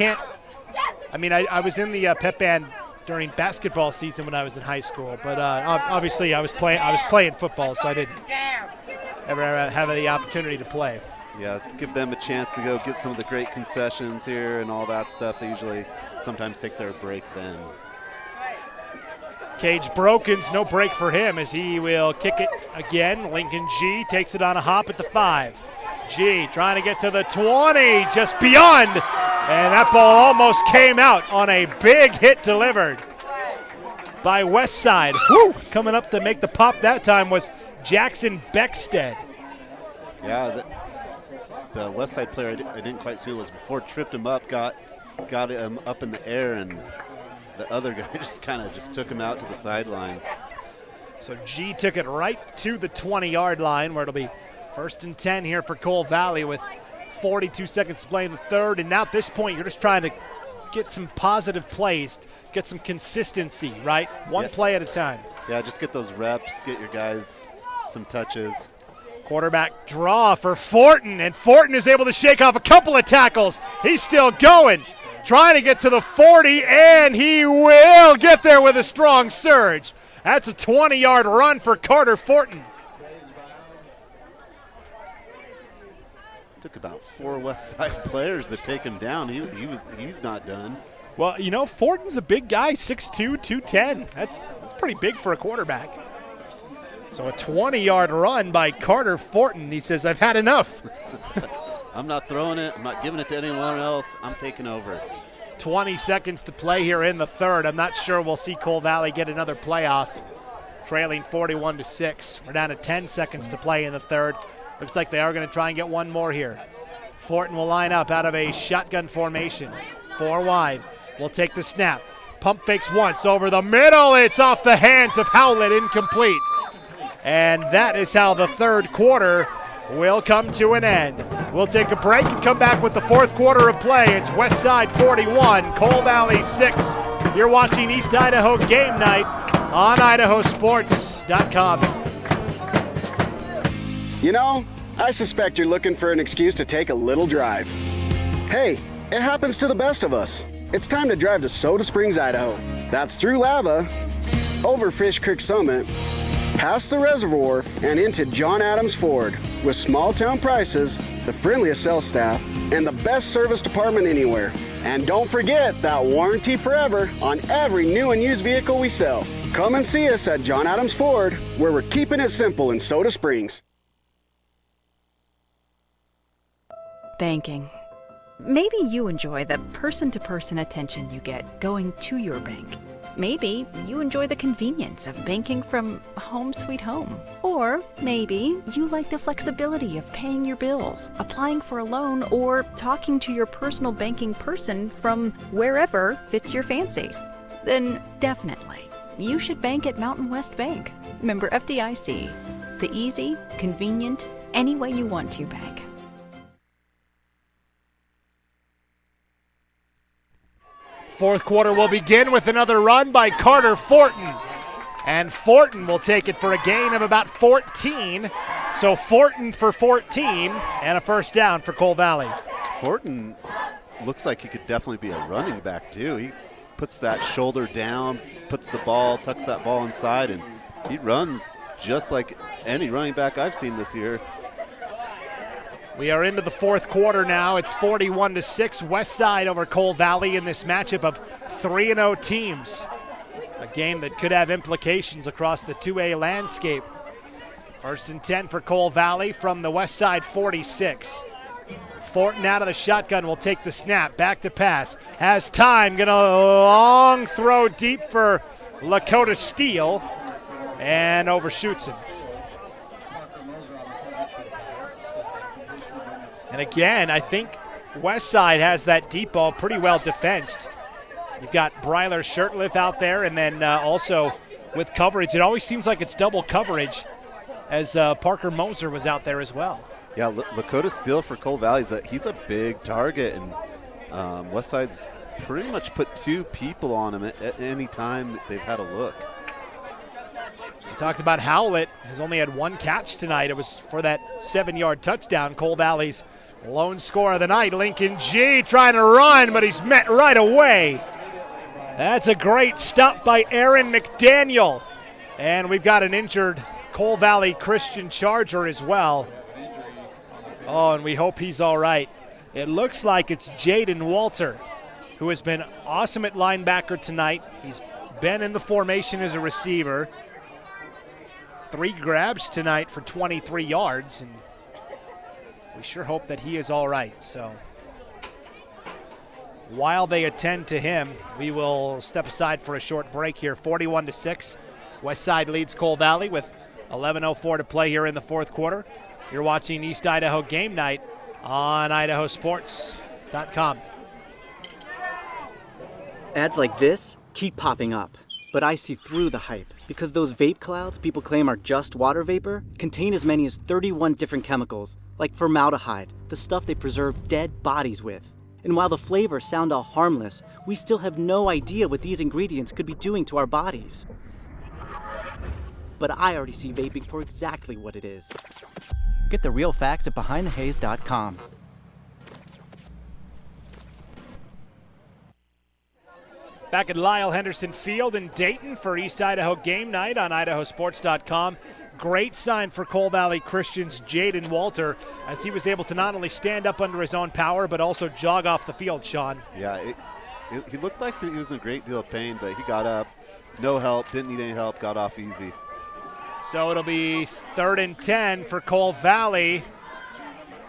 was in the pep band during basketball season when I was in high school, but obviously I was playing football, so I didn't ever have the opportunity to play.
Yeah, give them a chance to go get some of the great concessions here and all that stuff. They usually sometimes take their break then.
Cage Brokens, no break for him as he will kick it again. Lincoln G takes it on a hop at the 5. G trying to get to the 20, just beyond. And that ball almost came out on a big hit delivered by West Side. Whew, coming up to make the pop that time was Jackson Beckstead.
Yeah, the West Side player, I didn't quite see who it was before, tripped him up, got him up in the air, and the other guy just kind of just took him out to the sideline.
So G took it right to the 20-yard line, where it'll be 1st and 10 here for Coal Valley with 42 seconds to play in the third. And now at this point, you're just trying to get some positive plays, get some consistency, right? One play at a time.
Yeah, just get those reps, get your guys some touches.
Quarterback draw for Fortin, and Fortin is able to shake off a couple of tackles. He's still going, trying to get to the 40, and he will get there with a strong surge. That's a 20-yard run for Carter Fortin.
Took about 4 West Side players to take him down. He's not done.
Well, you know, Fortin's a big guy, 6'2", 210. That's pretty big for a quarterback. So a 20-yard run by Carter Fortin. He says, I've had enough.
I'm not throwing it. I'm not giving it to anyone else. I'm taking over.
20 seconds to play here in the third. I'm not sure we'll see Coal Valley get another playoff, trailing 41-6. We're down to 10 seconds to play in the third. Looks like they are going to try and get one more here. Fortin will line up out of a shotgun formation. 4 wide. Will take the snap. Pump fakes once over the middle. It's off the hands of Howlett, incomplete. And that is how the third quarter will come to an end. We'll take a break and come back with the fourth quarter of play. It's West Side 41, Coal Valley 6. You're watching East Idaho Game Night on IdahoSports.com.
You know, I suspect you're looking for an excuse to take a little drive. Hey, it happens to the best of us. It's time to drive to Soda Springs, Idaho. That's through Lava, over Fish Creek Summit, past the reservoir, and into John Adams Ford. With small town prices, the friendliest sales staff, and the best service department anywhere. And don't forget that warranty forever on every new and used vehicle we sell. Come and see us at John Adams Ford, where we're keeping it simple in Soda Springs.
Banking. Maybe you enjoy the person-to-person attention you get going to your bank. Maybe you enjoy the convenience of banking from home sweet home. Or maybe you like the flexibility of paying your bills, applying for a loan, or talking to your personal banking person from wherever fits your fancy. Then definitely, you should bank at Mountain West Bank. Member FDIC. The easy, convenient, any way you want to bank.
Fourth quarter will begin with another run by Carter Fortin. And Fortin will take it for a gain of about 14. So Fortin for 14 and a first down for Coal Valley.
Fortin looks like he could definitely be a running back too. He puts that shoulder down, tucks that ball inside, and he runs just like any running back I've seen this year.
We are into the fourth quarter now. It's 41-6 West Side over Coal Valley in this matchup of 3-0 teams. A game that could have implications across the 2A landscape. 1st and 10 for Coal Valley from the West Side 46. Fortin out of the shotgun will take the snap. Back to pass. Has time. Gonna long throw deep for Lakota Steele. And overshoots him. And again, I think West Side has that deep ball pretty well defensed. You've got Bryler Shirtliff out there, and then also with coverage, it always seems like it's double coverage, as Parker Moser was out there as well.
Yeah, Lakota Steele for Coal Valley, he's a big target, and West Side's pretty much put 2 people on him at any time they've had a look.
We talked about Howlett has only had 1 catch tonight. It was for that 7-yard touchdown. Coal Valley's lone scorer of the night. Lincoln G trying to run, but he's met right away. That's a great stop by Aaron McDaniel. And we've got an injured Coal Valley Christian Charger as well. Oh, and we hope he's all right. It looks like it's Jaden Walter, who has been awesome at linebacker tonight. He's been in the formation as a receiver. 3 grabs tonight for 23 yards, and we sure hope that he is all right. So while they attend to him, we will step aside for a short break here. 41-6, West Side leads Coal Valley with 11:04 to play here in the fourth quarter. You're watching East Idaho Game Night on IdahoSports.com.
Ads like this keep popping up, but I see through the hype because those vape clouds people claim are just water vapor contain as many as 31 different chemicals, like formaldehyde, the stuff they preserve dead bodies with. And while the flavors sound all harmless, we still have no idea what these ingredients could be doing to our bodies. But I already see vaping for exactly what it is. Get the real facts at BehindTheHaze.com.
Back at Lyle Henderson Field in Dayton for East Idaho game night on IdahoSports.com. Great sign for Cole Valley Christian's Jaden Walter, as he was able to not only stand up under his own power, but also jog off the field, Sean.
Yeah, he looked like he was in a great deal of pain, but he got up. No help, didn't need any help, got off easy.
So it'll be 3rd and 10 for Cole Valley.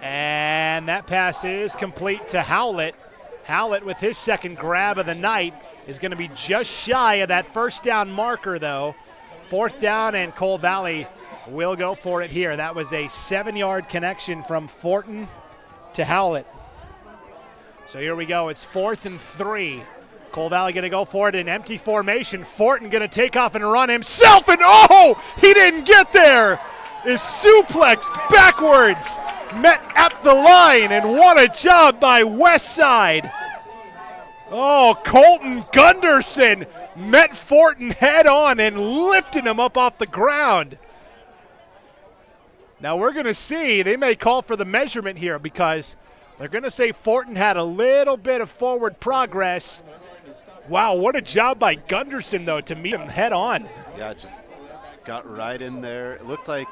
And that pass is complete to Howlett. Howlett with his second grab of the night is going to be just shy of that first down marker, though. 4th down, and Cole Valley will go for it here. That was a 7-yard connection from Fortin to Howlett. So here we go. It's 4th and 3. Cole Valley going to go for it in empty formation. Fortin going to take off and run himself, and oh, he didn't get there. Is suplexed backwards, met at the line, and what a job by Westside. Oh, Colton Gunderson met Fortin head on and lifted him up off the ground. Now we're going to see, they may call for the measurement here because they're going to say Fortin had a little bit of forward progress. Wow, what a job by Gunderson, though, to meet him head on.
Yeah, just got right in there. It looked like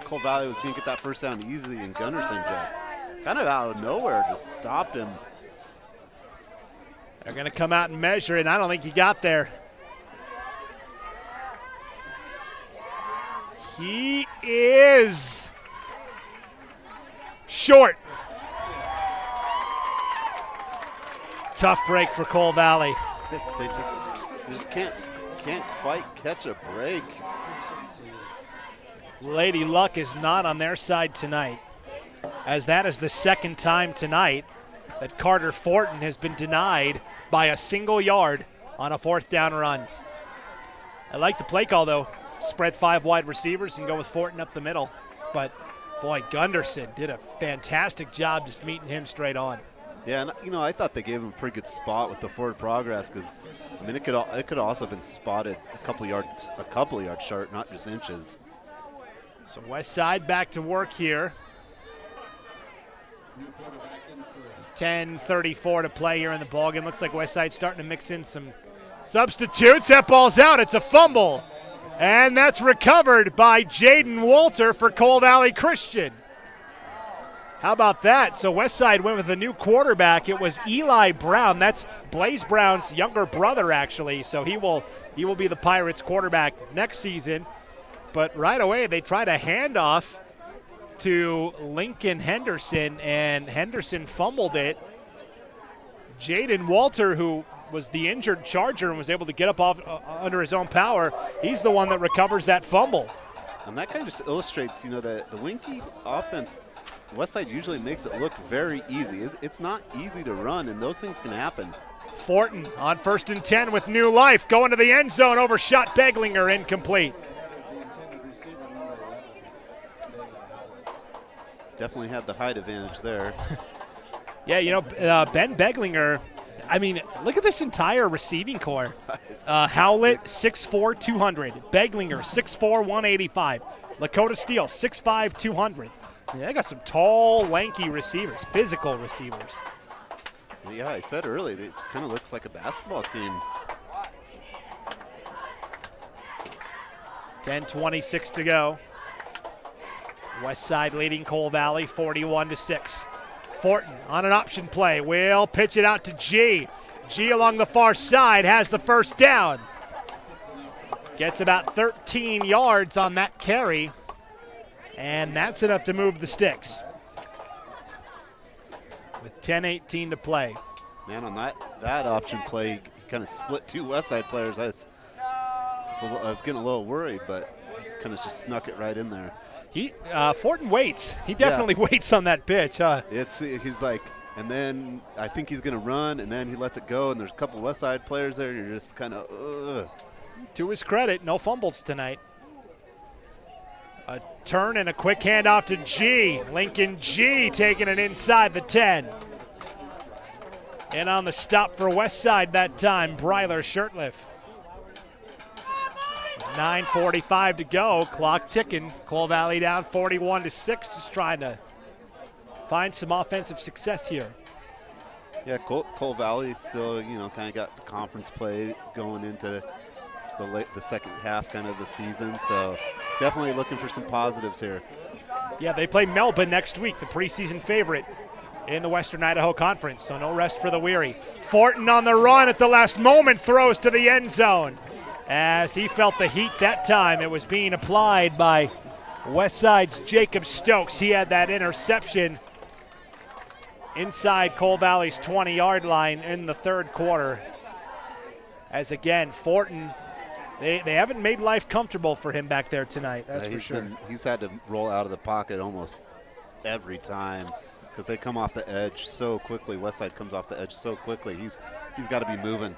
Cole Valley was going to get that first down easily, and Gunderson just kind of out of nowhere just stopped him.
They're going to come out and measure it, and I don't think he got there. He is short. Tough break for Cole Valley.
They just can't quite catch a break.
Lady Luck is not on their side tonight, as that is the second time tonight that Carter Fortin has been denied by a single yard on a 4th down run. I like the play call, though. Spread 5 wide receivers and go with Fortin up the middle. But, boy, Gunderson did a fantastic job just meeting him straight on.
Yeah, and I thought they gave him a pretty good spot with the forward progress because, it could also have been spotted a couple of yards short, not just inches.
So Westside back to work here. 10:34 to play here in the ballgame. Looks like Westside starting to mix in some substitutes. That ball's out. It's a fumble. And that's recovered by Jaden Walter for Cole Valley Christian. How about that? So Westside went with a new quarterback. It was Eli Brown. That's Blaze Brown's younger brother, actually. So he will be the Pirates quarterback next season. But right away they tried a handoff to Lincoln Henderson, and Henderson fumbled it. Jaden Walter, who was the injured Charger and was able to get up off under his own power, he's the one that recovers that fumble.
And that kind of just illustrates, the Winky offense, Westside usually makes it look very easy. It's not easy to run, and those things can happen.
Fortin on 1st and 10 with new life, going to the end zone, overshot Beglinger, incomplete.
Definitely had the height advantage there.
Yeah, Ben Beglinger, look at this entire receiving core. Howlett, 6'4", 200. Beglinger, 6'4", 185. Lakota Steele, 6'5", 200. Yeah, they got some tall, lanky receivers, physical receivers.
Yeah, I said earlier, it just kind of looks like a basketball team.
10:26 to go. Westside leading Cole Valley 41-6. Fortin on an option play will pitch it out to G. G along the far side has the first down. Gets about 13 yards on that carry, and that's enough to move the sticks. With 10:18 to play.
Man, on that option play, he kind of split 2 Westside players. I was getting a little worried, but kind of just snuck it right in there.
Fortin waits. He definitely waits on that pitch, huh?
He's like, and then I think he's going to run, and then he lets it go, and there's a couple West Side players there. You're just kind of, ugh.
To his credit, no fumbles tonight. A turn and a quick handoff to G. Lincoln G taking it inside the 10. And on the stop for West Side that time, Breiler Shirtliff. 9:45 to go, clock ticking. Cole Valley down 41-6, just trying to find some offensive success here.
Yeah, Cole Valley still, kind of got the conference play going into the second half kind of the season, so definitely looking for some positives here.
Yeah, they play Melbourne next week, the preseason favorite in the Western Idaho Conference, so no rest for the weary. Fortin on the run at the last moment, throws to the end zone. As he felt the heat that time, it was being applied by Westside's Jacob Stokes. He had that interception inside Cole Valley's 20-yard line in the third quarter. As again, Fortin, they haven't made life comfortable for him back there tonight, that's for sure.
He's had to roll out of the pocket almost every time because they come off the edge so quickly. Westside comes off the edge so quickly. He's got to be moving.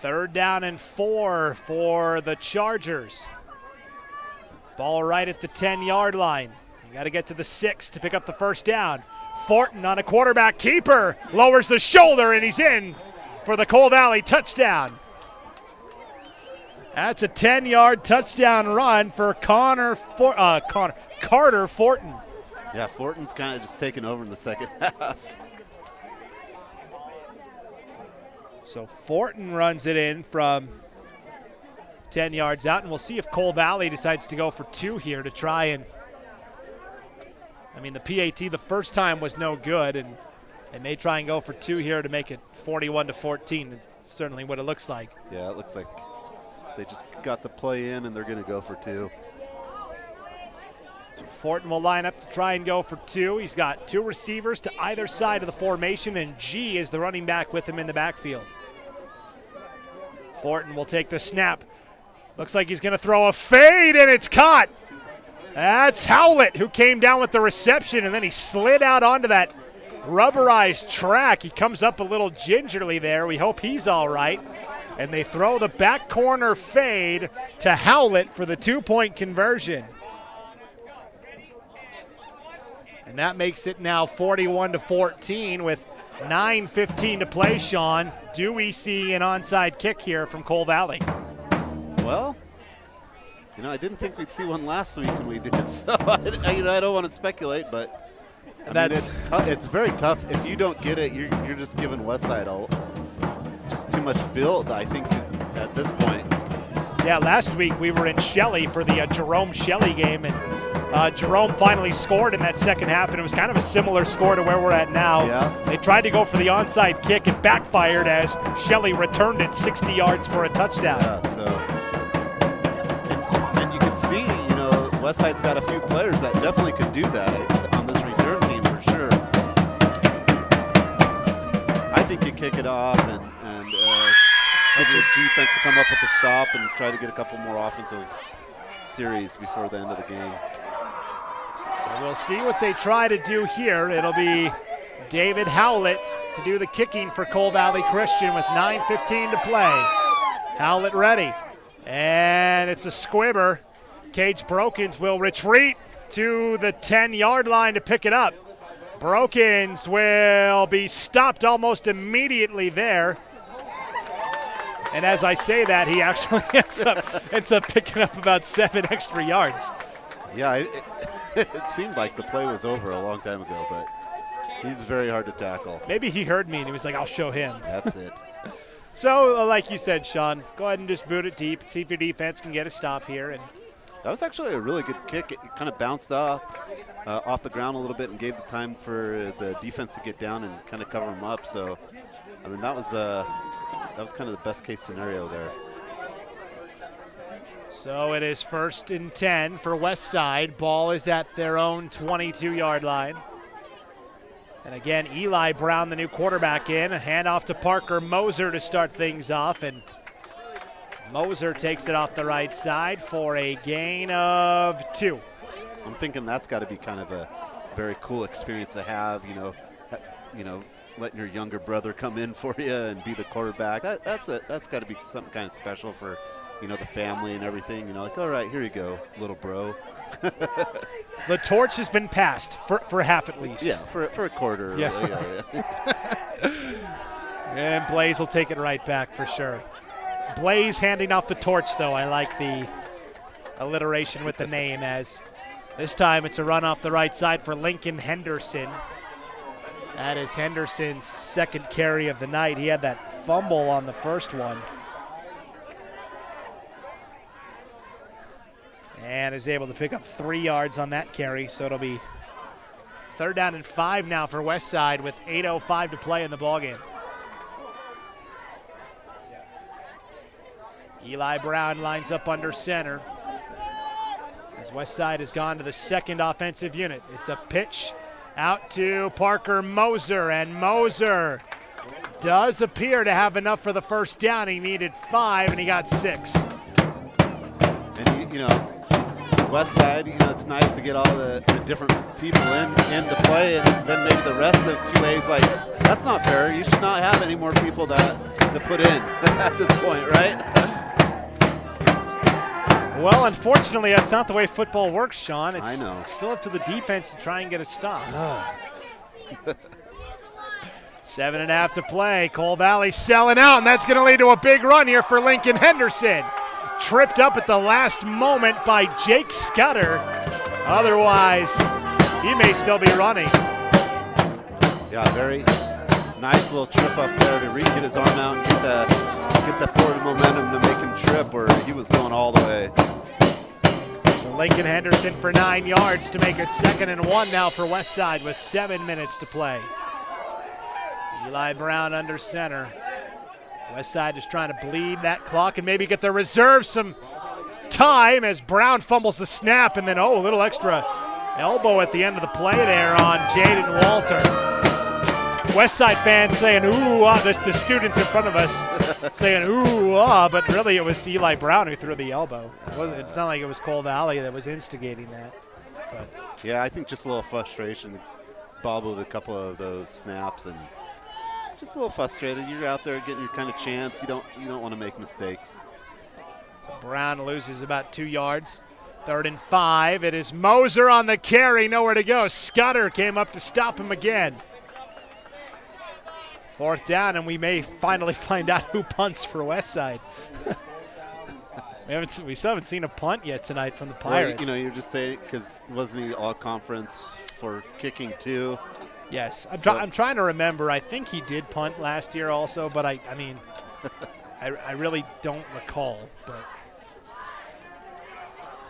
3rd down and 4 for the Chargers. Ball right at the 10-yard line. You got to get to the 6 to pick up the first down. Fortin on a quarterback keeper, lowers the shoulder, and he's in for the Cole Valley touchdown. That's a 10-yard touchdown run for Carter Fortin.
Yeah, Fortin's kind of just taking over in the second half.
So Fortin runs it in from 10 yards out, and we'll see if Cole Valley decides to go for 2 here to try and, the PAT the first time was no good, and they may try and go for 2 here to make it 41-14. That's certainly what it looks like.
Yeah, it looks like they just got the play in, and they're going to go for 2.
So Fortin will line up to try and go for 2. He's got 2 receivers to either side of the formation, and G is the running back with him in the backfield. Fortin will take the snap. Looks like he's going to throw a fade, and it's caught. That's Howlett who came down with the reception, and then he slid out onto that rubberized track. He comes up a little gingerly there. We hope he's all right. And they throw the back corner fade to Howlett for the 2-point conversion. And that makes it now 41-14 with 9:15 to play, Sean. Do we see an onside kick here from Cole Valley?
Well, I didn't think we'd see one last week, and we did. So, I don't want to speculate, but it's very tough. If you don't get it, you're just giving Westside just too much field, I think, at this point.
Yeah, last week we were in Shelley for the Jerome Shelley game, and Jerome finally scored in that second half, and it was kind of a similar score to where we're at now.
Yeah.
They tried to go for the onside kick. It backfired as Shelley returned it 60 yards for a touchdown.
Yeah, so, and you can see, Westside's got a few players that definitely could do that on this return team for sure. I think you kick it off and get your defense to come up with the stop and try to get a couple more offensive series before the end of the game.
So we'll see what they try to do here. It'll be David Howlett to do the kicking for Cole Valley Christian with 9:15 to play. Howlett ready. And it's a squibber. Cage Brokens will retreat to the 10-yard line to pick it up. Brokens will be stopped almost immediately there. And as I say that, he actually ends up picking up about 7 extra yards.
Yeah, it seemed like the play was over a long time ago, but he's very hard to tackle.
Maybe he heard me and he was like, I'll show him.
That's it.
So, like you said, Sean, go ahead and just boot it deep, see if your defense can get a stop here. And
that was actually a really good kick. It kind of bounced off the ground a little bit and gave the time for the defense to get down and kind of cover them up. So, that was kind of the best case scenario there.
So it is 1st and 10 for Westside. Ball is at their own 22-yard line. And again, Eli Brown, the new quarterback, in. A handoff to Parker Moser to start things off. And Moser takes it off the right side for a gain of 2.
I'm thinking that's got to be kind of a very cool experience to have, letting your younger brother come in for you and be the quarterback. That's got to be something kind of special for, the family and everything. Like, all right, here you go, little bro.
The torch has been passed for half at least.
Yeah, for a quarter.
Yeah. And Blaze will take it right back for sure. Blaze handing off the torch, though. I like the alliteration with the name, as this time it's a run off the right side for Lincoln Henderson. That is Henderson's second carry of the night. He had that fumble on the first one. And is able to pick up 3 yards on that carry, so it'll be 3rd down and 5 now for Westside with 8:05 to play in the ballgame. Eli Brown lines up under center as Westside has gone to the second offensive unit. It's a pitch out to Parker Moser, and Moser does appear to have enough for the first down. He needed 5, and he got 6.
And, Westside, it's nice to get all the different people into play, and then maybe the rest of 2A's like, that's not fair. You should not have any more people to put in at this point, right?
Well, unfortunately, that's not the way football works, Sean.
I know.
It's still up to the defense to try and get a stop. 7.5 to play. Cole Valley selling out, and that's going to lead to a big run here for Lincoln Henderson. Tripped up at the last moment by Jake Scudder. Otherwise, he may still be running.
Yeah, very nice little trip up there to get his arm out and get the forward momentum to make him trip where he was going all the way.
So Lincoln Henderson for 9 yards to make it 2nd and 1 now for Westside with 7 minutes to play. Eli Brown under center. Westside is trying to bleed that clock and maybe get the reserves some time as Brown fumbles the snap, and then, a little extra elbow at the end of the play there on Jaden Walter. Westside fans saying, ooh, the students in front of us saying, ooh, but really it was Eli Brown who threw the elbow. It's not like it was Cole Valley that was instigating that. But
yeah, I think just a little frustration. It's bobbled a couple of those snaps and just a little frustrated. You're out there getting your kind of chance. You don't want to make mistakes.
So Brown loses about 2 yards. 3rd and 5. It is Moser on the carry, nowhere to go. Scudder came up to stop him again. 4th down, and we may finally find out who punts for Westside. we still haven't seen a punt yet tonight from the Pirates.
Well, you're just saying because wasn't he all conference for kicking too?
Yes, I'm trying to remember. I think he did punt last year also, but I mean, I really don't recall. But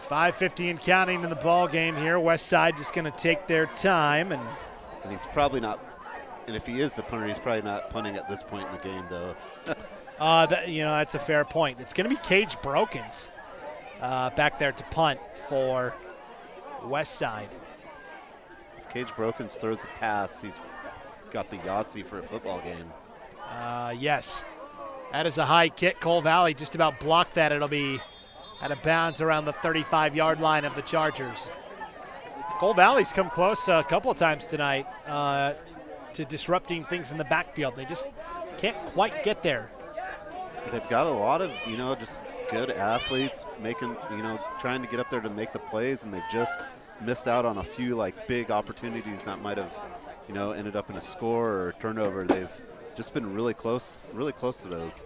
5:50 and counting in the ball game here. Westside just going to take their time, and
he's probably not. And if he is the punter, he's probably not punting at this point in the game, though.
That's a fair point. It's going to be Cage Brokens back there to punt for Westside.
If Cage Brokens throws a pass, he's got the Yahtzee for a football game.
Yes. That is a high kick. Cole Valley just about blocked that. It'll be out of bounds around the 35-yard line of the Chargers. Cole Valley's come close a couple of times tonight to disrupting things in the backfield. They just can't quite get there.
They've got a lot of, just good athletes trying to get up there to make the plays, and they've just missed out on a few big opportunities that might have, ended up in a score or a turnover. They've just been really close to those.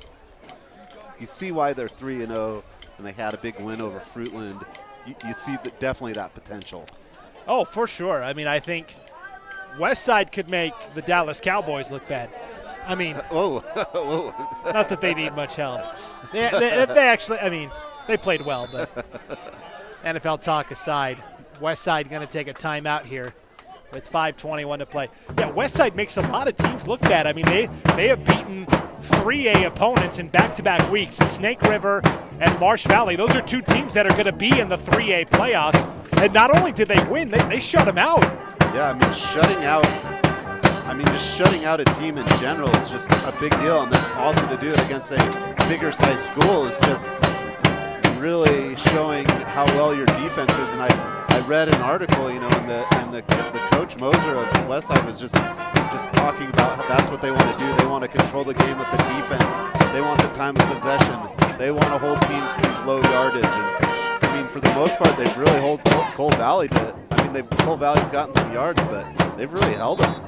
You see why they're 3-0 and they had a big win over Fruitland. You see definitely that potential.
Oh, for sure. I mean, I think Westside could make the Dallas Cowboys look bad. I mean, not that they need much help. They actually, they played well, but NFL talk aside, Westside going to take a timeout here with 5:21 to play. Yeah, Westside makes a lot of teams look bad. I mean, they have beaten 3A opponents in back-to-back weeks, Snake River and Marsh Valley. Those are two teams that are going to be in the 3A playoffs. And not only did they win, they shut them out.
Yeah, just shutting out a team in general is just a big deal, and then also to do it against a bigger sized school is just really showing how well your defense is. And I read an article, you know, and the coach Moser of Westside was just talking about how that's what they want to do. They want to control the game with the defense. They want the time of possession. They want to hold teams to these low yardage. And I mean, for the most part, they've really held Coal Valley to. I mean, Coal Valley's gotten some yards, but they've really held them.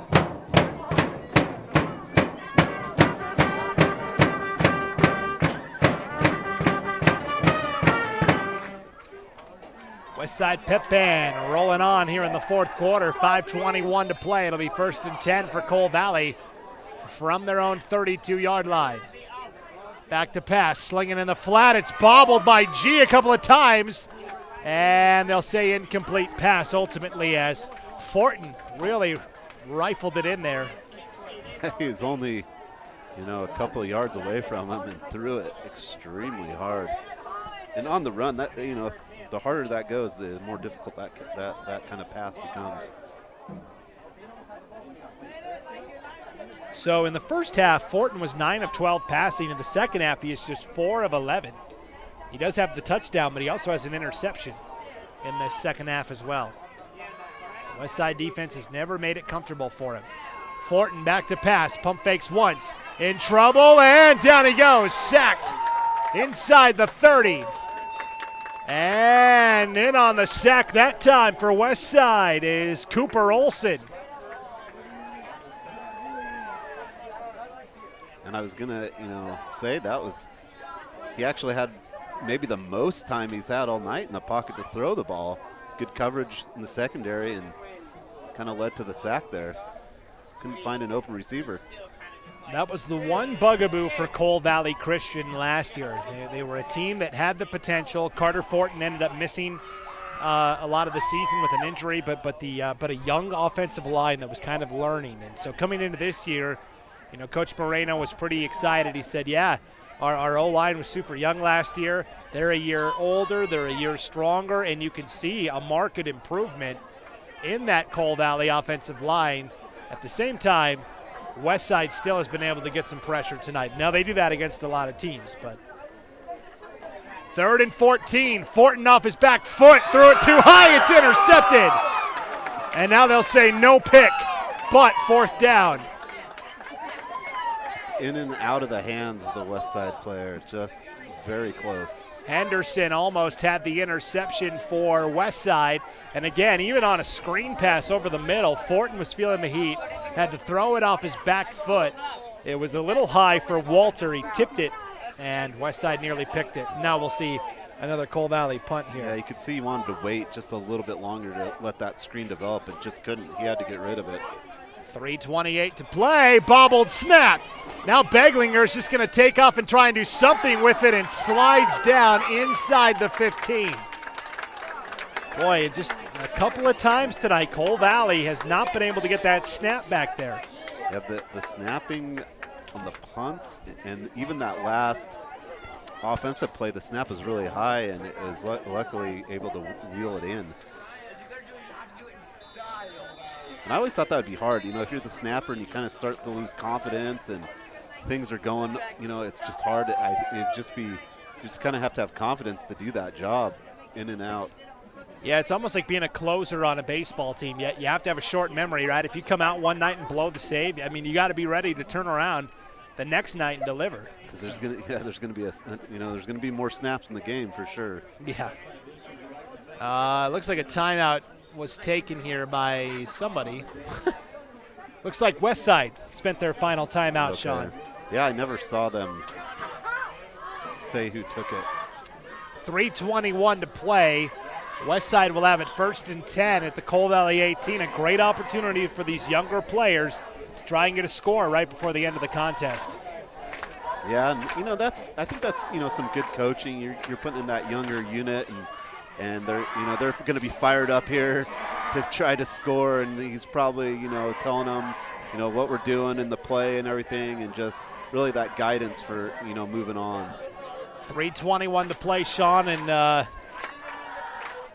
Westside Pep Band rolling on here in the fourth quarter. 5:21 to play. It'll be 1st and 10 for Coal Valley from their own 32-yard line. Back to pass, slinging in the flat. It's bobbled by G a couple of times. And they'll say incomplete pass ultimately as Fortin really rifled it in there.
He's only, you know, a couple of yards away from him and threw it extremely hard. And on the run, that, you know, the harder that goes, the more difficult that kind of pass becomes.
So in the first half, Fortin was 9 of 12 passing. In the second half, he is just 4 of 11. He does have the touchdown, but he also has an interception in the second half as well. So Westside defense has never made it comfortable for him. Fortin back to pass, pump fakes once, in trouble, and down he goes, sacked inside the 30. And in on the sack that time for Westside is Cooper Olson.
And I was gonna, you know, say that was, he actually had maybe the most time he's had all night in the pocket to throw the ball. Good coverage in the secondary and kind of led to the sack there. Couldn't find an open receiver.
That was the one bugaboo for Coal Valley Christian last year. They were a team that had the potential. Carter Fortin ended up missing a lot of the season with an injury, but a young offensive line that was kind of learning. And so coming into this year, you know, Coach Moreno was pretty excited. He said, yeah, our O-line was super young last year. They're a year older, they're a year stronger, and you can see a marked improvement in that Coal Valley offensive line. At the same time, Westside still has been able to get some pressure tonight. Now they do that against a lot of teams, but 3rd and 14. Fortin off his back foot, threw it too high, it's intercepted. And now they'll say no pick, but 4th down.
Just in and out of the hands of the Westside player, just very close.
Henderson almost had the interception for Westside. And again, even on a screen pass over the middle, Fortin was feeling the heat, had to throw it off his back foot. It was a little high for Walter. He tipped it, and Westside nearly picked it. Now we'll see another Coal Valley punt here.
Yeah, you could see he wanted to wait just a little bit longer to let that screen develop, and just couldn't. He had to get rid of it.
3:28 to play, bobbled snap. Now Beglinger's just going to take off and try and do something with it and slides down inside the 15. Boy, just a couple of times tonight, Coal Valley has not been able to get that snap back there.
Yeah, the snapping on the punts and even that last offensive play, the snap was really high and it was luckily able to reel it in. And I always thought that would be hard. You know, if you're the snapper and you kind of start to lose confidence and things are going, you know, it's just hard. You just kind of have to have confidence to do that job in and out.
Yeah, it's almost like being a closer on a baseball team. Yet you have to have a short memory, right? If you come out one night and blow the save, I mean, you got to be ready to turn around the next night and deliver.
Because there's gonna be more snaps in the game for sure.
Yeah. Looks like a timeout was taken here by somebody. Looks like Westside spent their final timeout,
Okay.
Sean.
Yeah, I never saw them say who took it.
3:21 to play. Westside will have it 1st and 10 at the Coal Valley 18. A great opportunity for these younger players to try and get a score right before the end of the contest.
Yeah, and you know I think that's some good coaching. You're putting in that younger unit, and they're going to be fired up here to try to score, and he's probably telling them what we're doing in the play and everything, and just really that guidance for moving on.
3:21 to play, Sean, and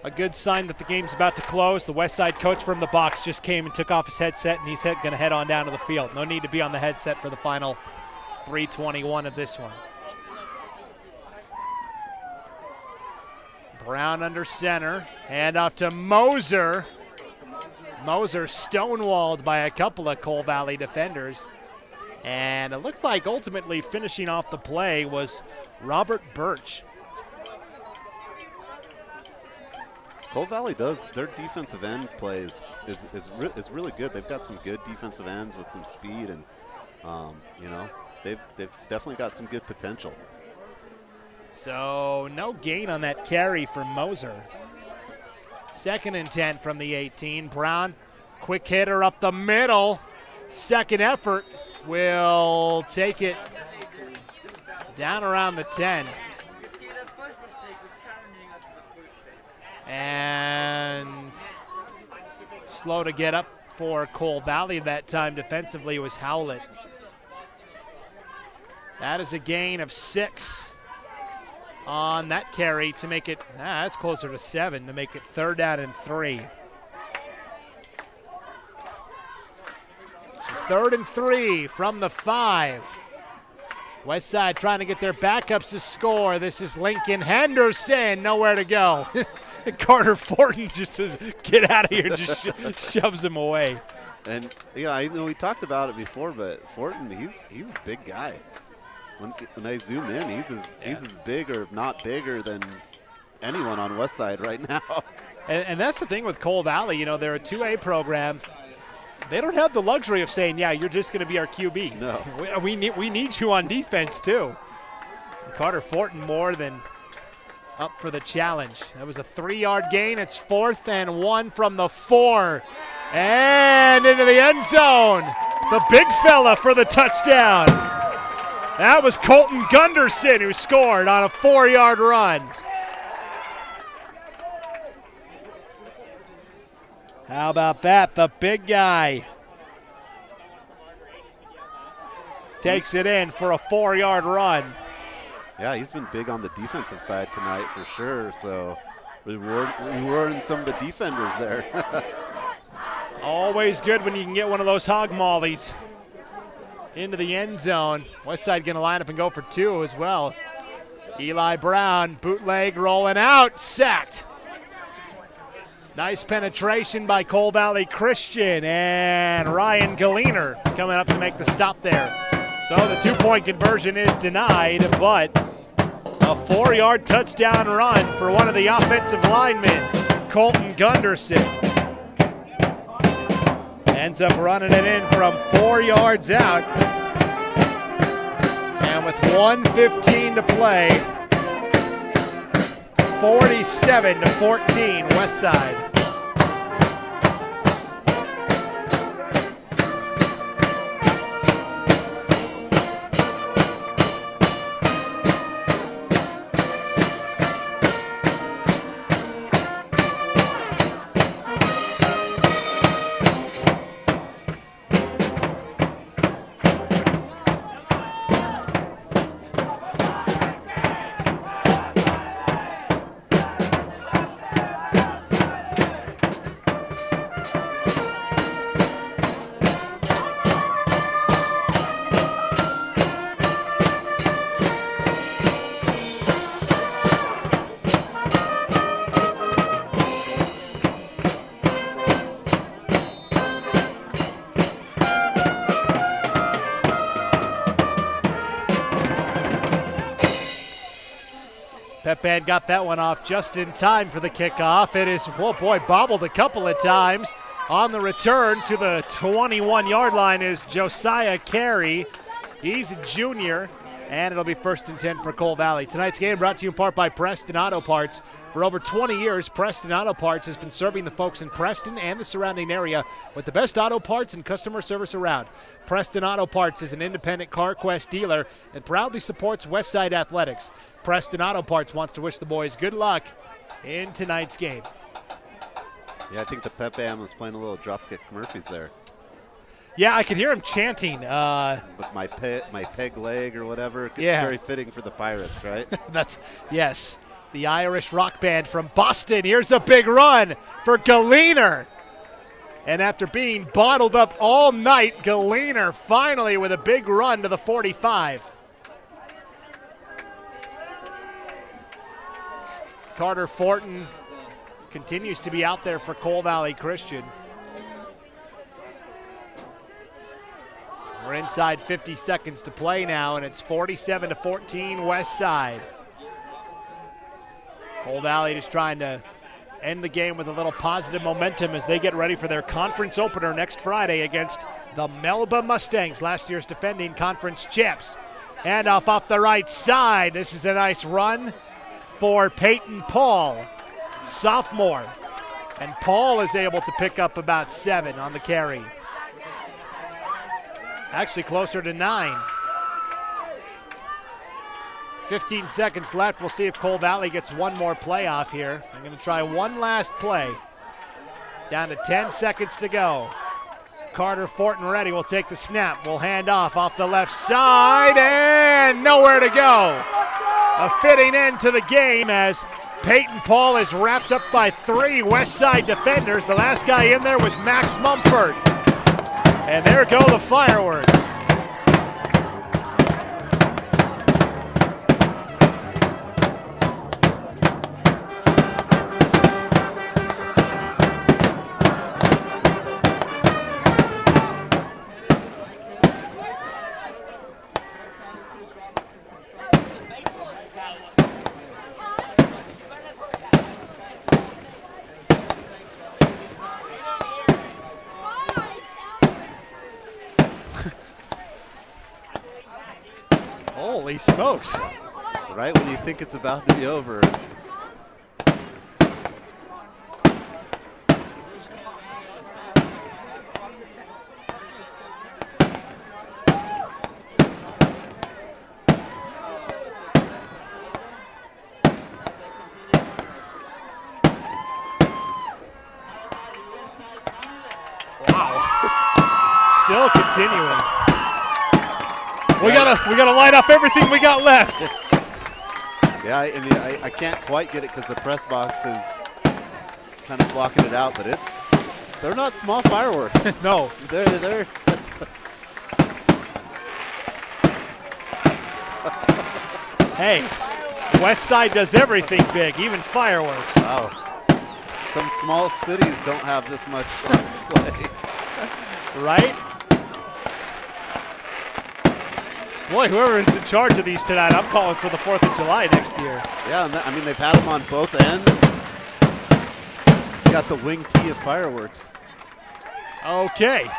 a good sign that the game's about to close. The Westside coach from the box just came and took off his headset, and he's going to head on down to the field. No need to be on the headset for the final 3:21 of this one. Brown under center. Hand off to Moser. Moser stonewalled by a couple of Cole Valley defenders. And it looked like ultimately finishing off the play was Robert Birch.
Cole Valley their defensive end plays is really good. They've got some good defensive ends with some speed, and they've definitely got some good potential.
So no gain on that carry for Moser. 2nd and 10 from the 18. Brown, quick hitter up the middle. Second effort will take it down around the 10. And slow to get up for Cole Valley that time defensively was Howlett. That is a gain of 6 on that carry to make it, that's closer to 7 to make it 3rd down and 3. So 3rd and 3 from the 5. Westside trying to get their backups to score. This is Lincoln Henderson, nowhere to go. Carter Fortin just says, get out of here, and just shoves him away.
And yeah, I know we talked about it before, but Fortin, he's a big guy. When I zoom in, he's as big or if not bigger than anyone on Westside right now.
And that's the thing with Cole Valley. They're a 2A program. They don't have the luxury of saying, yeah, you're just going to be our QB.
No.
We need you on defense, too. Carter Fortin more than up for the challenge. That was a 3-yard gain. It's 4th and 1 from the 4. And into the end zone. The big fella for the touchdown. That was Colton Gunderson who scored on a 4-yard run. How about that? The big guy takes it in for a 4-yard run.
Yeah, he's been big on the defensive side tonight for sure. So rewarding some of the defenders there.
Always good when you can get one of those hog mollies into the end zone. Westside going to line up and go for 2 as well. Eli Brown, bootleg rolling out, sacked. Nice penetration by Cole Valley Christian, and Ryan Galliner coming up to make the stop there. So the 2-point conversion is denied, but a 4-yard touchdown run for one of the offensive linemen, Colton Gunderson. Ends up running it in from 4 yards out. And with 1:15 to play, 47-14 Westside. Pepe got that one off just in time for the kickoff. It is, oh boy, bobbled a couple of times. On the return to the 21-yard line is Josiah Carey. He's a junior, and it'll be 1st and 10 for Cole Valley. Tonight's game brought to you in part by Preston Auto Parts. For over 20 years, Preston Auto Parts has been serving the folks in Preston and the surrounding area with the best auto parts and customer service around. Preston Auto Parts is an independent CarQuest dealer and proudly supports Westside Athletics. Preston Auto Parts wants to wish the boys good luck in tonight's game.
Yeah, I think the Pep Am was playing a little Dropkick Murphys there.
Yeah, I could hear him chanting.
With my peg leg or whatever.
Yeah.
Very fitting for the Pirates, right?
Yes. The Irish rock band from Boston. Here's a big run for Galliner. And after being bottled up all night, Galliner finally with a big run to the 45. Carter Fortin continues to be out there for Cole Valley Christian. We're inside 50 seconds to play now, and it's 47-14 West Side. Cole Valley just trying to end the game with a little positive momentum as they get ready for their conference opener next Friday against the Melba Mustangs, last year's defending conference champs. Handoff off the right side. This is a nice run for Peyton Paul, sophomore. And Paul is able to pick up about 7 on the carry. Actually closer to 9. 15 seconds left. We'll see if Cole Valley gets one more play off here. I'm going to try one last play. Down to 10 seconds to go. Carter Fortin ready. Will take the snap. Will hand off the left side, and nowhere to go. A fitting end to the game as Peyton Paul is wrapped up by 3 West Side defenders. The last guy in there was Max Mumford. And there go the fireworks. Holy smokes.
Right when you think it's about to be over.
Wow. Still continuing. We gotta light up everything we got left.
Yeah, I can't quite get it because the press box is kind of blocking it out, but they're not small fireworks.
No.
They're
Hey, West Side does everything big, even fireworks.
Wow. Some small cities don't have this much on display.
Right? Boy, whoever is in charge of these tonight, I'm calling for the 4th of July next year.
Yeah, I mean, they've had them on both ends. You got the wing tee of fireworks.
Okay.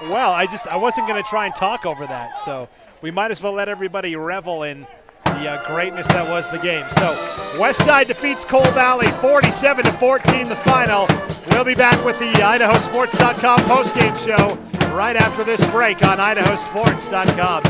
Well, I wasn't going to try and talk over that, so we might as well let everybody revel in the greatness that was the game. So, West Side defeats Cole Valley 47-14 the final. We'll be back with the IdahoSports.com postgame show right after this break on IdahoSports.com.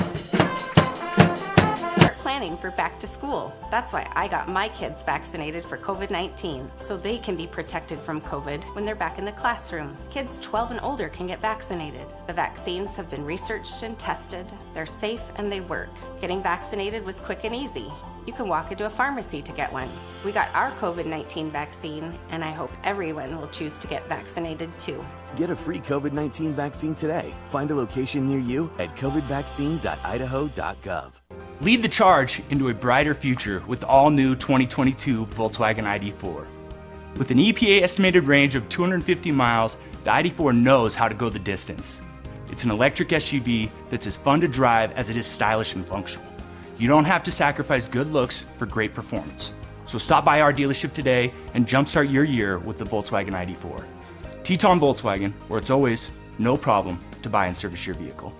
Planning for back to school. That's why I got my kids vaccinated for COVID-19, so they can be protected from COVID when they're back in the classroom. Kids 12 and older can get vaccinated. The vaccines have been researched and tested. They're safe and they work. Getting vaccinated was quick and easy. You can walk into a pharmacy to get one. We got our COVID-19 vaccine, and I hope everyone will choose to get vaccinated too.
Get a free COVID-19 vaccine today. Find a location near you at covidvaccine.idaho.gov.
Lead the charge into a brighter future with the all-new 2022 Volkswagen ID4. With an EPA estimated range of 250 miles, the ID4 knows how to go the distance. It's an electric SUV that's as fun to drive as it is stylish and functional. You don't have to sacrifice good looks for great performance. So stop by our dealership today and jumpstart your year with the Volkswagen ID4. Teton Volkswagen, where it's always no problem to buy and service your vehicle.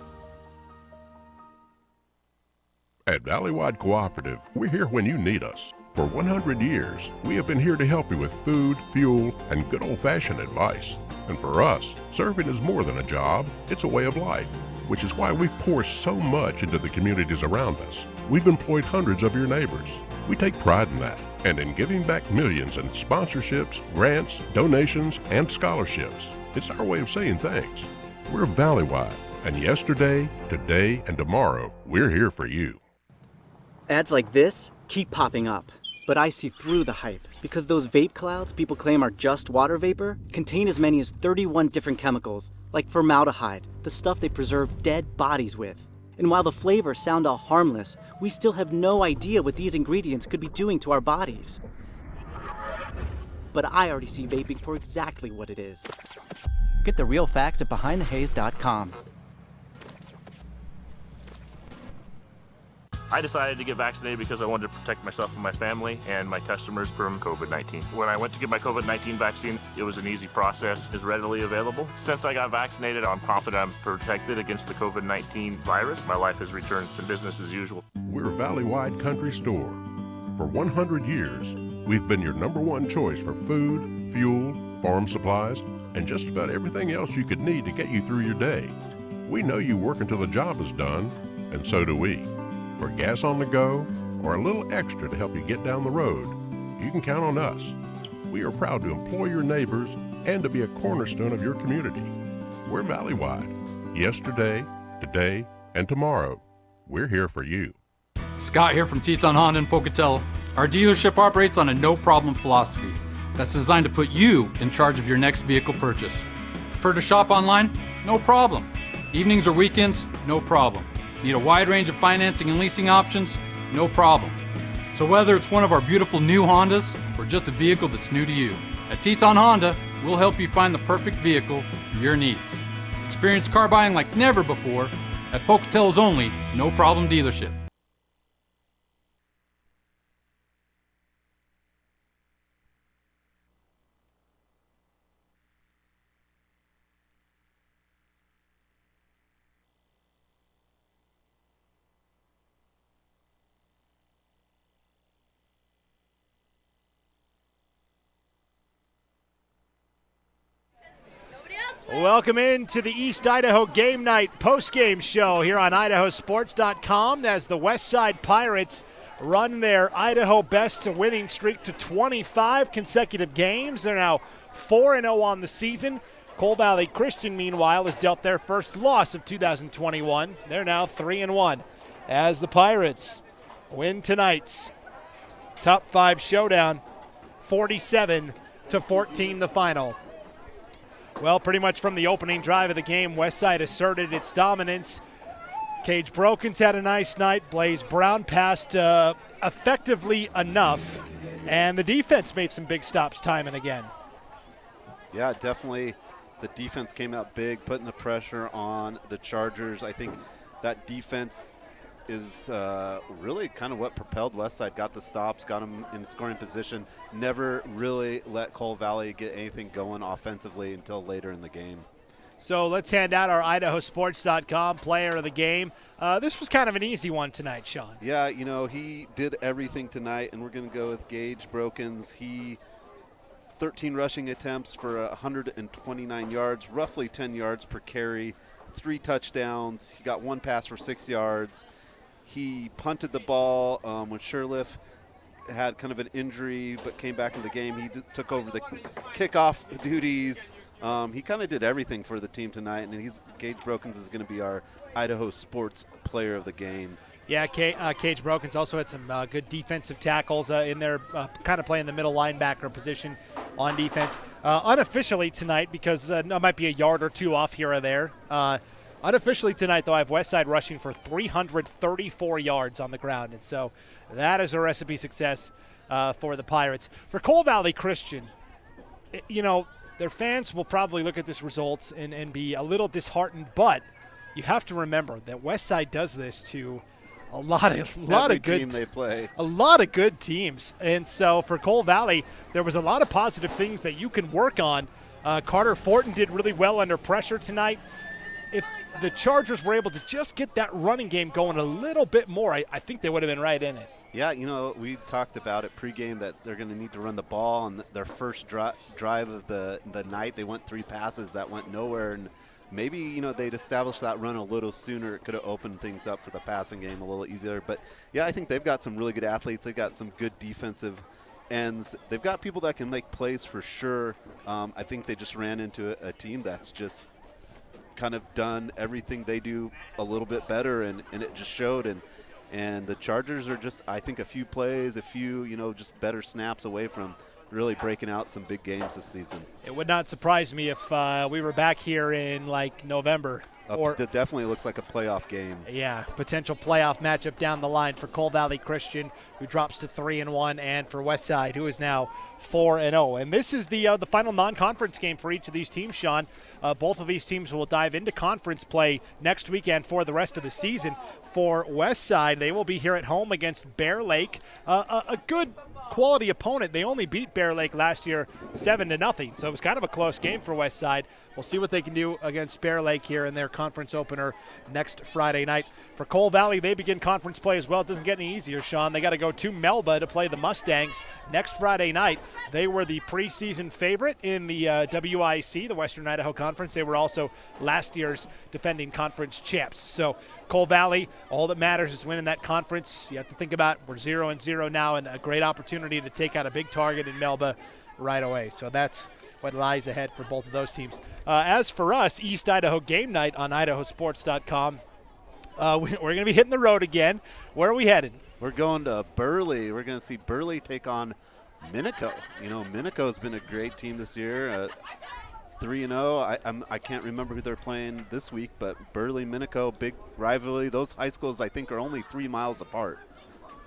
At Valleywide Cooperative, we're here when you need us. For 100 years, we have been here to help you with food, fuel, and good old-fashioned advice. And for us, serving is more than a job, it's a way of life, which is why we pour so much into the communities around us. We've employed hundreds of your neighbors. We take pride in that, and in giving back millions in sponsorships, grants, donations, and scholarships. It's our way of saying thanks. We're Valleywide, and yesterday, today, and tomorrow, we're here for you.
Ads like this keep popping up, but I see through the hype because those vape clouds people claim are just water vapor contain as many as 31 different chemicals, like formaldehyde, the stuff they preserve dead bodies with. And while the flavors sound all harmless, we still have no idea what these ingredients could be doing to our bodies. but I already see vaping for exactly what it is. Get the real facts at BehindTheHaze.com.
I decided to get vaccinated because I wanted to protect myself and my family and my customers from COVID-19. When I went to get my COVID-19 vaccine, it was an easy process, is readily available. Since I got vaccinated, I'm confident I'm protected against the COVID-19 virus. My life has returned to business as usual.
We're a valley-wide country store. For 100 years, we've been your #1 choice for food, fuel, farm supplies, and just about everything else you could need to get you through your day. We know you work until the job is done, and so do we. For gas on the go, or a little extra to help you get down the road, you can count on us. We are proud to employ your neighbors and to be a cornerstone of your community. We're valley-wide. Yesterday, today, and tomorrow, we're here for you.
Scott here from Teton Honda in Pocatello. Our dealership operates on a no-problem philosophy that's designed to put you in charge of your next vehicle purchase. Prefer to shop online? No problem. Evenings or weekends? No problem. Need a wide range of financing and leasing options? No problem. So whether it's one of our beautiful new Hondas or just a vehicle that's new to you, at Teton Honda, we'll help you find the perfect vehicle for your needs. Experience car buying like never before at Pocatello's only No Problem dealership.
Welcome into the East Idaho Game Night postgame show here on IdahoSports.com as the Westside Pirates run their Idaho best winning streak to 25 consecutive games. They're now 4-0 on the season. Coal Valley Christian, meanwhile, has dealt their first loss of 2021. They're now 3-1 as the Pirates win tonight's top 5 showdown, 47-14 the final. Well, pretty much from the opening drive of the game, Westside asserted its dominance. Cage Brokens had a nice night. Blaze Brown passed effectively enough, and the defense made some big stops time and again.
Yeah, definitely the defense came out big, putting the pressure on the Chargers. I think that defense is really kind of what propelled Westside, got the stops, got them in scoring position, never really let Coal Valley get anything going offensively until later in the game.
So let's hand out our IdahoSports.com player of the game. This was kind of an easy one tonight, Sean.
Yeah, you know, he did everything tonight, and we're going to go with Gage Brokens. He 13 rushing attempts for 129 yards, roughly 10 yards per carry, 3 touchdowns. He got 1 pass for 6 yards. He punted the ball when Sherliff had kind of an injury but came back in the game. He took over the kickoff duties. He kind of did everything for the team tonight, and Gage Brokens is going to be our Idaho Sports Player of the Game.
Yeah, Cage Brokens also had some good defensive tackles in there, kind of playing the middle linebacker position on defense. Unofficially tonight, because it might be a yard or two off here or there, unofficially tonight, though, I have Westside rushing for 334 yards on the ground. And so that is a recipe success for the Pirates. For Coal Valley Christian, you know, their fans will probably look at this result and be a little disheartened. But you have to remember that Westside does this to a lot of good
team they play.
A lot of good teams. And so for Coal Valley, there was a lot of positive things that you can work on. Carter Fortin did really well under pressure tonight. If the Chargers were able to just get that running game going a little bit more, I think they would have been right in it.
Yeah, you know, we talked about it pregame that they're going to need to run the ball. On their first drive of the night, they went 3 passes that went nowhere. And maybe, you know, they'd established that run a little sooner. It could have opened things up for the passing game a little easier. But, yeah, I think they've got some really good athletes. They've got some good defensive ends. They've got people that can make plays for sure. I think they just ran into a team that's just kind of done everything they do a little bit better, and it just showed. And the Chargers are just, I think, a few plays, you know, just better snaps away from really breaking out some big games this season.
It would not surprise me if we were back here in like November.
It definitely looks like a playoff game.
Yeah, potential playoff matchup down the line for Coal Valley Christian, who drops to 3-1, and for Westside, who is now 4-0. And this is the final non-conference game for each of these teams, Sean. Both of these teams will dive into conference play next weekend for the rest of the season. For Westside, they will be here at home against Bear Lake, a good quality opponent. They only beat Bear Lake last year 7-0, so it was kind of a close game for Westside. We'll see what they can do against Bear Lake here in their conference opener next Friday night. For Coal Valley, they begin conference play as well. It doesn't get any easier, Sean. They got to go to Melba to play the Mustangs next Friday night. They were the preseason favorite in the WIC, the Western Idaho Conference. They were also last year's defending conference champs. So Coal Valley, all that matters is winning that conference. You have to think about we're 0-0 now, and a great opportunity to take out a big target in Melba right away. So that's what lies ahead for both of those teams. As for us, East Idaho game night on IdahoSports.com. We're going to be hitting the road again. Where are we headed?
We're going to Burley. We're going to see Burley take on Minico. You know, Minico's been a great team this year. 3-0. I can't remember who they're playing this week, but Burley, Minico, big rivalry. Those high schools, I think, are only 3 miles apart.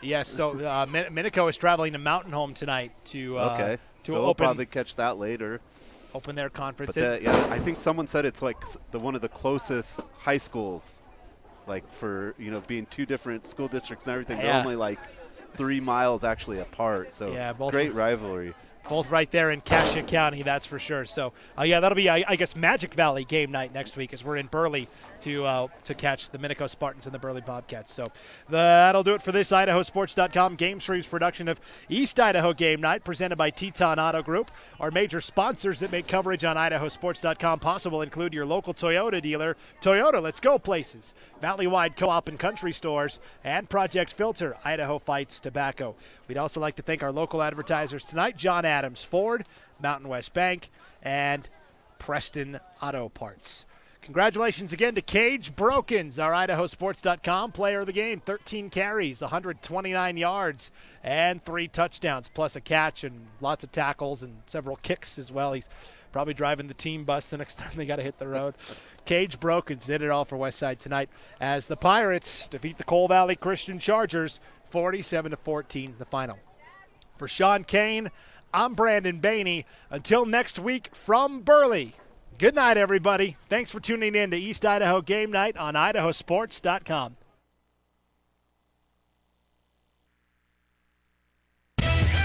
Yes, so Minico is traveling to Mountain Home tonight to
so we'll probably catch that later.
Open their conference.
But yeah, I think someone said it's like one of the closest high schools, like for being 2 different school districts and everything. They're only like 3 miles actually apart. So yeah, great rivalry.
Both right there in Cassia County, that's for sure. So, that'll be, I guess, Magic Valley game night next week as we're in Burley to catch the Minico Spartans and the Burley Bobcats. So that'll do it for this IdahoSports.com Game Streams production of East Idaho Game Night presented by Teton Auto Group. Our major sponsors that make coverage on IdahoSports.com possible include your local Toyota dealer, Toyota Let's Go Places, Valley-wide Co-op and Country Stores, and Project Filter, Idaho Fights Tobacco. We'd also like to thank our local advertisers tonight, John Adams Ford, Mountain West Bank, and Preston Auto Parts. Congratulations again to Cage Brokens, our IdahoSports.com player of the game. 13 carries, 129 yards, and 3 touchdowns, plus a catch and lots of tackles and several kicks as well. He's probably driving the team bus the next time they got to hit the road. Cage Brokens did it all for Westside tonight as the Pirates defeat the Coal Valley Christian Chargers 47-14, the final. For Sean Kane, I'm Brandon Bainey. Until next week from Burley, good night, everybody. Thanks for tuning in to East Idaho Game Night on IdahoSports.com.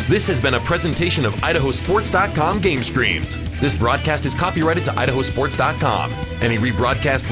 This has been a presentation of IdahoSports.com Game Streams. This broadcast is copyrighted to IdahoSports.com. Any rebroadcast